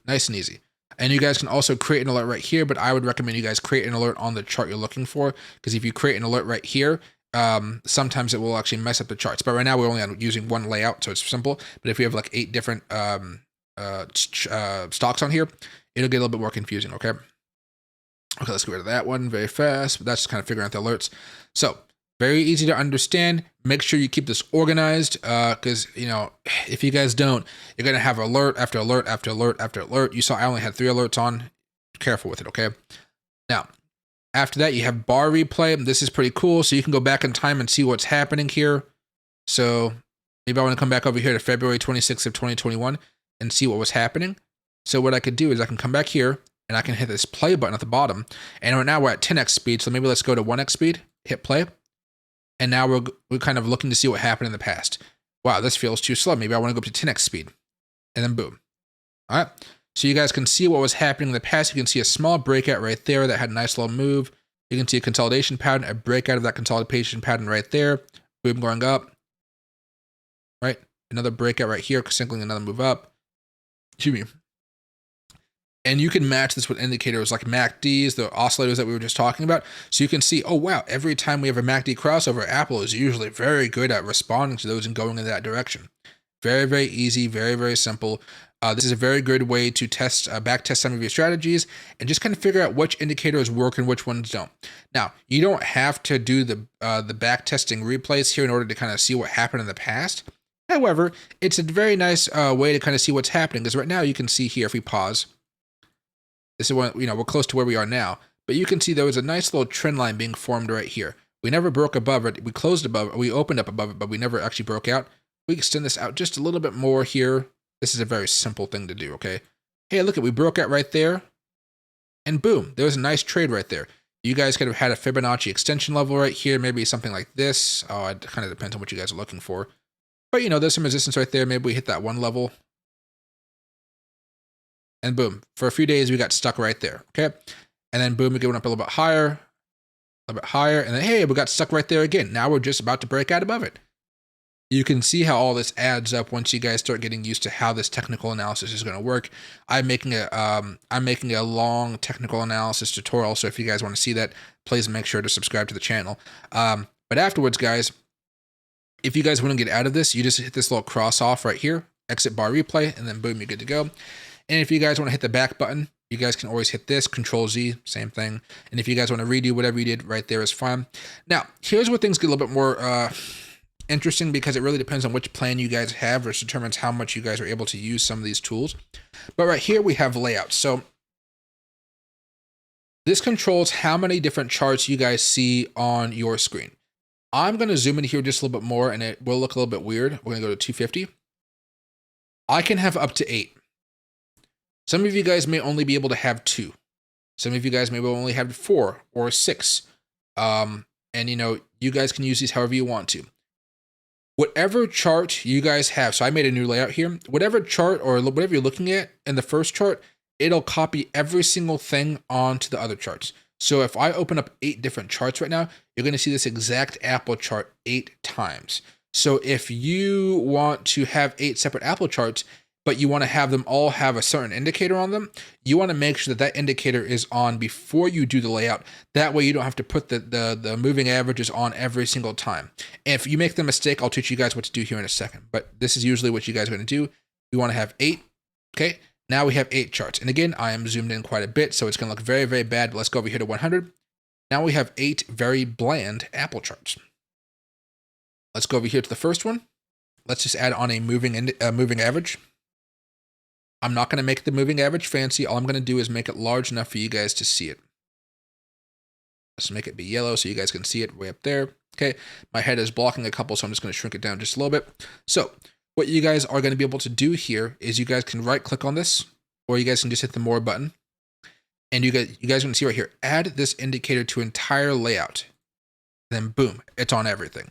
nice and easy. And you guys can also create an alert right here, but I would recommend you guys create an alert on the chart you're looking for, because if you create an alert right here, sometimes it will actually mess up the charts. But right now we're only using one layout, so it's simple. But if we have like 8 different stocks on here, it'll get a little bit more confusing, okay? Okay, let's get rid of that one very fast. But that's just kind of figuring out the alerts. So very easy to understand. Make sure you keep this organized, because if you guys don't, you're gonna have alert after alert after alert after alert. You saw I only had 3 alerts on. Careful with it, okay? Now, after that, you have bar replay. This is pretty cool, so you can go back in time and see what's happening here. So maybe I want to come back over here to February 26th of 2021 and see what was happening. So what I could do is I can come back here and I can hit this play button at the bottom. And right now we're at 10x speed, so maybe let's go to 1x speed, hit play. And now we're kind of looking to see what happened in the past. Wow, this feels too slow. Maybe I want to go up to 10x speed. And then boom. All right. So you guys can see what was happening in the past. You can see a small breakout right there that had a nice little move. You can see a consolidation pattern, a breakout of that consolidation pattern right there. Boom, going up. Right. Another breakout right here, signaling another move up. Excuse me. And you can match this with indicators like MACDs, the oscillators that we were just talking about. So you can see, oh wow, every time we have a MACD crossover, Apple is usually very good at responding to those and going in that direction. Very, very easy, very, very simple. This is a very good way to back test some of your strategies and just kind of figure out which indicators work and which ones don't. Now, you don't have to do the back testing replays here in order to kind of see what happened in the past. However, it's a very nice way to kind of see what's happening, because right now you can see here, if we pause, this is when, we're close to where we are now, but you can see there was a nice little trend line being formed right here. We never broke above it. We closed above it. We opened up above it, but we never actually broke out. We extend this out just a little bit more here. This is a very simple thing to do, okay? Hey, look, we broke out right there, and boom, there was a nice trade right there. You guys could have had a Fibonacci extension level right here, maybe something like this. Oh, it kind of depends on what you guys are looking for. But, you know, there's some resistance right there. Maybe we hit that one level. And boom, for a few days, we got stuck right there, okay? And then boom, we went up a little bit higher, and then hey, we got stuck right there again. Now we're just about to break out above it. You can see how all this adds up once you guys start getting used to how this technical analysis is going to work. I'm making a long technical analysis tutorial, so if you guys want to see that, please make sure to subscribe to the channel. But afterwards, guys, if you guys want to get out of this, you just hit this little cross off right here, exit bar replay, and then boom, you're good to go. And if you guys want to hit the back button, you guys can always hit this, Control Z, same thing. And if you guys want to redo whatever you did right there is fine. Now, here's where things get a little bit more interesting, because it really depends on which plan you guys have, which determines how much you guys are able to use some of these tools. But right here we have layouts. So this controls how many different charts you guys see on your screen. I'm going to zoom in here just a little bit more, and it will look a little bit weird. We're going to go to 250. I can have up to 8. Some of you guys may only be able to have 2. Some of you guys may only have 4 or 6. And you know, you guys can use these however you want to. Whatever chart you guys have, so I made a new layout here. Whatever chart or whatever you're looking at in the first chart, it'll copy every single thing onto the other charts. So if I open up 8 different charts right now, you're going to see this exact Apple chart 8 times. So if you want to have 8 separate Apple charts, but you want to have them all have a certain indicator on them, you want to make sure that that indicator is on before you do the layout. That way you don't have to put the moving averages on every single time. And if you make the mistake, I'll teach you guys what to do here in a second. But this is usually what you guys are going to do. We want to have 8. Okay, now we have 8 charts. And again, I am zoomed in quite a bit, so it's going to look very, very bad. But let's go over here to 100. Now we have 8 very bland Apple charts. Let's go over here to the first one. Let's just add on a moving average. I'm not going to make the moving average fancy. All I'm going to do is make it large enough for you guys to see it. Let's make it be yellow so you guys can see it way up there. Okay, my head is blocking a couple, so I'm just going to shrink it down just a little bit. So what you guys are going to be able to do here is you guys can right click on this, or you guys can just hit the more button. And you guys are going to see right here, add this indicator to entire layout. Then boom, it's on everything.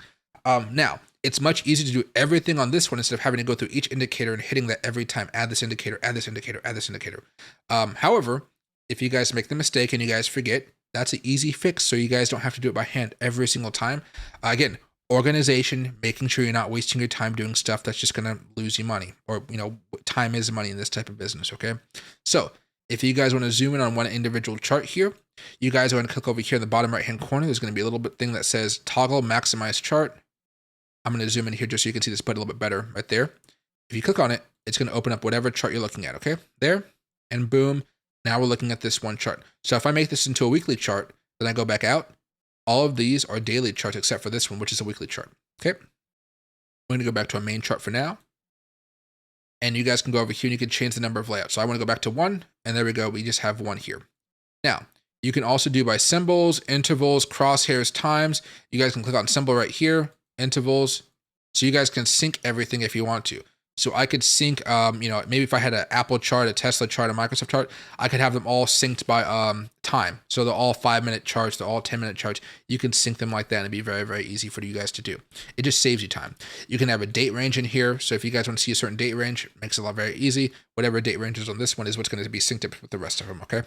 Now, it's much easier to do everything on this one instead of having to go through each indicator and hitting that every time. Add this indicator, add this indicator, add this indicator. However, if you guys make the mistake and you guys forget, that's an easy fix, so you guys don't have to do it by hand every single time. Again, organization, making sure you're not wasting your time doing stuff that's just going to lose you money, or, you know, time is money in this type of business, okay? So if you guys want to zoom in on one individual chart here, you guys are going to click over here in the bottom right-hand corner. There's going to be a little bit thing that says toggle maximize chart. I'm going to zoom in here just so you can see this button a little bit better right there. If you click on it, it's going to open up whatever chart you're looking at, okay? There, and boom, now we're looking at this one chart. So if I make this into a weekly chart, then I go back out, all of these are daily charts except for this one, which is a weekly chart, okay? We're going to go back to our main chart for now. And you guys can go over here and you can change the number of layouts. So I want to go back to 1, and there we go. We just have 1 here. Now, you can also do by symbols, intervals, crosshairs, times. You guys can click on symbol right here, intervals, so you guys can sync everything if you want to. So I could sync, you know, maybe if I had an Apple chart, a Tesla chart, a Microsoft chart, I could have them all synced by time. So they're all 5-minute charts, they're all 10-minute charts. You can sync them like that, and it'd be very, very easy for you guys to do. It just saves you time. You can have a date range in here. So if you guys want to see a certain date range, it makes it a lot very easy. Whatever date range is on this one is what's going to be synced up with the rest of them, okay?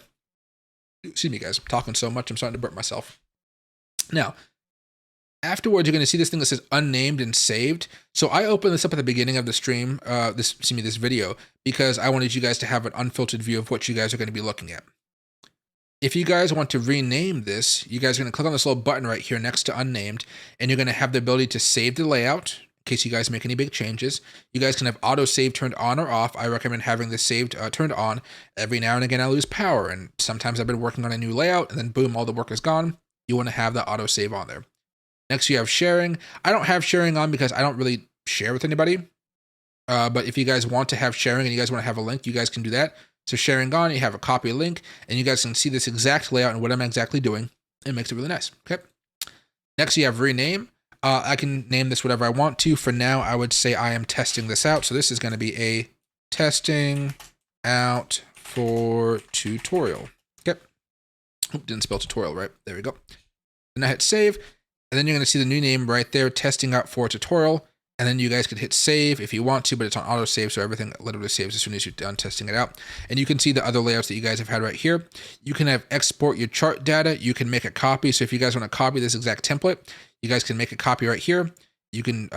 Excuse me, guys. I'm talking so much, I'm starting to burp myself. Now, afterwards, you're going to see this thing that says unnamed and saved. So I opened this up at the beginning of the stream, this video, because I wanted you guys to have an unfiltered view of what you guys are going to be looking at. If you guys want to rename this, you guys are going to click on this little button right here next to unnamed, and you're going to have the ability to save the layout in case you guys make any big changes. You guys can have auto save turned on or off. I recommend having this saved turned on. Every now and again, I lose power, and sometimes I've been working on a new layout, and then boom, all the work is gone. You want to have that auto save on there. Next, you have sharing. I don't have sharing on because I don't really share with anybody. But if you guys want to have sharing and you guys want to have a link, you guys can do that. So sharing on, you have a copy link, and you guys can see this exact layout and what I'm exactly doing. It makes it really nice. Okay. Next, you have rename. I can name this whatever I want to. For now, I would say I am testing this out. So this is going to be a testing out for tutorial. Okay. Oop, didn't spell tutorial right. There we go. And I hit save, and then you're going to see the new name right there, testing out for tutorial. And then you guys can hit save if you want to, but it's on auto save, so everything literally saves as soon as you're done testing it out. And you can see the other layouts that you guys have had right here. You can have export your chart data. You can make a copy. So if you guys want to copy this exact template, you guys can make a copy right here. You can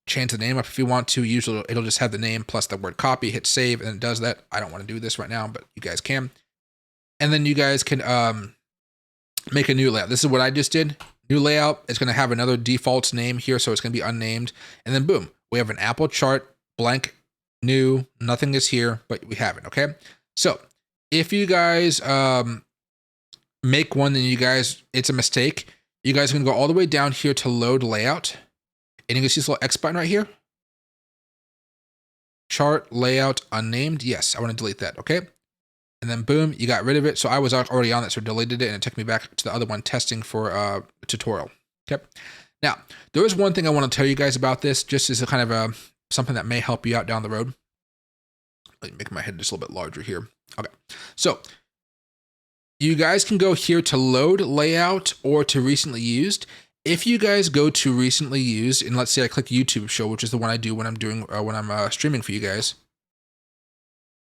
change the name up if you want to. Usually it'll just have the name plus the word copy. Hit save, and it does that. I don't want to do this right now, but you guys can. And then you guys can make a new layout. This is what I just did. New layout. It's going to have another default name here, so it's going to be unnamed. And then boom, we have an Apple chart, blank, new, nothing is here, but we have it, okay? So if you guys make one, then you guys, it's a mistake. You guys can go all the way down here to load layout. And you can see this little X button right here. Chart, layout, unnamed. Yes, I want to delete that, okay? And then boom, you got rid of it. So I was already on it, so deleted it, and it took me back to the other one, testing for tutorial. Okay. Now, there is one thing I want to tell you guys about this, just as a kind of something that may help you out down the road. Let me make my head just a little bit larger here. Okay. So you guys can go here to load layout or to recently used. If you guys go to recently used, and let's say I click YouTube show, which is the one I do when I'm doing when I'm streaming for you guys.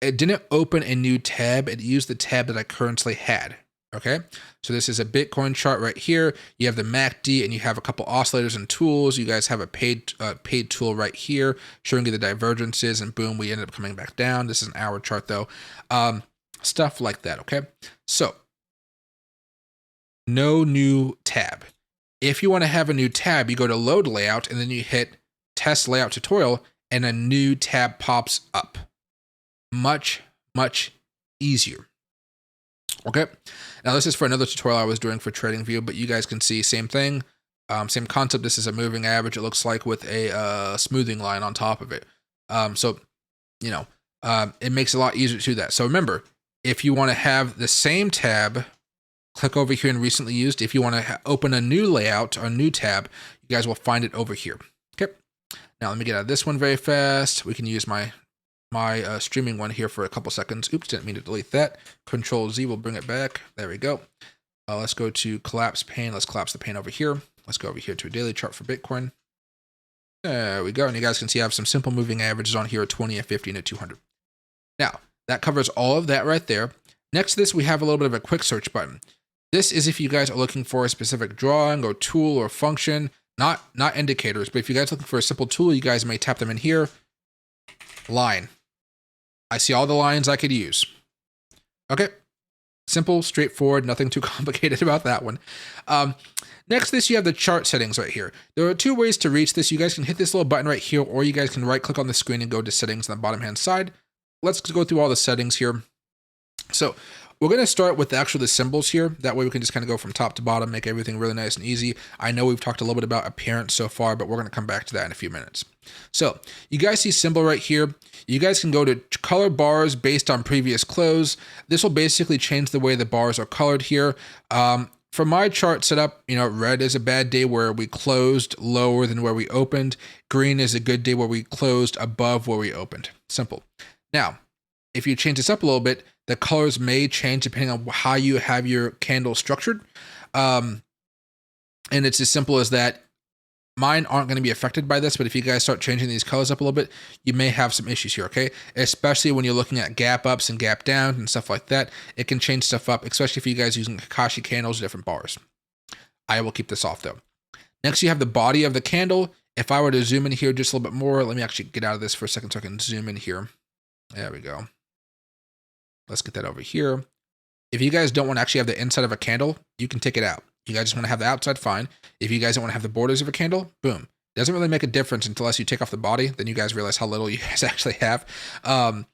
It didn't open a new tab. It used the tab that I currently had. Okay. So this is a Bitcoin chart right here. You have the MACD and you have a couple oscillators and tools. You guys have a paid tool right here showing you the divergences, and boom, we ended up coming back down. This is an hour chart though. Stuff like that. Okay. So no new tab. If you want to have a new tab, you go to load layout and then you hit test layout tutorial and a new tab pops up. Much easier. Okay. Now this is for another tutorial I was doing for TradingView, but you guys can see same thing, same concept. This is a moving average. It looks like with a smoothing line on top of it. So, you know, it makes it a lot easier to do that. So remember, if you want to have the same tab, click over here in recently used. If you want to open a new layout or a new tab, you guys will find it over here. Okay. Now let me get out of this one very fast. We can use my streaming one here for a couple seconds. Oops, didn't mean to delete that. Control Z will bring it back. There we go. Let's go to collapse pane. Let's collapse the pane over here. Let's go over here to a daily chart for Bitcoin. There we go. And you guys can see I have some simple moving averages on here, 20 and 50 and 200. Now, that covers all of that right there. Next to this, we have a little bit of a quick search button. This is if you guys are looking for a specific drawing or tool or function, not indicators, but if you guys are looking for a simple tool, you guys may tap them in here. Line. I see all the lines I could use. Okay. Simple, straightforward, nothing too complicated about that one. Next to this, you have the chart settings right here. There are two ways to reach this. You guys can hit this little button right here, or you guys can right click on the screen and go to settings on the bottom hand side. Let's go through all the settings here. So we're going to start with the symbols here. That way we can just kind of go from top to bottom, make everything really nice and easy. I know we've talked a little bit about appearance so far, but we're going to come back to that in a few minutes. So you guys see symbol right here. You guys can go to color bars based on previous close. This will basically change the way the bars are colored here. For my chart setup, you know, red is a bad day where we closed lower than where we opened. Green is a good day where we closed above where we opened. Simple. Now, if you change this up a little bit, the colors may change depending on how you have your candle structured. And it's as simple as that. Mine aren't going to be affected by this, but if you guys start changing these colors up a little bit, you may have some issues here, okay? Especially when you're looking at gap ups and gap downs and stuff like that. It can change stuff up, especially if you guys using Kakashi candles or different bars. I will keep this off though. Next, you have the body of the candle. If I were to zoom in here just a little bit more, let me actually get out of this for a second so I can zoom in here. There we go. Let's get that over here. If you guys don't want to actually have the inside of a candle, you can take it out. You guys just want to have the outside, fine. If you guys don't want to have the borders of a candle, boom. It doesn't really make a difference unless you take off the body. Then you guys realize how little you guys actually have. I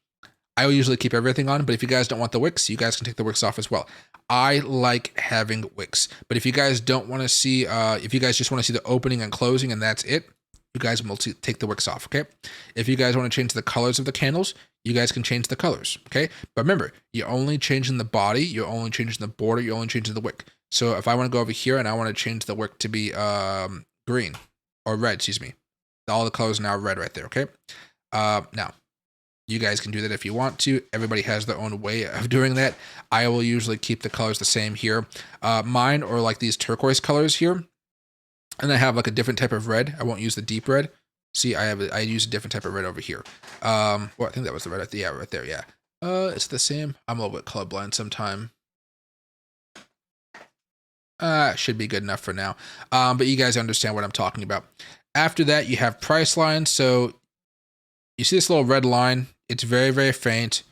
will usually keep everything on, but if you guys don't want the wicks, you guys can take the wicks off as well. I like having wicks, but if you guys don't want to see, if you guys just want to see the opening and closing and that's it, you guys will take the wicks off, okay? If you guys want to change the colors of the candles, you guys can change the colors, okay? But remember, you're only changing the body, you're only changing the border, you're only changing the wick. So if I want to go over here and I want to change the wick to be green, or red, excuse me. All the colors are now red right there, okay? Now, You guys can do that if you want to. Everybody has their own way of doing that. I will usually keep the colors the same here. Mine are like these turquoise colors here. And I have like a different type of red. I won't use the deep red. See, I use a different type of red over here. Well, I think that was the red. Yeah, right there. Yeah. It's the same. I'm a little bit colorblind sometime. Should be good enough for now. But you guys understand what I'm talking about. After that, you have price lines. So you see this little red line. It's very, very faint.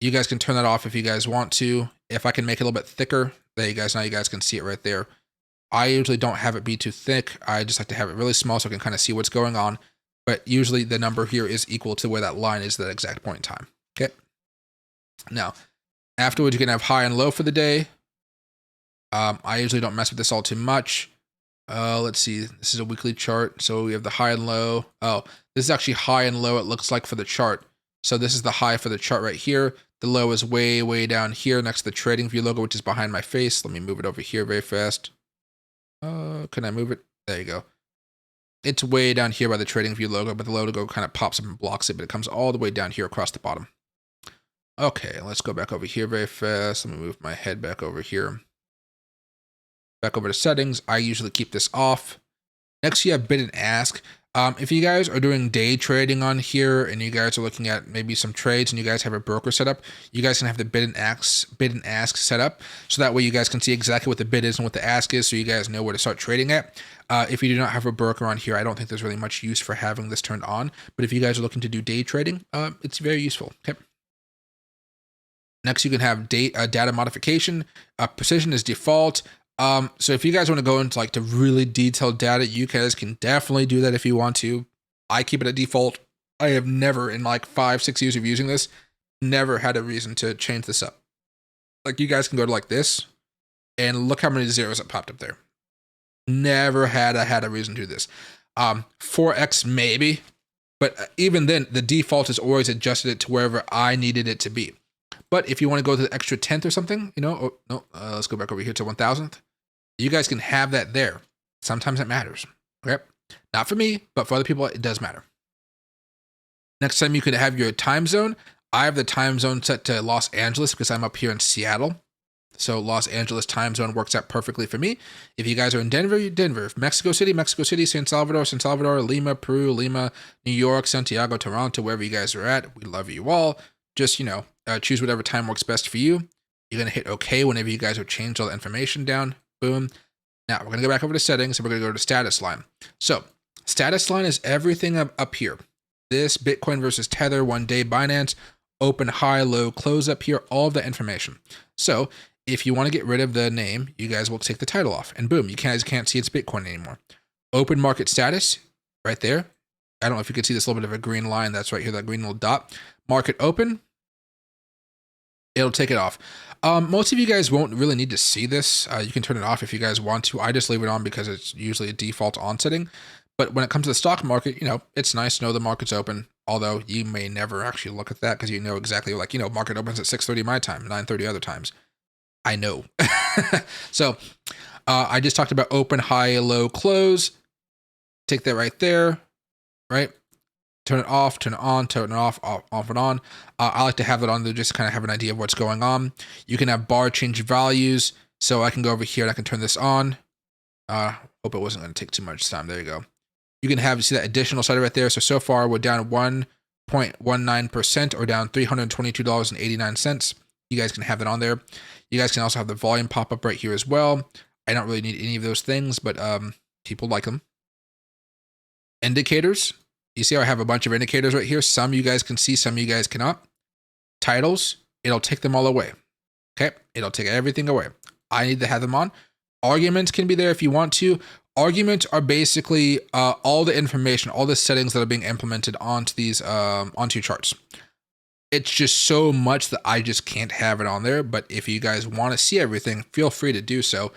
You guys can turn that off if you guys want to. If I can make it a little bit thicker, there you guys, now you guys can see it right there. I usually don't have it be too thick. I just like to have it really small so I can kind of see what's going on. But usually the number here is equal to where that line is at that exact point in time. Okay. Now, afterwards, you can have high and low for the day. I usually don't mess with this all too much. Let's see. This is a weekly chart. So we have the high and low. Oh, this is actually high and low, it looks like, for the chart. So this is the high for the chart right here. The low is way, way down here next to the TradingView logo, which is behind my face. Let me move it over here very fast. Can I move it? There you go. It's way down here by the TradingView logo, but the logo kind of pops up and blocks it, but it comes all the way down here across the bottom. Okay, let's go back over here very fast. Let me move my head back over here. Back over to settings. I usually keep this off. Next, you have bid and ask. If you guys are doing day trading on here and you guys are looking at maybe some trades and you guys have a broker set up, you guys can have the bid and ask set up. So that way you guys can see exactly what the bid is and what the ask is, so you guys know where to start trading at. If you do not have a broker on here, I don't think there's really much use for having this turned on. But if you guys are looking to do day trading, it's very useful. Okay. Next, you can have data modification. Precision is default. So if you guys want to go into like the really detailed data, you guys can definitely do that if you want to. I keep it at default. I have never, in like 5-6 years of using this, never had a reason to change this up. Like, you guys can go to like this and look how many zeros it popped up there. Never had a reason to do this. 4x maybe, but even then the default has always adjusted it to wherever I needed it to be. But if you want to go to the extra 10th or something, you know, let's go back over here to 1000th. You guys can have that there. Sometimes it matters. Okay. Not for me, but for other people, it does matter. Next time you can have your time zone. I have the time zone set to Los Angeles because I'm up here in Seattle. So Los Angeles time zone works out perfectly for me. If you guys are in Denver, you're Denver. Mexico City, San Salvador, Lima, Peru, Lima, New York, Santiago, Toronto, wherever you guys are at. We love you all. Just, you know, choose whatever time works best for you. You're going to hit OK whenever you guys have changed all the information down. Boom. Now we're going to go back over to settings and we're going to go to status line. So status line is everything up here. This Bitcoin versus Tether, 1 day Binance, open, high, low, close up here, all of that information. So if you want to get rid of the name, you guys will take the title off and boom, you guys can't see it's Bitcoin anymore. Open market status right there. I don't know if you can see this little bit of a green line. That's right here, that green little dot. Market open. It'll take it off. Most of you guys won't really need to see this. You can turn it off if you guys want to. I just leave it on because it's usually a default on setting. But when it comes to the stock market, you know, it's nice to know the market's open. Although you may never actually look at that because you know exactly, like, you know, market opens at 6:30 my time, 9:30 other times. I know. So I just talked about open, high, low, close. Take that right there, right? Turn it off, turn it on, turn it off and on. I like to have it on to just kind of have an idea of what's going on. You can have bar change values. So I can go over here and I can turn this on. Hope it wasn't going to take too much time. There you go. You can have, see that additional side right there. So far we're down 1.19% or down $322.89. You guys can have that on there. You guys can also have the volume pop up right here as well. I don't really need any of those things, but people like them. Indicators. You see how I have a bunch of indicators right here? Some you guys can see, some you guys cannot. Titles, it'll take them all away. Okay, it'll take everything away. I need to have them on. Arguments can be there if you want to. Arguments are basically all the information, all the settings that are being implemented onto these onto your charts. It's just so much that I just can't have it on there. But if you guys want to see everything, feel free to do so.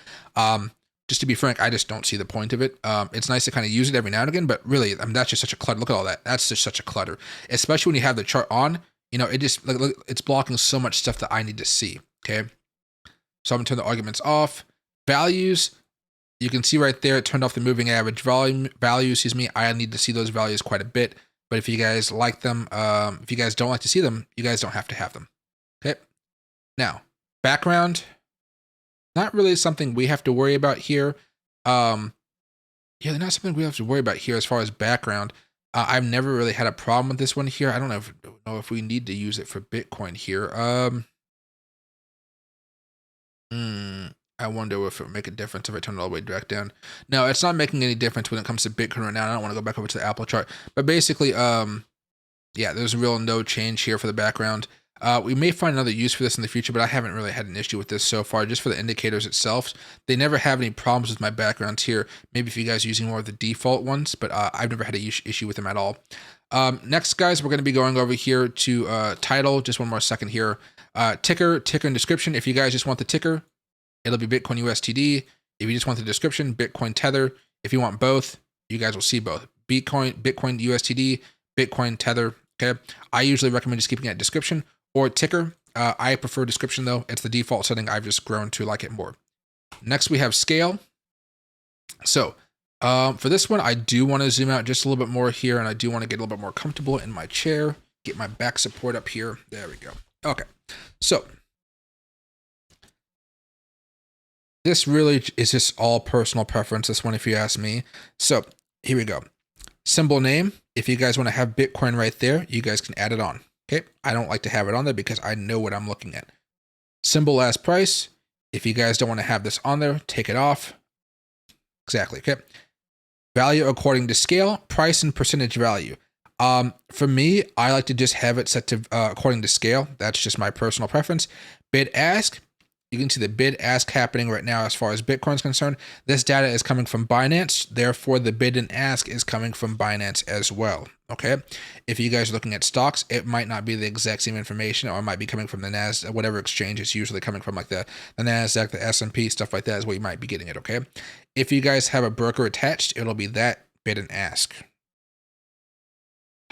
Just to be frank, I just don't see the point of it. It's nice to kind of use it every now and again, but really, I mean, that's just such a clutter. Look at all that. That's just such a clutter, especially when you have the chart on. You know, it just look, it's blocking so much stuff that I need to see. Okay, so I'm gonna turn the arguments off. Values, you can see right there, it turned off the moving average volume value. Excuse me, I need to see those values quite a bit. But if you guys like them, if you guys don't like to see them, you guys don't have to have them. Okay. Now, background, not really something we have to worry about here. Yeah, they're not something we have to worry about here as far as background. I've never really had a problem with this one here. I don't know if we need to use it for Bitcoin here. I wonder if it would make a difference if I turn it all the way direct down. No, it's not making any difference when it comes to Bitcoin right now. I don't want to go back over to the Apple chart. But basically, yeah, there's real no change here for the background. We may find another use for this in the future, but I haven't really had an issue with this so far. Just for the indicators itself, they never have any problems with my backgrounds here. Maybe if you guys are using more of the default ones, but I've never had an issue with them at all. Next, guys, we're going to be going over here to title. Just one more second here. Ticker and description. If you guys just want the ticker, it'll be Bitcoin USTD. If you just want the description, Bitcoin Tether. If you want both, you guys will see both. Bitcoin USTD, Bitcoin Tether. Okay. I usually recommend just keeping it at description or ticker. I prefer description though. It's the default setting. I've just grown to like it more. Next, we have scale. So for this one, I do want to zoom out just a little bit more here, and I do want to get a little bit more comfortable in my chair, get my back support up here. There we go. Okay. So this really is just all personal preference, this one, if you ask me. So here we go. Symbol name. If you guys want to have Bitcoin right there, you guys can add it on. Okay. I don't like to have it on there because I know what I'm looking at. Symbol last price. If you guys don't want to have this on there, take it off. Exactly. Okay. Value according to scale, price and percentage value. For me, I like to just have it set to according to scale. That's just my personal preference. Bid ask. You can see the bid ask happening right now as far as Bitcoin is concerned. This data is coming from Binance. Therefore, the bid and ask is coming from Binance as well. Okay. If you guys are looking at stocks, it might not be the exact same information, or it might be coming from the NASDAQ, whatever exchange it's usually coming from, like the NASDAQ, the S&P, stuff like that is where you might be getting it. Okay. If you guys have a broker attached, it'll be that bid and ask.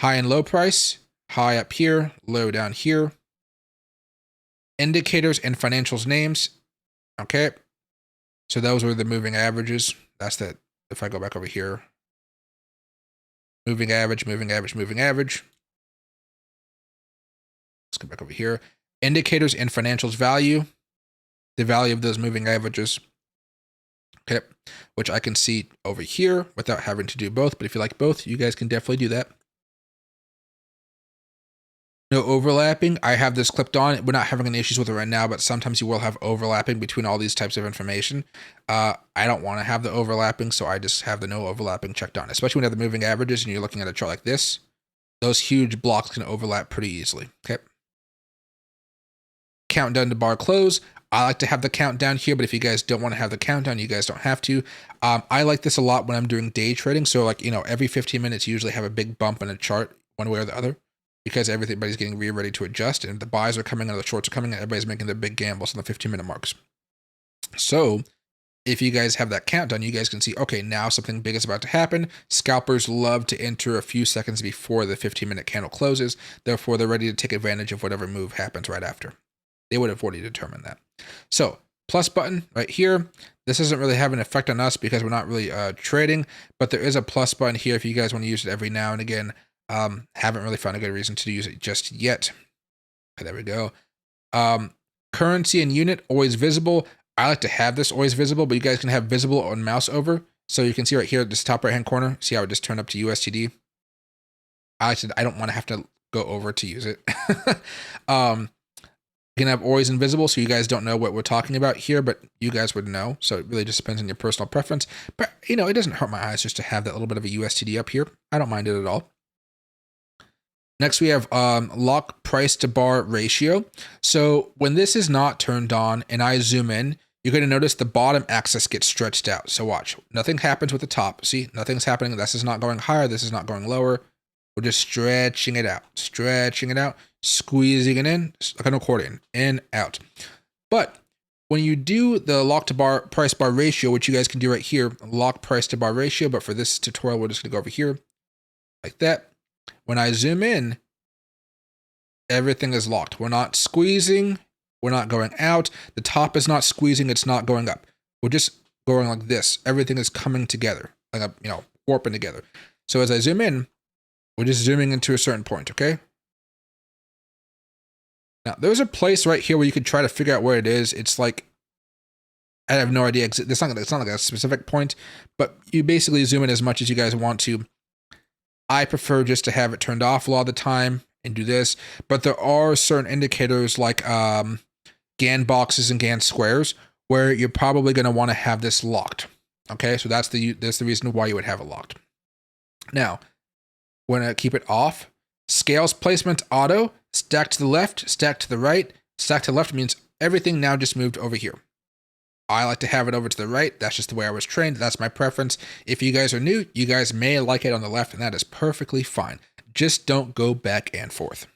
High and low price, high up here, low down here. Indicators and financials names. Okay. So those were the moving averages. That's that. If I go back over here, moving average, moving average, moving average. Let's go back over here. Indicators and financials value, the value of those moving averages. Okay. Which I can see over here without having to do both. But if you like both, you guys can definitely do that. No overlapping. I have this clipped on. We're not having any issues with it right now, but sometimes you will have overlapping between all these types of information. I don't want to have the overlapping, so I just have the no overlapping checked on, especially when you have the moving averages and you're looking at a chart like this. Those huge blocks can overlap pretty easily. Okay. Countdown to bar close. I like to have the countdown here, but if you guys don't want to have the countdown, you guys don't have to. I like this a lot when I'm doing day trading. So like, every 15 minutes, you usually have a big bump in a chart one way or the other, because everybody's getting ready to adjust, and the buys are coming and the shorts are coming, and everybody's making their big gambles on the 15-minute marks. So if you guys have that countdown, you guys can see, okay, now something big is about to happen. Scalpers love to enter a few seconds before the 15-minute candle closes. Therefore, they're ready to take advantage of whatever move happens right after. They would have already determined that. So plus button right here. This doesn't really have an effect on us because we're not really trading, but there is a plus button here if you guys want to use it every now and again. Haven't really found a good reason to use it just yet. Okay, there we go. Currency and unit always visible. I like to have this always visible, but you guys can have visible on mouse over. So you can see right here at this top right hand corner, see how it just turned up to USTD. I don't want to have to go over to use it. You can have always invisible, so you guys don't know what we're talking about here, but you guys would know. So it really just depends on your personal preference. But it doesn't hurt my eyes just to have that little bit of a USTD up here. I don't mind it at all. Next, we have lock price to bar ratio. So when this is not turned on and I zoom in, you're going to notice the bottom axis gets stretched out. So watch, nothing happens with the top. See, nothing's happening. This is not going higher. This is not going lower. We're just stretching it out, squeezing it in like an accordion, in, out. But when you do the lock to bar price bar ratio, which you guys can do right here, lock price to bar ratio, but for this tutorial, we're just going to go over here like that. When I zoom in, everything is locked. We're not squeezing. We're not going out. The top is not squeezing. It's not going up. We're just going like this. Everything is coming together, like warping together. So as I zoom in, We're just zooming into a certain point, okay? Now, there's a place right here where you could try to figure out where it is. It's like, I have no idea. It's not like a specific point, but you basically zoom in as much as you guys want to. I prefer just to have it turned off a lot of the time and do this, but there are certain indicators like Gann boxes and Gann squares where you're probably going to want to have this locked. Okay, so that's the reason why you would have it locked. Now, when I keep it off, scales placement auto, stack to the left, stack to the right. Stack to the left means everything now just moved over here. I like to have it over to the right. That's just the way I was trained. That's my preference. If you guys are new, you guys may like it on the left, and that is perfectly fine. Just don't go back and forth.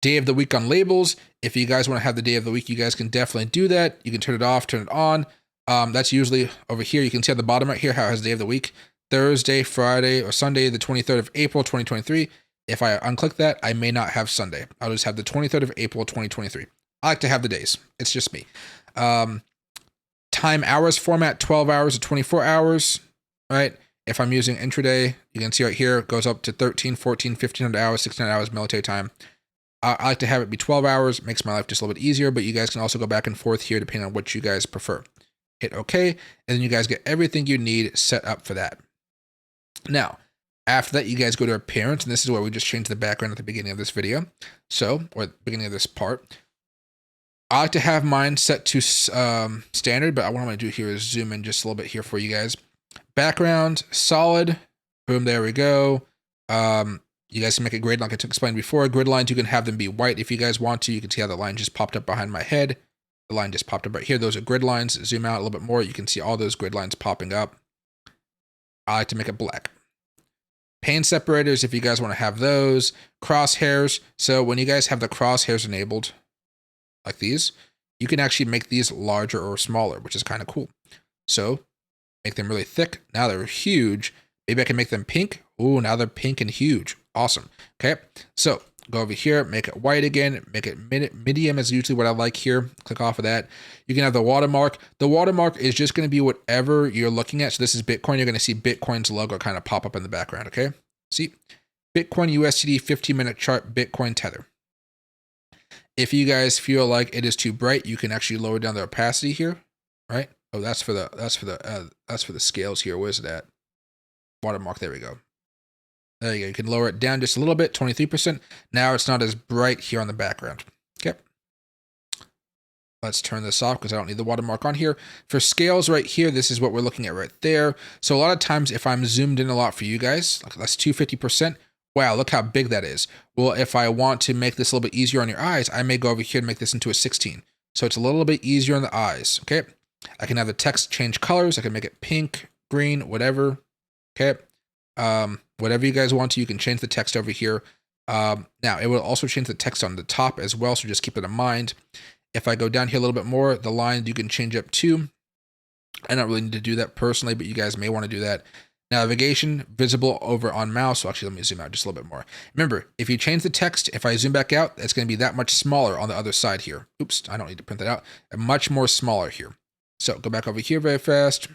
Day of the week on labels. If you guys want to have the day of the week, you guys can definitely do that. You can turn it off, turn it on. That's usually over here. You can see at the bottom right here how it has day of the week. Thursday, Friday, or Sunday, the 23rd of April, 2023. If I unclick that, I may not have Sunday. I'll just have the 23rd of April, 2023. I like to have the days. It's just me. Time hours format, 12 hours to 24 hours, right? If I'm using intraday, you can see right here, it goes up to 13, 14, 1500 hours, 1600 hours military time. I like to have it be 12 hours, makes my life just a little bit easier, but you guys can also go back and forth here depending on what you guys prefer. Hit OK, and then you guys get everything you need set up for that. Now, after that, you guys go to appearance, and this is where we just changed the background at the beginning of this video. So, or at the beginning of this part. I like to have mine set to standard, but what I'm going to do here is zoom in just a little bit here for you guys. Background, solid. Boom, there we go. You guys can make a grid like I explained before. Grid lines, you can have them be white if you guys want to. You can see how the line just popped up behind my head. The line just popped up right here. Those are grid lines. Zoom out a little bit more. You can see all those grid lines popping up. I like to make it black. Pane separators, if you guys want to have those. Crosshairs. So when you guys have the crosshairs enabled, like these, you can actually make these larger or smaller, which is kind of cool. So make them really thick. Now they're huge. Maybe I can make them pink. Ooh, now they're pink and huge. Awesome. Okay, so go over here, make it white again, make it medium is usually what I like here. Click off of that. You can have the watermark. The watermark is just going to be whatever you're looking at. So this is Bitcoin. You're going to see Bitcoin's logo kind of pop up in the background. Okay, see Bitcoin USD 15-minute chart, Bitcoin tether. If you guys feel like it is too bright, you can actually lower down the opacity here, right? Oh, that's for the scales here. Where's it at? Watermark. There we go. There you go. You can lower it down just a little bit, 23%. Now it's not as bright here on the background. Okay. Let's turn this off because I don't need the watermark on here. For scales right here, this is what we're looking at right there. So a lot of times if I'm zoomed in a lot for you guys, like that's 250%. Wow, look how big that is. Well, if I want to make this a little bit easier on your eyes, I may go over here and make this into a 16. So it's a little bit easier on the eyes. Okay. I can have the text change colors. I can make it pink, green, whatever. Okay. Whatever you guys want to, you can change the text over here. Now, it will also change the text on the top as well, so just keep it in mind. If I go down here a little bit more, the line you can change up to. I don't really need to do that personally, but you guys may want to do that. Navigation, visible over on mouse. So actually, let me zoom out just a little bit more. Remember, if you change the text, if I zoom back out, it's going to be that much smaller on the other side here. Oops, I don't need to print that out. Much more smaller here. So go back over here very fast.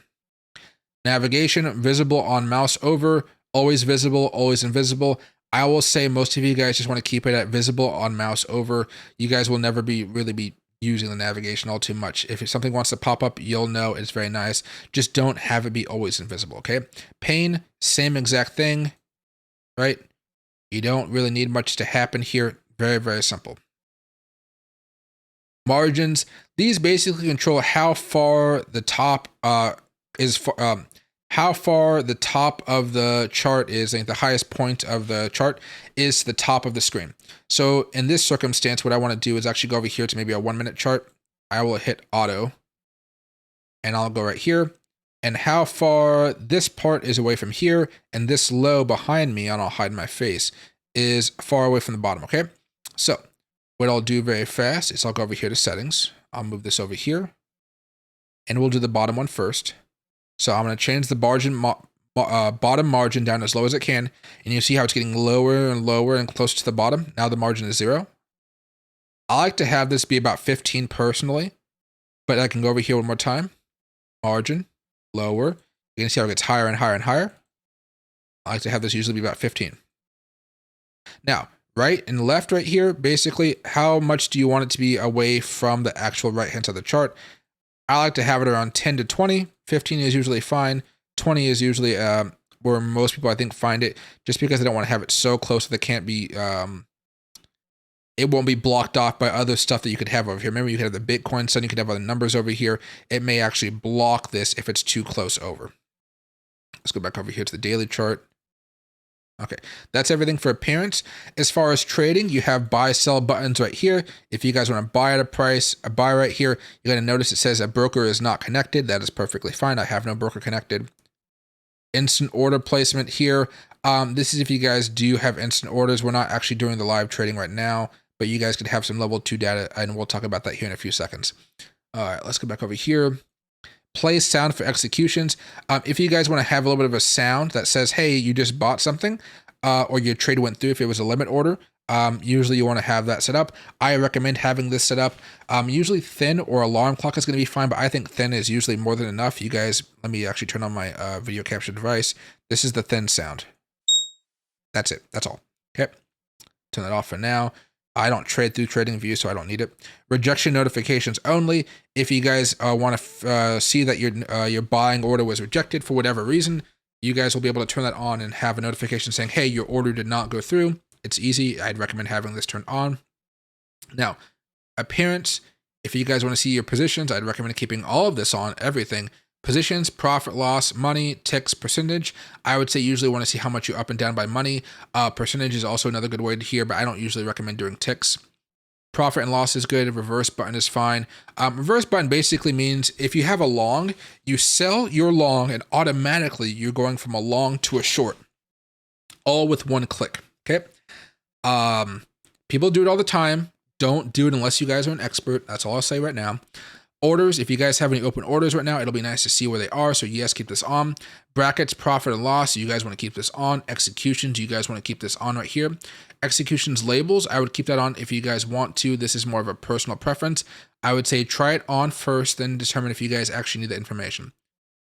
Navigation, visible on mouse over, always visible, always invisible. I will say most of you guys just want to keep it at visible on mouse over. You guys will never really be using the navigation all too much. If something wants to pop up, you'll know it's very nice. Just don't have it be always invisible, okay? Pane, same exact thing, right? You don't really need much to happen here. Very, very simple. Margins, these basically control how far the top how far the top of the chart is, like the highest point of the chart is to the top of the screen. So in this circumstance, what I want to do is actually go over here to maybe a 1 minute chart. I will hit auto and I'll go right here. And how far this part is away from here and this low behind me, and I'll hide my face, is far away from the bottom, okay? So what I'll do very fast is I'll go over here to settings. I'll move this over here and we'll do the bottom one first. So I'm going to change the bottom margin down as low as it can. And you see how it's getting lower and lower and closer to the bottom. Now the margin is 0. I like to have this be about 15 personally, but I can go over here one more time. Margin, lower. You can see how it gets higher and higher and higher. I like to have this usually be about 15. Now, right and left right here, basically, how much do you want it to be away from the actual right-hand side of the chart? I like to have it around 10 to 20. 15 is usually fine. 20 is usually where most people, I think, find it, just because they don't want to have it so close that they can't be, it won't be blocked off by other stuff that you could have over here. Remember, you could have the Bitcoin sign, you could have other numbers over here. It may actually block this if it's too close over. Let's go back over here to the daily chart. Okay, that's everything for appearance. As far as trading, you have buy, sell buttons right here. If you guys want to buy at a price, a buy right here, you're going to notice it says a broker is not connected. That is perfectly fine. I have no broker connected. Instant order placement here. This is if you guys do have instant orders. We're not actually doing the live trading right now, but you guys could have some level 2 data, and we'll talk about that here in a few seconds. All right, let's go back over here. Play sound for executions. If you guys want to have a little bit of a sound that says, hey, you just bought something, or your trade went through if it was a limit order, usually you want to have that set up. I recommend having this set up. Usually thin or alarm clock is going to be fine, but I think thin is usually more than enough. You guys, let me actually turn on my video capture device. This is the thin sound. That's it. That's all. Okay. Turn that off for now. I don't trade through TradingView, so I don't need it. Rejection notifications only. If you guys want to see that your buying order was rejected for whatever reason, you guys will be able to turn that on and have a notification saying, hey, your order did not go through. It's easy. I'd recommend having this turned on. Now, appearance. If you guys want to see your positions, I'd recommend keeping all of this on, everything. Positions, profit, loss, money, ticks, percentage. I would say usually want to see how much you're up and down by money. Percentage is also another good way to hear, but I don't usually recommend doing ticks. Profit and loss is good. Reverse button is fine. Reverse button basically means if you have a long, you sell your long and automatically you're going from a long to a short, all with one click. Okay. People do it all the time. Don't do it unless you guys are an expert. That's all I'll say right now. Orders, if you guys have any open orders right now, it'll be nice to see where they are. So yes, keep this on. Brackets, profit and loss, you guys want to keep this on. Executions, you guys want to keep this on right here. Executions labels, I would keep that on if you guys want to. This is more of a personal preference. I would say try it on first, then determine if you guys actually need the information.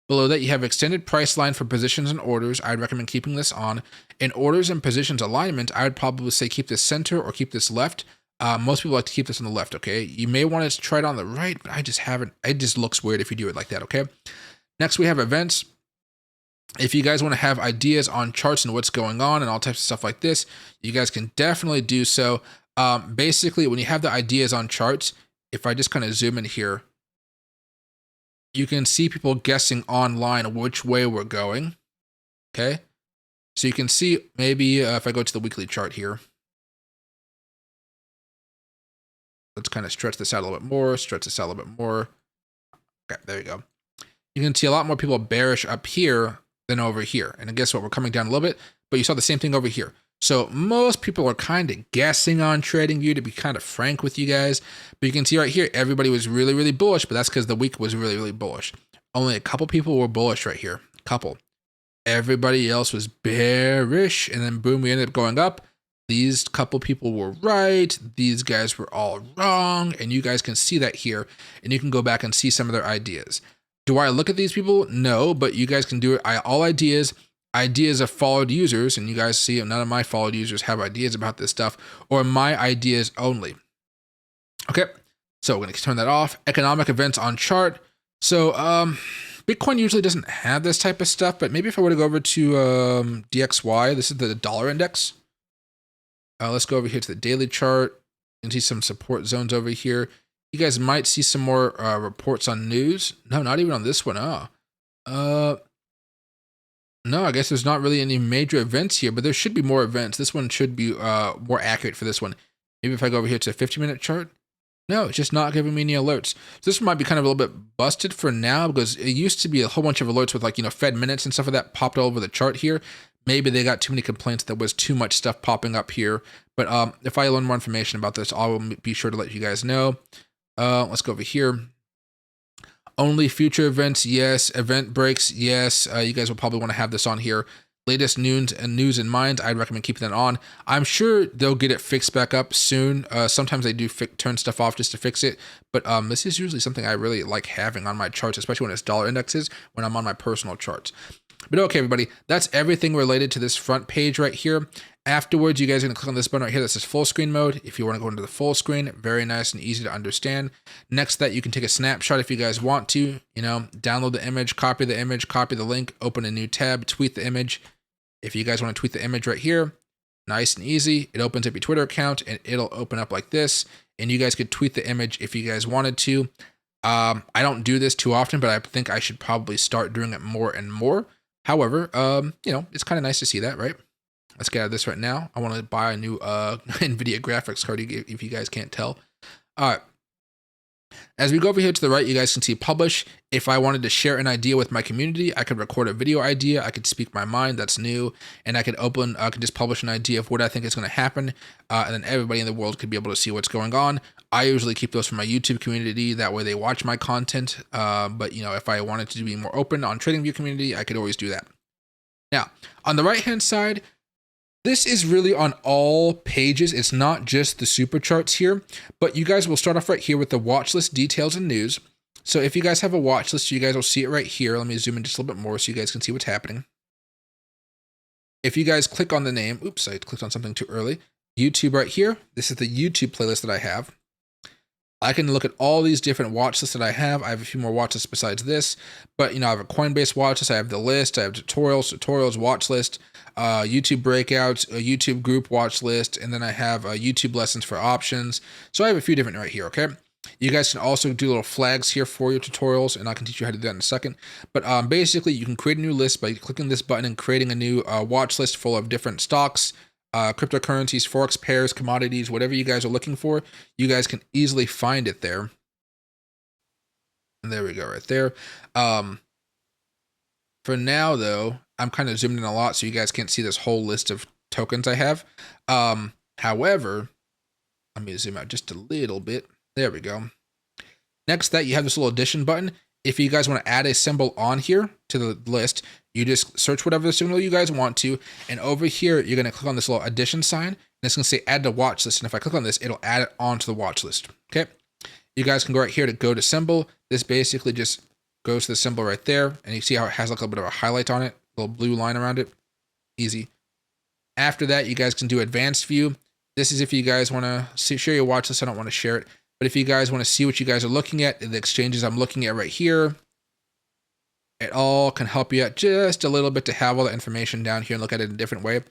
Below that, you have extended price line for positions and orders. I'd recommend keeping this on. In orders and positions alignment, I would probably say keep this center or keep this left. Most people like to keep this on the left, okay? You may want to try it on the right, but I just haven't. It just looks weird if you do it like that, okay? Next, we have events. If you guys want to have ideas on charts and what's going on and all types of stuff like this, you guys can definitely do so. Basically, when you have the ideas on charts, if I just kind of zoom in here, you can see people guessing online which way we're going, okay? So you can see maybe if I go to the weekly chart here, let's kind of stretch this out a little bit more, stretch this out a little bit more. Okay, there you go. You can see a lot more people bearish up here than over here. And guess what? We're coming down a little bit, but you saw the same thing over here. So most people are kind of guessing on TradingView, to be kind of frank with you guys. But you can see right here, everybody was really, really bullish, but that's because the week was really, really bullish. Only a couple people were bullish right here. Couple. Everybody else was bearish. And then boom, we ended up going up. These couple people were right. These guys were all wrong. And you guys can see that here. And you can go back and see some of their ideas. Do I look at these people? No, but you guys can do it. All ideas of followed users. And you guys see none of my followed users have ideas about this stuff, or my ideas only. Okay, so we're going to turn that off. Economic events on chart. So Bitcoin usually doesn't have this type of stuff, but maybe if I were to go over to DXY, this is the dollar index. Let's go over here to the daily chart and see some support zones over here. You guys might see some more reports on news. No, not even on this one. No, I guess there's not really any major events here, but there should be more events. This one should be more accurate for this one. Maybe if I go over here to a 50-minute chart. No, it's just not giving me any alerts. So this one might be kind of a little bit busted for now, because it used to be a whole bunch of alerts with, like, Fed minutes and stuff like that popped all over the chart here. Maybe they got too many complaints that was too much stuff popping up here. But if I learn more information about this, I will be sure to let you guys know. Let's go over here. Only future events, yes. Event breaks, yes. You guys will probably want to have this on here. Latest news and minds, I'd recommend keeping that on. I'm sure they'll get it fixed back up soon. Sometimes they do turn stuff off just to fix it. But this is usually something I really like having on my charts, especially when it's dollar indexes, when I'm on my personal charts. But okay, everybody, that's everything related to this front page right here. Afterwards, you guys are going to click on this button right here that says full screen mode. If you want to go into the full screen, very nice and easy to understand. Next, that you can take a snapshot if you guys want to, download the image, copy the link, open a new tab, tweet the image. If you guys want to tweet the image right here, nice and easy. It opens up your Twitter account and it'll open up like this. And you guys could tweet the image if you guys wanted to. I don't do this too often, but I think I should probably start doing it more and more. However, it's kind of nice to see that, right? Let's get out of this right now. I want to buy a new NVIDIA graphics card if you guys can't tell. All right. As we go over here to the right, you guys can see publish. If I wanted to share an idea with my community, I could record a video idea. I could speak my mind. That's new. And I could just publish an idea of what I think is going to happen. And then everybody in the world could be able to see what's going on. I usually keep those for my YouTube community. That way they watch my content. But if I wanted to be more open on TradingView community, I could always do that. Now, on the right-hand side, this is really on all pages. It's not just the Supercharts here, but you guys will start off right here with the watch list details and news. So if you guys have a watch list, you guys will see it right here. Let me zoom in just a little bit more so you guys can see what's happening. If you guys click on the name, oops, I clicked on something too early. YouTube right here. This is the YouTube playlist that I have. I can look at all these different watch lists that I have. I have a few more watch lists besides this, but I have a Coinbase watch list. I have the list. I have tutorials, watch list, YouTube breakouts, a YouTube group watch list, and then I have YouTube lessons for options. So I have a few different right here. Okay. You guys can also do little flags here for your tutorials, and I can teach you how to do that in a second. But basically, you can create a new list by clicking this button and creating a new watch list full of different stocks, cryptocurrencies, Forex pairs, commodities, whatever you guys are looking for. You guys can easily find it there. And there we go, right there. For now, though, I'm kind of zoomed in a lot, so you guys can't see this whole list of tokens I have. However, let me zoom out just a little bit. There we go. Next, that you have this little addition button. If you guys want to add a symbol on here to the list, you just search whatever the symbol you guys want to. And over here, you're going to click on this little addition sign. And it's going to say add to watch list. And if I click on this, it'll add it onto the watch list. Okay. You guys can go right here to go to symbol. This basically just goes to the symbol right there. And you see how it has like a little bit of a highlight on it, a little blue line around it. Easy. After that, you guys can do advanced view. This is if you guys want to share your watch list. I don't want to share it. But if you guys want to see what you guys are looking at, the exchanges I'm looking at right here, it all can help you out just a little bit to have all the information down here and look at it in a different way.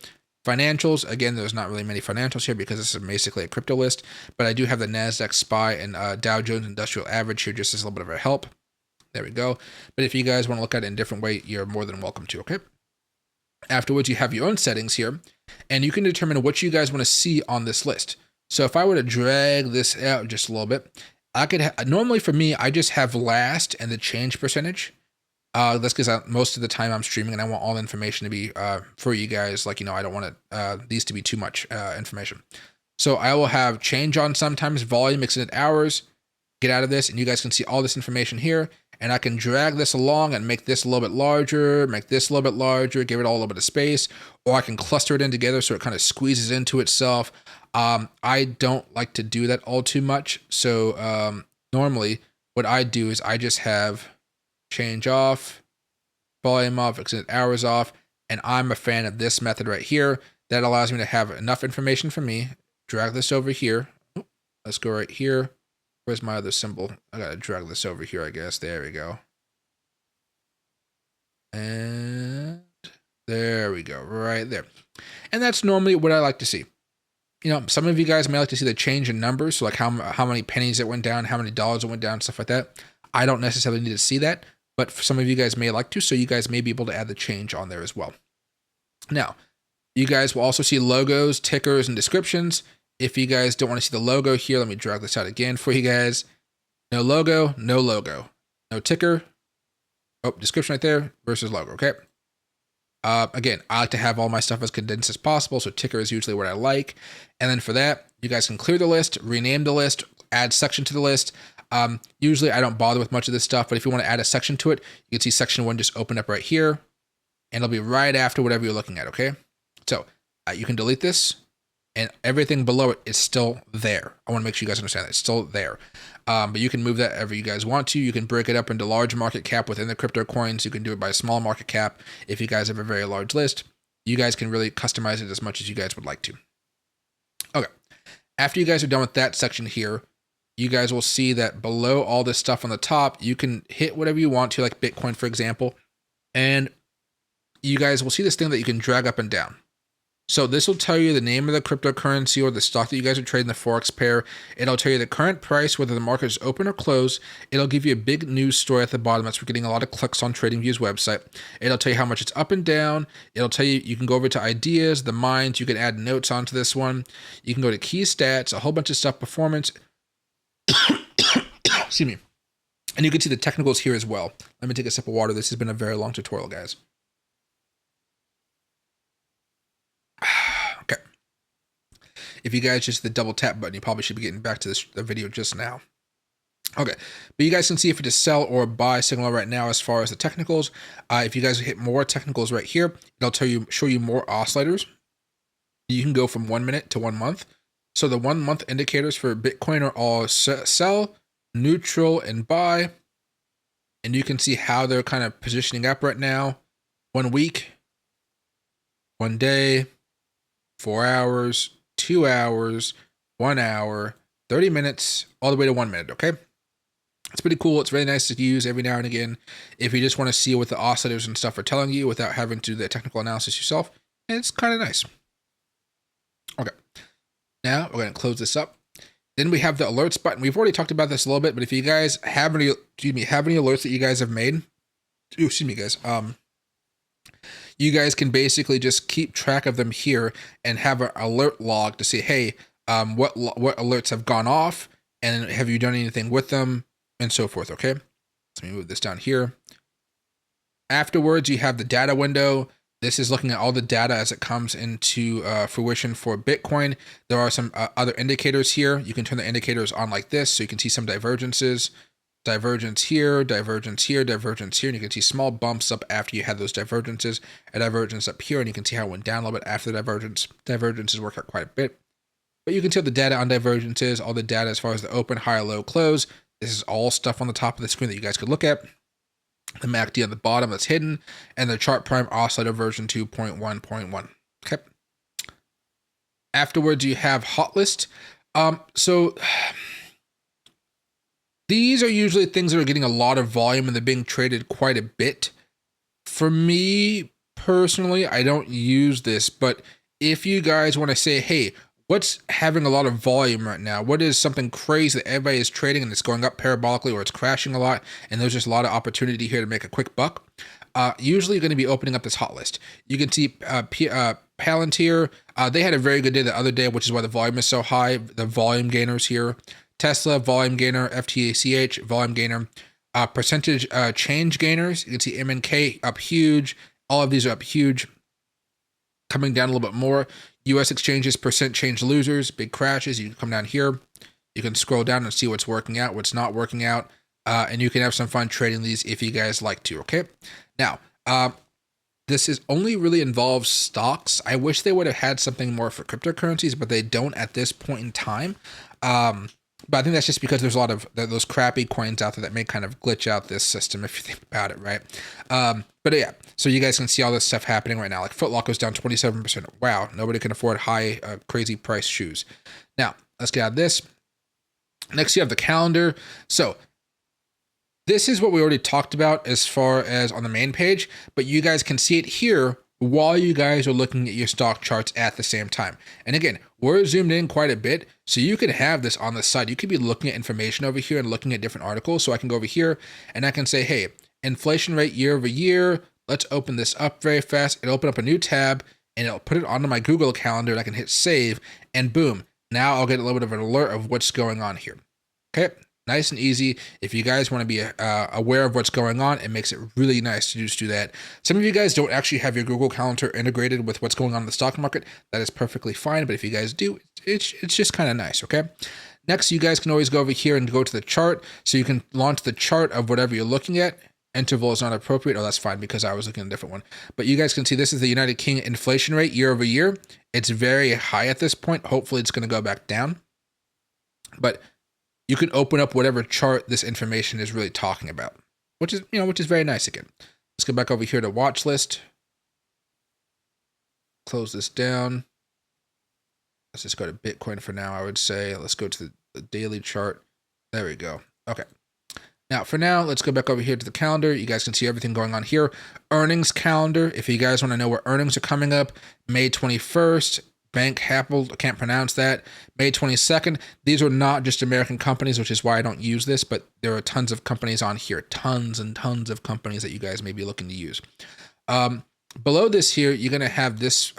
Financials, again, there's not really many financials here because this is basically a crypto list, but I do have the NASDAQ SPY and Dow Jones Industrial Average here just as a little bit of a help. There we go. But if you guys want to look at it in a different way, you're more than welcome to, okay? Afterwards, you have your own settings here, and you can determine what you guys want to see on this list. So if I were to drag this out just a little bit, I could normally for me, I just have last and the change percentage. That's because most of the time I'm streaming and I want all the information to be for you guys. Like, I don't want these to be too much information. So I will have change on sometimes, volume, extended hours, get out of this, and you guys can see all this information here. And I can drag this along and make this a little bit larger, make this a little bit larger, give it all a little bit of space, or I can cluster it in together so it kind of squeezes into itself. I don't like to do that all too much. So normally what I do is I just have change off, volume off, extended hours off, and I'm a fan of this method right here. That allows me to have enough information for me. Drag this over here. Let's go right here. Where's my other symbol? I gotta drag this over here, I guess. There we go. And there we go, right there. And that's normally what I like to see. Some of you guys may like to see the change in numbers, so like how many pennies it went down, how many dollars it went down, stuff like that. I don't necessarily need to see that, but for some of you guys may like to, so you guys may be able to add the change on there as well. Now, you guys will also see logos, tickers, and descriptions. If you guys don't want to see the logo here, let me drag this out again for you guys. No logo, no logo. No ticker. Oh, description right there versus logo, okay? Again, I like to have all my stuff as condensed as possible, so ticker is usually what I like. And then for that, you guys can clear the list, rename the list, add section to the list. Usually I don't bother with much of this stuff, but if you want to add a section to it, you can see section 1 just open up right here, and it'll be right after whatever you're looking at, okay? So you can delete this, and everything below it is still there. I want to make sure you guys understand that it's still there. But you can move that ever you guys want to. You can break it up into large market cap within the crypto coins. You can do it by small market cap if you guys have a very large list. You guys can really customize it as much as you guys would like to. Okay. After you guys are done with that section here, you guys will see that below all this stuff on the top, you can hit whatever you want to, like Bitcoin, for example. And you guys will see this thing that you can drag up and down. So this will tell you the name of the cryptocurrency or the stock that you guys are trading, the Forex pair. It'll tell you the current price, whether the market is open or closed. It'll give you a big news story at the bottom. That's for getting a lot of clicks on TradingView's website. It'll tell you how much it's up and down. It'll tell you, you can go over to ideas, the mines. You can add notes onto this one. You can go to key stats, a whole bunch of stuff, performance. Excuse me. And you can see the technicals here as well. Let me take a sip of water. This has been a very long tutorial, guys. Okay. If you guys just hit the double tap button, you probably should be getting back to the video just now. Okay, but you guys can see if it is sell or buy signal right now as far as the technicals. If you guys hit more technicals right here, it'll show you more oscillators. You can go from 1 minute to 1 month. So the 1 month indicators for Bitcoin are all sell, neutral, and buy. And you can see how they're kind of positioning up right now. 1 week, 1 day, 4 hours, 2 hours, 1 hour, 30 minutes, all the way to 1 minute, okay? It's pretty cool. It's really nice to use every now and again if you just want to see what the oscillators and stuff are telling you without having to do the technical analysis yourself. And it's kind of nice. Okay. Now we're going to close this up. Then we have the alerts button. We've already talked about this a little bit, but if you guys have any alerts that you guys have made, you guys can basically just keep track of them here and have an alert log to say, hey, what alerts have gone off and have you done anything with them and so forth. Okay. Let me move this down here. Afterwards, you have the data window. This is looking at all the data as it comes into fruition for Bitcoin. There are some other indicators here. You can turn the indicators on like this so you can see some divergences. Divergence here, divergence here, divergence here, and you can see small bumps up after you had those divergences, a divergence up here, and you can see how it went down a little bit after the divergence. Divergences work out quite a bit. But you can see all the data on divergences, all the data as far as the open, high, low, close. This is all stuff on the top of the screen that you guys could look at. The MACD on the bottom that's hidden, and the chart prime oscillator version 2.1.1. Okay. Afterwards, you have Hotlist. These are usually things that are getting a lot of volume and they're being traded quite a bit. For me personally, I don't use this, but if you guys want to say, hey, what's having a lot of volume right now? What is something crazy that everybody is trading and it's going up parabolically or it's crashing a lot and there's just a lot of opportunity here to make a quick buck? Usually you're going to be opening up this hot list. You can see Palantir. They had a very good day the other day, which is why the volume is so high. The volume gainers here. Tesla, volume gainer. FTACH, volume gainer. Percentage change gainers. You can see MNK up huge. All of these are up huge. Coming down a little bit more. US exchanges, percent change losers, big crashes. You can come down here. You can scroll down and see what's working out, what's not working out. And you can have some fun trading these if you guys like to, okay? Now, this is only really involves stocks. I wish they would have had something more for cryptocurrencies, but they don't at this point in time. But I think that's just because there's a lot of those crappy coins out there that may kind of glitch out this system if you think about it, right? But yeah, so you guys can see all this stuff happening right now. Like Foot Locker's down 27%. Wow, nobody can afford high, crazy price shoes. Now, let's get out of this. Next, you have the calendar. So this is what we already talked about as far as on the main page, but you guys can see it here while you guys are looking at your stock charts at the same time. And again, we're zoomed in quite a bit, so you could have this on the side. You could be looking at information over here and looking at different articles. So I can go over here and I can say, hey, inflation rate year over year. Let's open this up very fast. It'll open up a new tab and it'll put it onto my Google Calendar and I can hit save and boom. Now I'll get a little bit of an alert of what's going on here. Okay. Nice and easy. If you guys want to be aware of what's going on, it makes it really nice to just do that. Some of you guys don't actually have your Google Calendar integrated with what's going on in the stock market. That is perfectly fine. But if you guys do, it's just kind of nice. Okay. Next, you guys can always go over here and go to the chart. So you can launch the chart of whatever you're looking at. Interval is not appropriate. Oh, that's fine because I was looking at a different one. But you guys can see this is the United Kingdom inflation rate year over year. It's very high at this point. Hopefully it's going to go back down. But you can open up whatever chart this information is really talking about, which is very nice again. Let's go back over here to Watchlist. Close this down. Let's just go to Bitcoin for now, I would say. Let's go to the daily chart. There we go. Okay. Now, for now, let's go back over here to the calendar. You guys can see everything going on here. Earnings calendar. If you guys want to know where earnings are coming up, May 21st, Bank Apple, can't pronounce that. May 22nd. These are not just American companies, which is why I don't use this, but there are tons of companies on here. Tons and tons of companies that you guys may be looking to use. Below this here, you're going to have this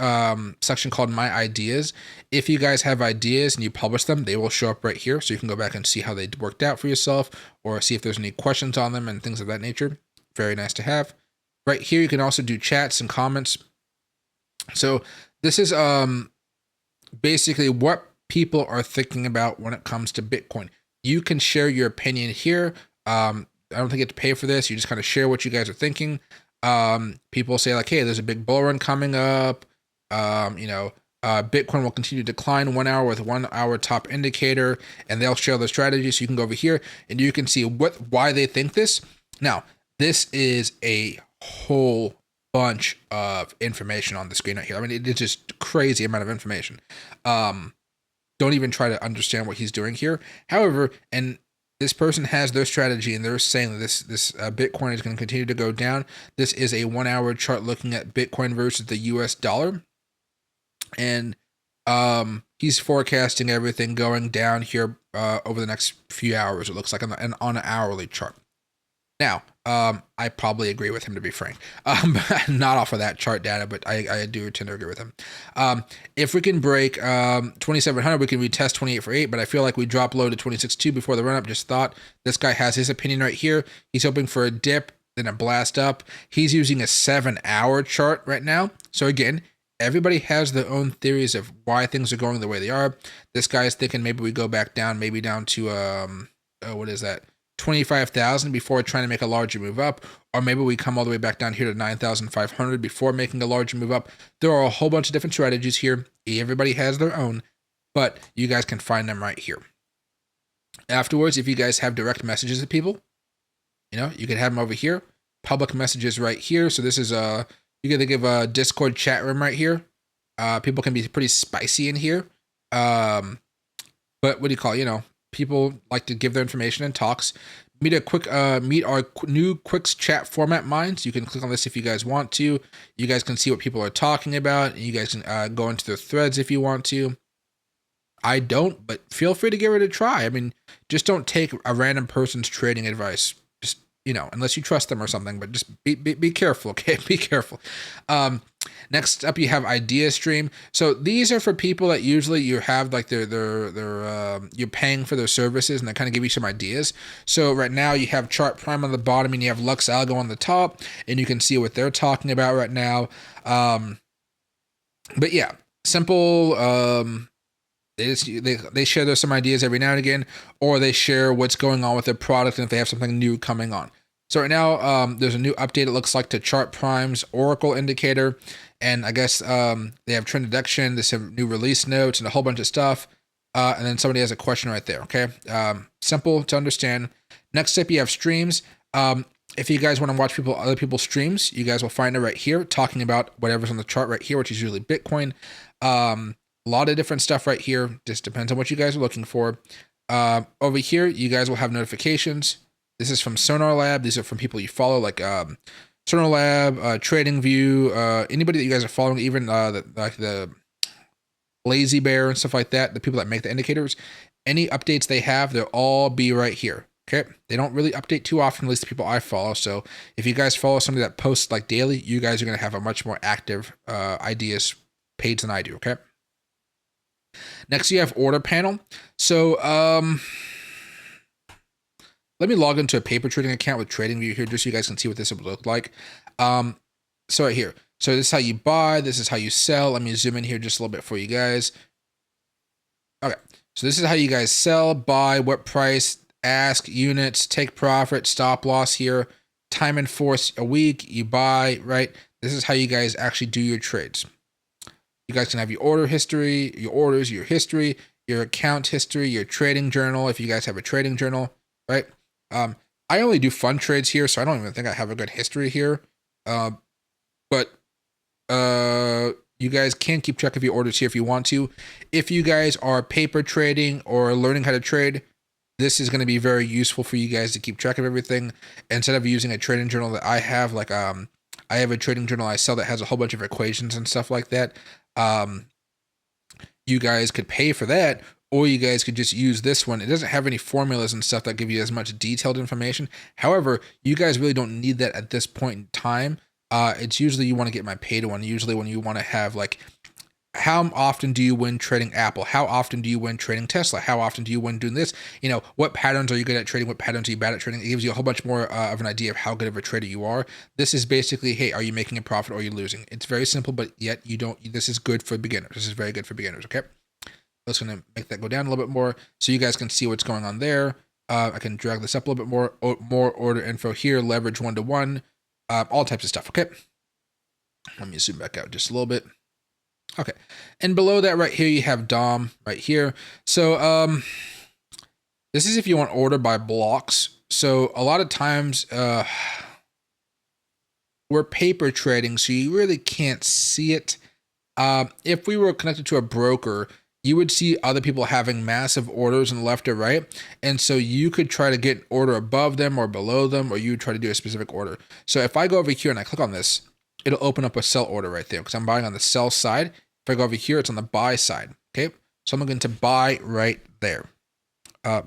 section called My Ideas. If you guys have ideas and you publish them, they will show up right here. So you can go back and see how they worked out for yourself or see if there's any questions on them and things of that nature. Very nice to have. Right here, you can also do chats and comments. So this is basically what people are thinking about when it comes to Bitcoin. You can share your opinion here. I don't think you have to pay for this. You just kind of share what you guys are thinking. People say like, hey, there's a big bull run coming up. Bitcoin will continue to decline 1 hour with 1 hour top indicator, and they'll share their strategy. So you can go over here and you can see why they think this. Now, this is a whole bunch of information on the screen right here. I mean, it's just crazy amount of information. Don't even try to understand what he's doing here. However, and this person has their strategy and they're saying that this Bitcoin is going to continue to go down. This is a 1 hour chart looking at Bitcoin versus the US dollar. And he's forecasting everything going down here over the next few hours, it looks like, on an hourly chart. Now, I probably agree with him, to be frank. Not off of that chart data, but I do tend to agree with him. If we can break 2,700, we can retest 28 for 8, but I feel like we drop low to 26.2 before the run-up. Just thought this guy has his opinion right here. He's hoping for a dip, then a blast up. He's using a 7-hour chart right now. So again, everybody has their own theories of why things are going the way they are. This guy is thinking maybe we go back down, maybe down to, what is that? 25,000 before trying to make a larger move up, or maybe we come all the way back down here to 9,500 before making a larger move up. There are a whole bunch of different strategies here. Everybody has their own, but you guys can find them right here. Afterwards, if you guys have direct messages to people, you can have them over here. Public messages right here. So this is you can give a Discord chat room right here. People can be pretty spicy in here. But what do you call it? People like to give their information and talks. Meet our new Quicks chat format mines. You can click on this if you guys want to. You guys can see what people are talking about. You guys can go into their threads if you want to. I don't, but feel free to give it a try. I mean, just don't take a random person's trading advice. Just, unless you trust them or something, but just be careful, okay? Be careful. Next up, you have Idea Stream. So these are for people that usually you have like you're paying for their services, and they kind of give you some ideas. So right now you have Chart Prime on the bottom, and you have Lux Algo on the top, and you can see what they're talking about right now. But yeah, simple. They share some ideas every now and again, or they share what's going on with their product and if they have something new coming on. So right now, there's a new update, it looks like, to Chart Prime's Oracle indicator. And I guess they have trend detection, they have new release notes and a whole bunch of stuff. And then somebody has a question right there, okay? Simple to understand. Next up, you have streams. If you guys want to watch other people's streams, you guys will find it right here, talking about whatever's on the chart right here, which is usually Bitcoin. A lot of different stuff right here. Just depends on what you guys are looking for. Over here, you guys will have notifications. This is from Sonar Lab. These are from people you follow, like Sonar Lab, TradingView, anybody that you guys are following, even the LazyBear and stuff like that, the people that make the indicators. Any updates they have, they'll all be right here. Okay, they don't really update too often, at least the people I follow. So if you guys follow somebody that posts like daily, you guys are going to have a much more active ideas page than I do. Okay. Next, you have Order Panel. So let me log into a paper trading account with TradingView here, just so you guys can see what this would look like. So right here. So this is how you buy. This is how you sell. Let me zoom in here just a little bit for you guys. Okay. So this is how you guys sell, buy, what price, ask, units, take profit, stop loss here, time and force a week, you buy, right? This is how you guys actually do your trades. You guys can have your order history, your orders, your history. your account history, your trading journal, if you guys have a trading journal, right? I only do fun trades here, so I don't even think I have a good history here. But you guys can keep track of your orders here if you want to. If you guys are paper trading or learning how to trade, this is going to be very useful for you guys to keep track of everything. Instead of using a trading journal that I have, like I have a trading journal I sell that has a whole bunch of equations and stuff like that. You guys could pay for that, or you guys could just use this one. It doesn't have any formulas and stuff that give you as much detailed information. However, you guys really don't need that at this point in time. It's usually you want to get my paid one. Usually when you want to have like, how often do you win trading Apple? How often do you win trading Tesla? How often do you win doing this? You know, what patterns are you good at trading? What patterns are you bad at trading? It gives you a whole bunch more of an idea of how good of a trader you are. This is basically, hey, are you making a profit or are you losing? It's very simple, but yet you don't, this is good for beginners. This is very good for beginners, okay? Just going to make that go down a little bit more so you guys can see what's going on there. I can drag this up a little bit more order info here, leverage 1-to-1, all types of stuff, okay? Let me zoom back out just a little bit. Okay, and below that right here, you have DOM right here. So this is if you want order by blocks. So a lot of times we're paper trading, so you really can't see it. If we were connected to a broker, you would see other people having massive orders on the left or right. And so you could try to get an order above them or below them, or you would try to do a specific order. So if I go over here and I click on this, it'll open up a sell order right there because I'm buying on the sell side. If I go over here, it's on the buy side, okay? So I'm going to buy right there.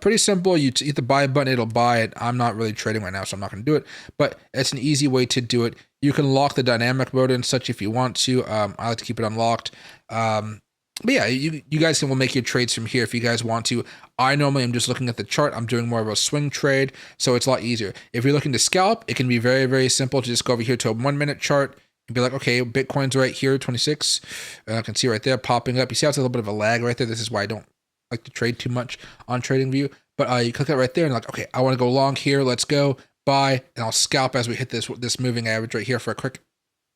Pretty simple. You hit the buy button, it'll buy it. I'm not really trading right now, so I'm not going to do it, but it's an easy way to do it. You can lock the dynamic mode and such if you want to. I like to keep it unlocked. But yeah, you guys will make your trades from here if you guys want to. I normally am just looking at the chart. I'm doing more of a swing trade, so it's a lot easier. If you're looking to scalp, it can be very, very simple to just go over here to a 1-minute chart and be like, okay, Bitcoin's right here, 26. I can see right there popping up. You see how it's a little bit of a lag right there? This is why I don't like to trade too much on TradingView. But you click that right there and like, okay, I want to go long here. Let's go buy, and I'll scalp as we hit this moving average right here for a quick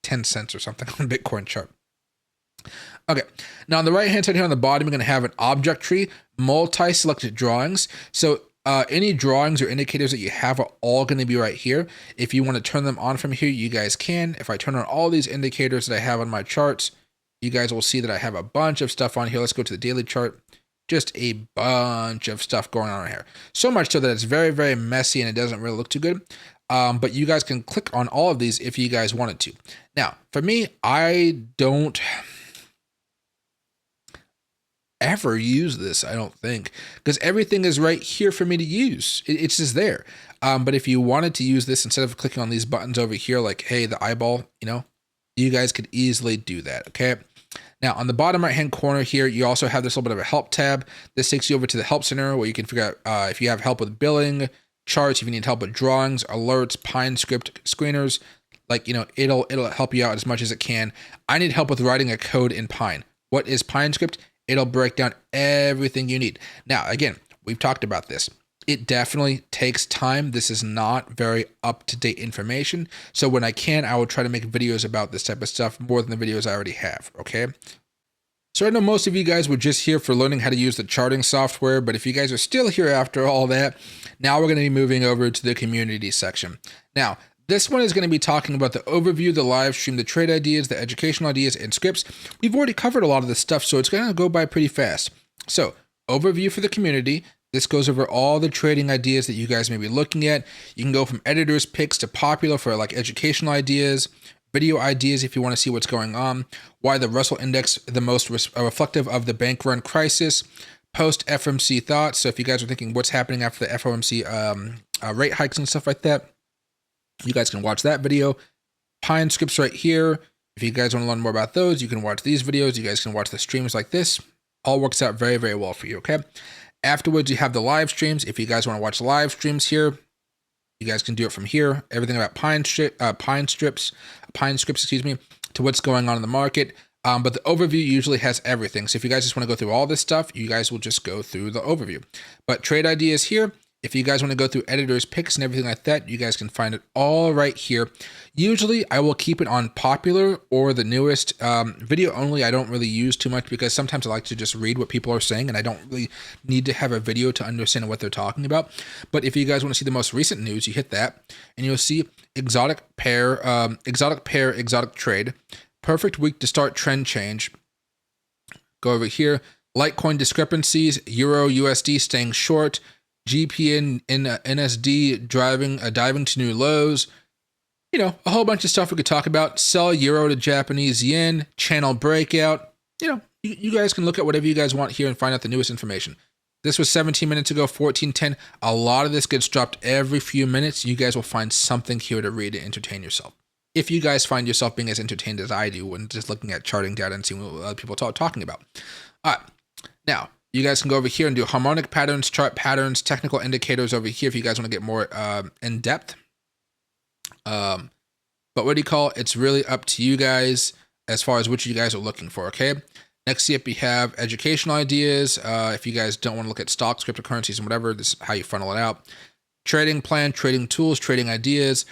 10 cents or something on Bitcoin chart. Okay, now on the right hand side here on the bottom, you're going to have an object tree, multi-selected drawings. So any drawings or indicators that you have are all going to be right here. If you want to turn them on from here, you guys can. If I turn on all these indicators that I have on my charts, you guys will see that I have a bunch of stuff on here. Let's go to the daily chart. Just a bunch of stuff going on here. So much so that it's very, very messy and it doesn't really look too good. But you guys can click on all of these if you guys wanted to. Now, for me, I don't ever use this, I don't think, because everything is right here for me to use. It's just there. But if you wanted to use this, instead of clicking on these buttons over here, like, hey, the eyeball, you know, you guys could easily do that, okay? Now, on the bottom right-hand corner here, you also have this little bit of a help tab. This takes you over to the help center where you can figure out if you have help with billing, charts, if you need help with drawings, alerts, Pine script screeners, like, you know, it'll help you out as much as it can. I need help with writing a code in Pine. What is Pine script? It'll break down everything you need. Now, again, we've talked about this. It definitely takes time. This is not very up-to-date information. So when I can, I will try to make videos about this type of stuff more than the videos I already have, okay? So I know most of you guys were just here for learning how to use the charting software, but if you guys are still here after all that, now we're going to be moving over to the community section. Now, this one is going to be talking about the overview, the live stream, the trade ideas, the educational ideas, and scripts. We've already covered a lot of this stuff, so it's going to go by pretty fast. So, overview for the community. This goes over all the trading ideas that you guys may be looking at. You can go from editor's picks to popular for like educational ideas, video ideas if you want to see what's going on, why the Russell Index the most reflective of the bank run crisis, post FOMC thoughts. So if you guys are thinking what's happening after the FOMC rate hikes and stuff like that, you guys can watch that video. Pine scripts right here. If you guys want to learn more about those, you can watch these videos. You guys can watch the streams like this. All works out very, very well for you, okay? Afterwards, you have the live streams. If you guys want to watch live streams here, you guys can do it from here. Everything about Pine scripts, excuse me, to what's going on in the market. But the overview usually has everything. So if you guys just want to go through all this stuff, you guys will just go through the overview. But trade ideas here. If you guys want to go through editors, picks, and everything like that, you guys can find it all right here. Usually, I will keep it on popular or the newest. Video only, I don't really use too much because sometimes I like to just read what people are saying, and I don't really need to have a video to understand what they're talking about. But if you guys want to see the most recent news, you hit that, and you'll see exotic pair, exotic trade, perfect week to start trend change. Go over here. Litecoin discrepancies, Euro USD staying short, GPN in NSD diving to new lows. You know, a whole bunch of stuff we could talk about. Sell Euro to Japanese yen, channel breakout. You know, you guys can look at whatever you guys want here and find out the newest information. This was 17 minutes ago, 14:10. A lot of this gets dropped every few minutes. You guys will find something here to read and entertain yourself. If you guys find yourself being as entertained as I do when just looking at charting data and seeing what other people are talking about. All right. Now, you guys can go over here and do harmonic patterns, chart patterns, technical indicators over here if you guys want to get more in depth. But what do you call it? It's really up to you guys as far as which you guys are looking for, okay? Next up, you have educational ideas. If you guys don't want to look at stocks, cryptocurrencies, and whatever, this is how you funnel it out. Trading plan, trading tools, trading ideas.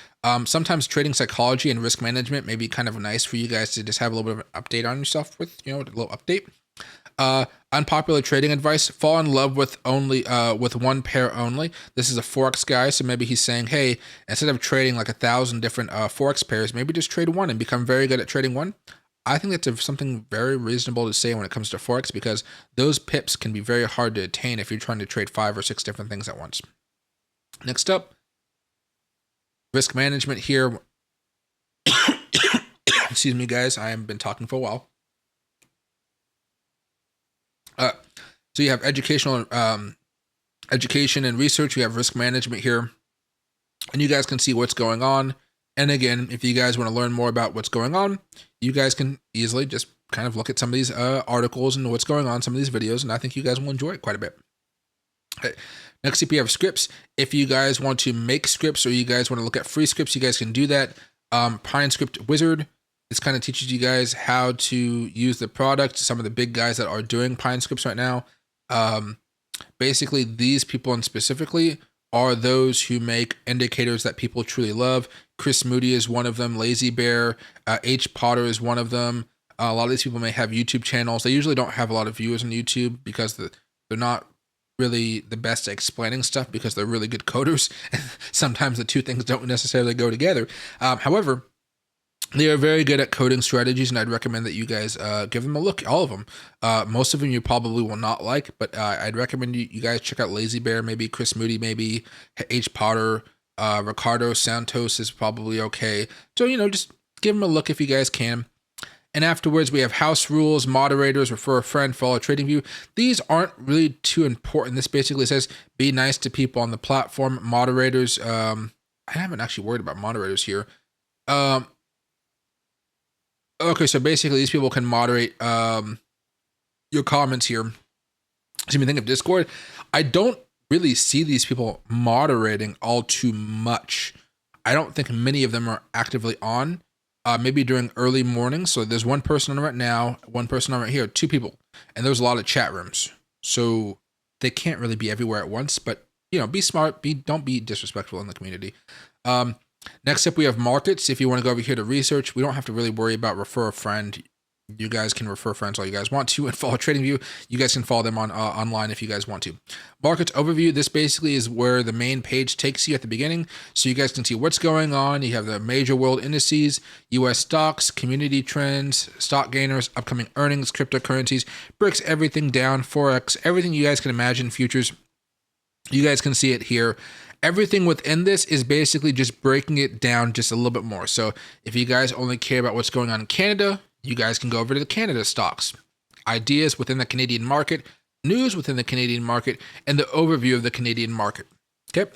Sometimes trading psychology and risk management may be kind of nice for you guys to just have a little bit of an update on yourself with, you know, a little update. Unpopular trading advice, fall in love with one pair only. This is a Forex guy, so maybe he's saying, hey, instead of trading like 1,000 different Forex pairs, maybe just trade one and become very good at trading one. I think that's something very reasonable to say when it comes to Forex because those pips can be very hard to attain if you're trying to trade 5 or 6 different things at once. Next up, risk management here. Excuse me, guys, I have been talking for a while. So you have education and research. You have risk management here, and you guys can see what's going on. And again, if you guys want to learn more about what's going on, you guys can easily just kind of look at some of these articles and what's going on, some of these videos, and I think you guys will enjoy it quite a bit. Okay. Next up, you have scripts. If you guys want to make scripts or you guys want to look at free scripts, you guys can do that. Pine Script Wizard. This kind of teaches you guys how to use the product. Some of the big guys that are doing Pine Scripts right now. Basically, these people and specifically are those who make indicators that people truly love. Chris Moody is one of them. LazyBear, H. Potter is one of them. A lot of these people may have YouTube channels. They usually don't have a lot of viewers on YouTube because they're not really the best at explaining stuff because they're really good coders. Sometimes the two things don't necessarily go together. However, they are very good at coding strategies, and I'd recommend that you guys give them a look, all of them. Most of them you probably will not like, but I'd recommend you guys check out LazyBear, maybe Chris Moody, maybe H. Potter, Ricardo Santos is probably okay. So, you know, just give them a look if you guys can. And afterwards, we have house rules, moderators, refer a friend, follow TradingView. These aren't really too important. This basically says be nice to people on the platform. Moderators, I haven't actually worried about moderators here. Okay, so basically these people can moderate your comments here. So you think of Discord. I don't really see these people moderating all too much. I don't think many of them are actively on. Maybe during early morning. So there's one person on right now, one person on right here, 2 people. And there's a lot of chat rooms. So they can't really be everywhere at once. But, you know, be smart. Don't be disrespectful in the community. Next up, we have markets. If you want to go over here to research, we don't have to really worry about refer a friend. You guys can refer friends all you guys want to and follow TradingView. You guys can follow them on online if you guys want to. Markets overview. This basically is where the main page takes you at the beginning. So you guys can see what's going on. You have the major world indices, US stocks, community trends, stock gainers, upcoming earnings, cryptocurrencies, breaks everything down, Forex, everything you guys can imagine, futures. You guys can see it here. Everything within this is basically just breaking it down just a little bit more. So if you guys only care about what's going on in Canada, you guys can go over to the Canada stocks, ideas within the Canadian market, news within the Canadian market, and the overview of the Canadian market. Okay.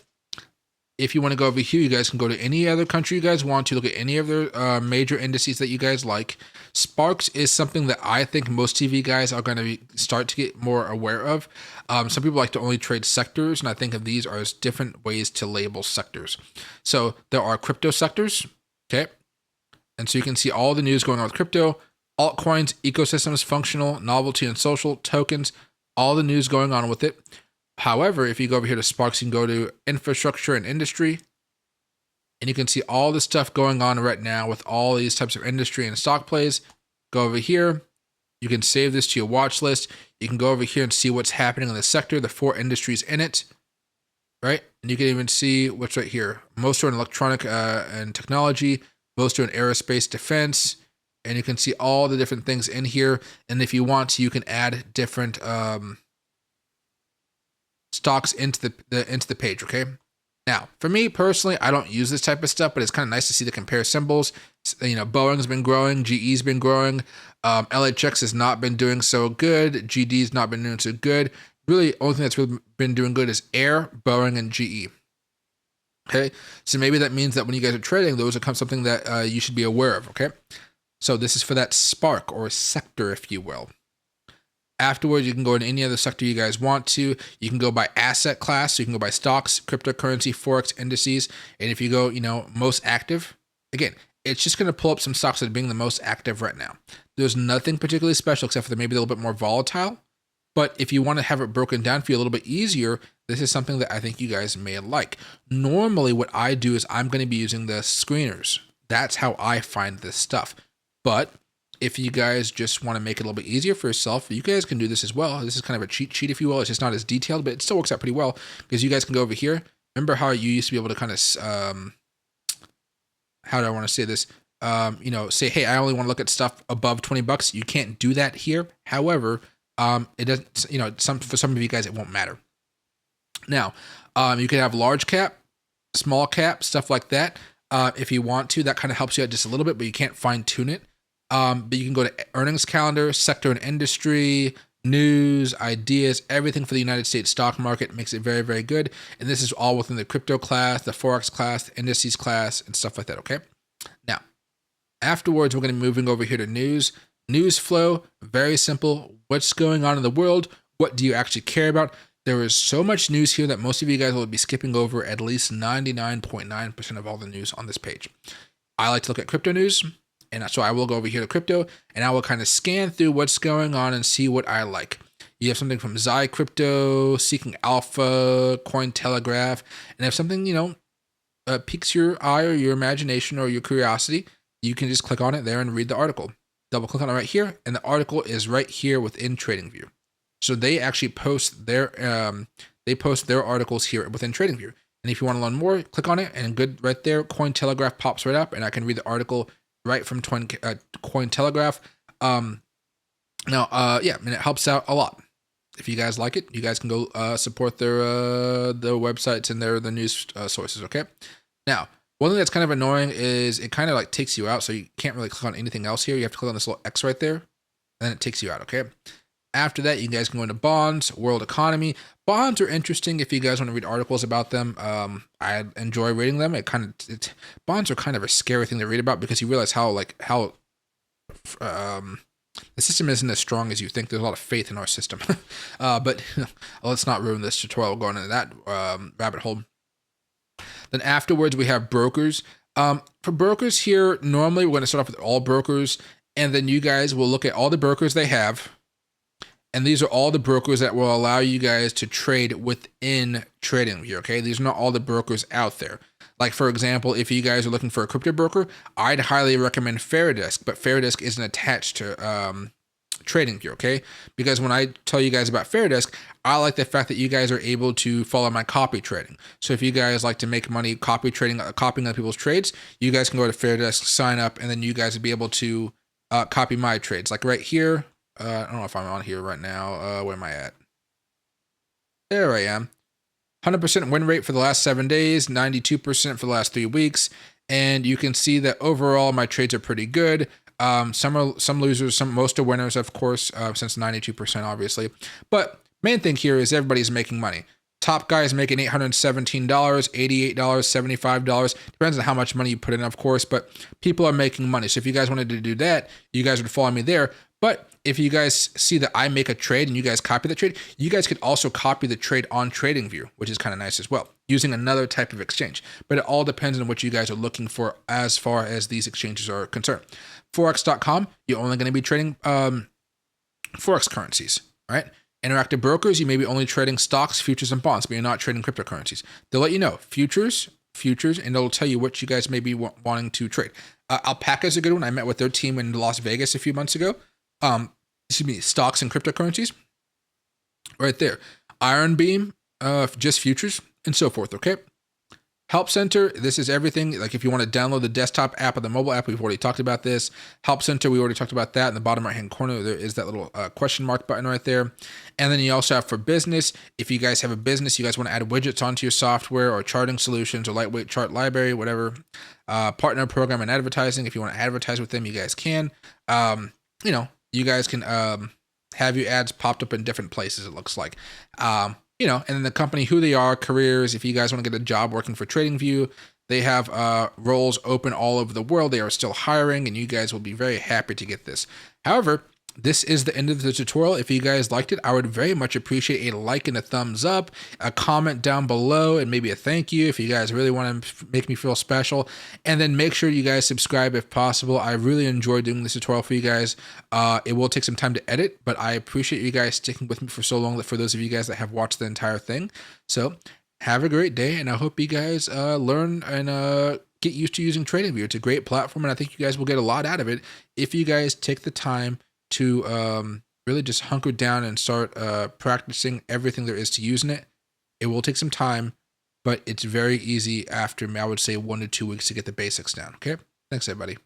If you want to go over here, you guys can go to any other country you guys want to, look at any of their major indices that you guys like. Sparks is something that I think most TV guys are going to start to get more aware of. Some people like to only trade sectors, and I think of these are as different ways to label sectors. So there are crypto sectors, okay? And so you can see all the news going on with crypto, altcoins, ecosystems, functional, novelty and social, tokens, all the news going on with it. However, if you go over here to Sparks, you can go to infrastructure and industry, and you can see all the stuff going on right now with all these types of industry and stock plays. Go over here. You can save this to your watch list. You can go over here and see what's happening in the sector, the 4 industries in it, right? And you can even see what's right here. Most are in electronic and technology. Most are in aerospace defense. And you can see all the different things in here. And if you want to, you can add different stocks into the page, okay? Now, for me personally, I don't use this type of stuff, but it's kind of nice to see the compare symbols. You know, Boeing's been growing, GE's been growing, LHX has not been doing so good, GD's not been doing so good. Really, only thing that's really been doing good is Air, Boeing, and GE. Okay, so maybe that means that when you guys are trading, those are something that you should be aware of. Okay, so this is for that spark or sector, if you will. Afterwards, you can go into any other sector you guys want to. You can go by asset class. So you can go by stocks, cryptocurrency, Forex, indices. And if you go, most active, again, it's just going to pull up some stocks that are being the most active right now. There's nothing particularly special except for they're maybe a little bit more volatile. But if you want to have it broken down for you a little bit easier, this is something that I think you guys may like. Normally, what I do is I'm going to be using the screeners. That's how I find this stuff. But if you guys just want to make it a little bit easier for yourself, you guys can do this as well. This is kind of a cheat sheet, if you will. It's just not as detailed, but it still works out pretty well because you guys can go over here. Remember how you used to be able to kind of, how do I want to say this? Say, hey, I only want to look at stuff above $20. You can't do that here. However, it doesn't, for some of you guys, it won't matter. Now, you can have large cap, small cap, stuff like that. If you want to, that kind of helps you out just a little bit, but you can't fine tune it. But you can go to earnings calendar, sector and industry, news, ideas, everything for the United States stock market. Makes it very, very good. And this is all within the crypto class, the Forex class, the indices class, and stuff like that, okay? Now, afterwards, we're going to be moving over here to news. News flow, very simple. What's going on in the world? What do you actually care about? There is so much news here that most of you guys will be skipping over at least 99.9% of all the news on this page. I like to look at crypto news. And so I will go over here to crypto and I will kind of scan through what's going on and see what I like. You have something from Xi Crypto, Seeking Alpha, Cointelegraph. And if something, piques your eye or your imagination or your curiosity, you can just click on it there and read the article. Double click on it right here. And the article is right here within TradingView. So they actually post their articles here within TradingView. And if you want to learn more, click on it and good right there. Cointelegraph pops right up and I can read the article right from Cointelegraph. And it helps out a lot. If you guys like it, you guys can go support their websites and the news sources, okay? Now, one thing that's kind of annoying is it kind of like takes you out, so you can't really click on anything else here. You have to click on this little X right there, and then it takes you out, okay? After that, you guys can go into bonds, world economy. Bonds are interesting if you guys want to read articles about them. I enjoy reading them. Bonds are kind of a scary thing to read about because you realize how the system isn't as strong as you think. There's a lot of faith in our system. But let's not ruin this tutorial going into that rabbit hole. Then afterwards, we have brokers. For brokers here, normally we're going to start off with all brokers, and then you guys will look at all the brokers they have. And these are all the brokers that will allow you guys to trade within TradingView, okay? These are not all the brokers out there. Like, for example, if you guys are looking for a crypto broker, I'd highly recommend Fairdesk, but Fairdesk isn't attached to TradingView, okay? Because when I tell you guys about Fairdesk, I like the fact that you guys are able to follow my copy trading. So if you guys like to make money copying other people's trades, you guys can go to Fairdesk, sign up, and then you guys will be able to copy my trades. Like right here, I don't know if I'm on here right now. Where am I at? There I am. 100% win rate for the last 7 days, 92% for the last 3 weeks. And you can see that overall my trades are pretty good. Some losers, most are winners, of course, since 92% obviously. But main thing here is everybody's making money. Top guy is making $817, $88, $75. Depends on how much money you put in, of course, but people are making money. So if you guys wanted to do that, you guys would follow me there. But if you guys see that I make a trade and you guys copy the trade, you guys could also copy the trade on TradingView, which is kind of nice as well, using another type of exchange. But it all depends on what you guys are looking for as far as these exchanges are concerned. Forex.com, you're only going to be trading Forex currencies, right? Interactive brokers, you may be only trading stocks, futures, and bonds, but you're not trading cryptocurrencies. They'll let you know futures, and it'll tell you what you guys may be wanting to trade. Alpaca is a good one. I met with their team in Las Vegas a few months ago. Stocks and cryptocurrencies, right there. Iron Beam, just futures, and so forth. Okay. Help Center, this is everything. Like if you want to download the desktop app or the mobile app, we've already talked about this. Help Center, we already talked about that. In the bottom right-hand corner, there is that little question mark button right there. And then you also have for business. If you guys have a business, you guys want to add widgets onto your software or charting solutions or lightweight chart library, whatever. Partner program and advertising. If you want to advertise with them, you guys can. You guys can have your ads popped up in different places, it looks like. And then the company, who they are, careers. If you guys want to get a job working for TradingView, they have roles open all over the world. They are still hiring, and you guys will be very happy to get this. However, this is the end of the tutorial. If you guys liked it, I would very much appreciate a like and a thumbs up, a comment down below, and maybe a thank you if you guys really want to make me feel special. And then make sure you guys subscribe if possible. I really enjoyed doing this tutorial for you guys. It will take some time to edit, but I appreciate you guys sticking with me for so long, for those of you guys that have watched the entire thing. So have a great day, and I hope you guys learn and get used to using TradingView. It's a great platform, and I think you guys will get a lot out of it if you guys take the time to really just hunker down and start practicing everything there is to using it. It will take some time, but it's very easy after, I would say, 1 to 2 weeks to get the basics down. Okay? Thanks, everybody.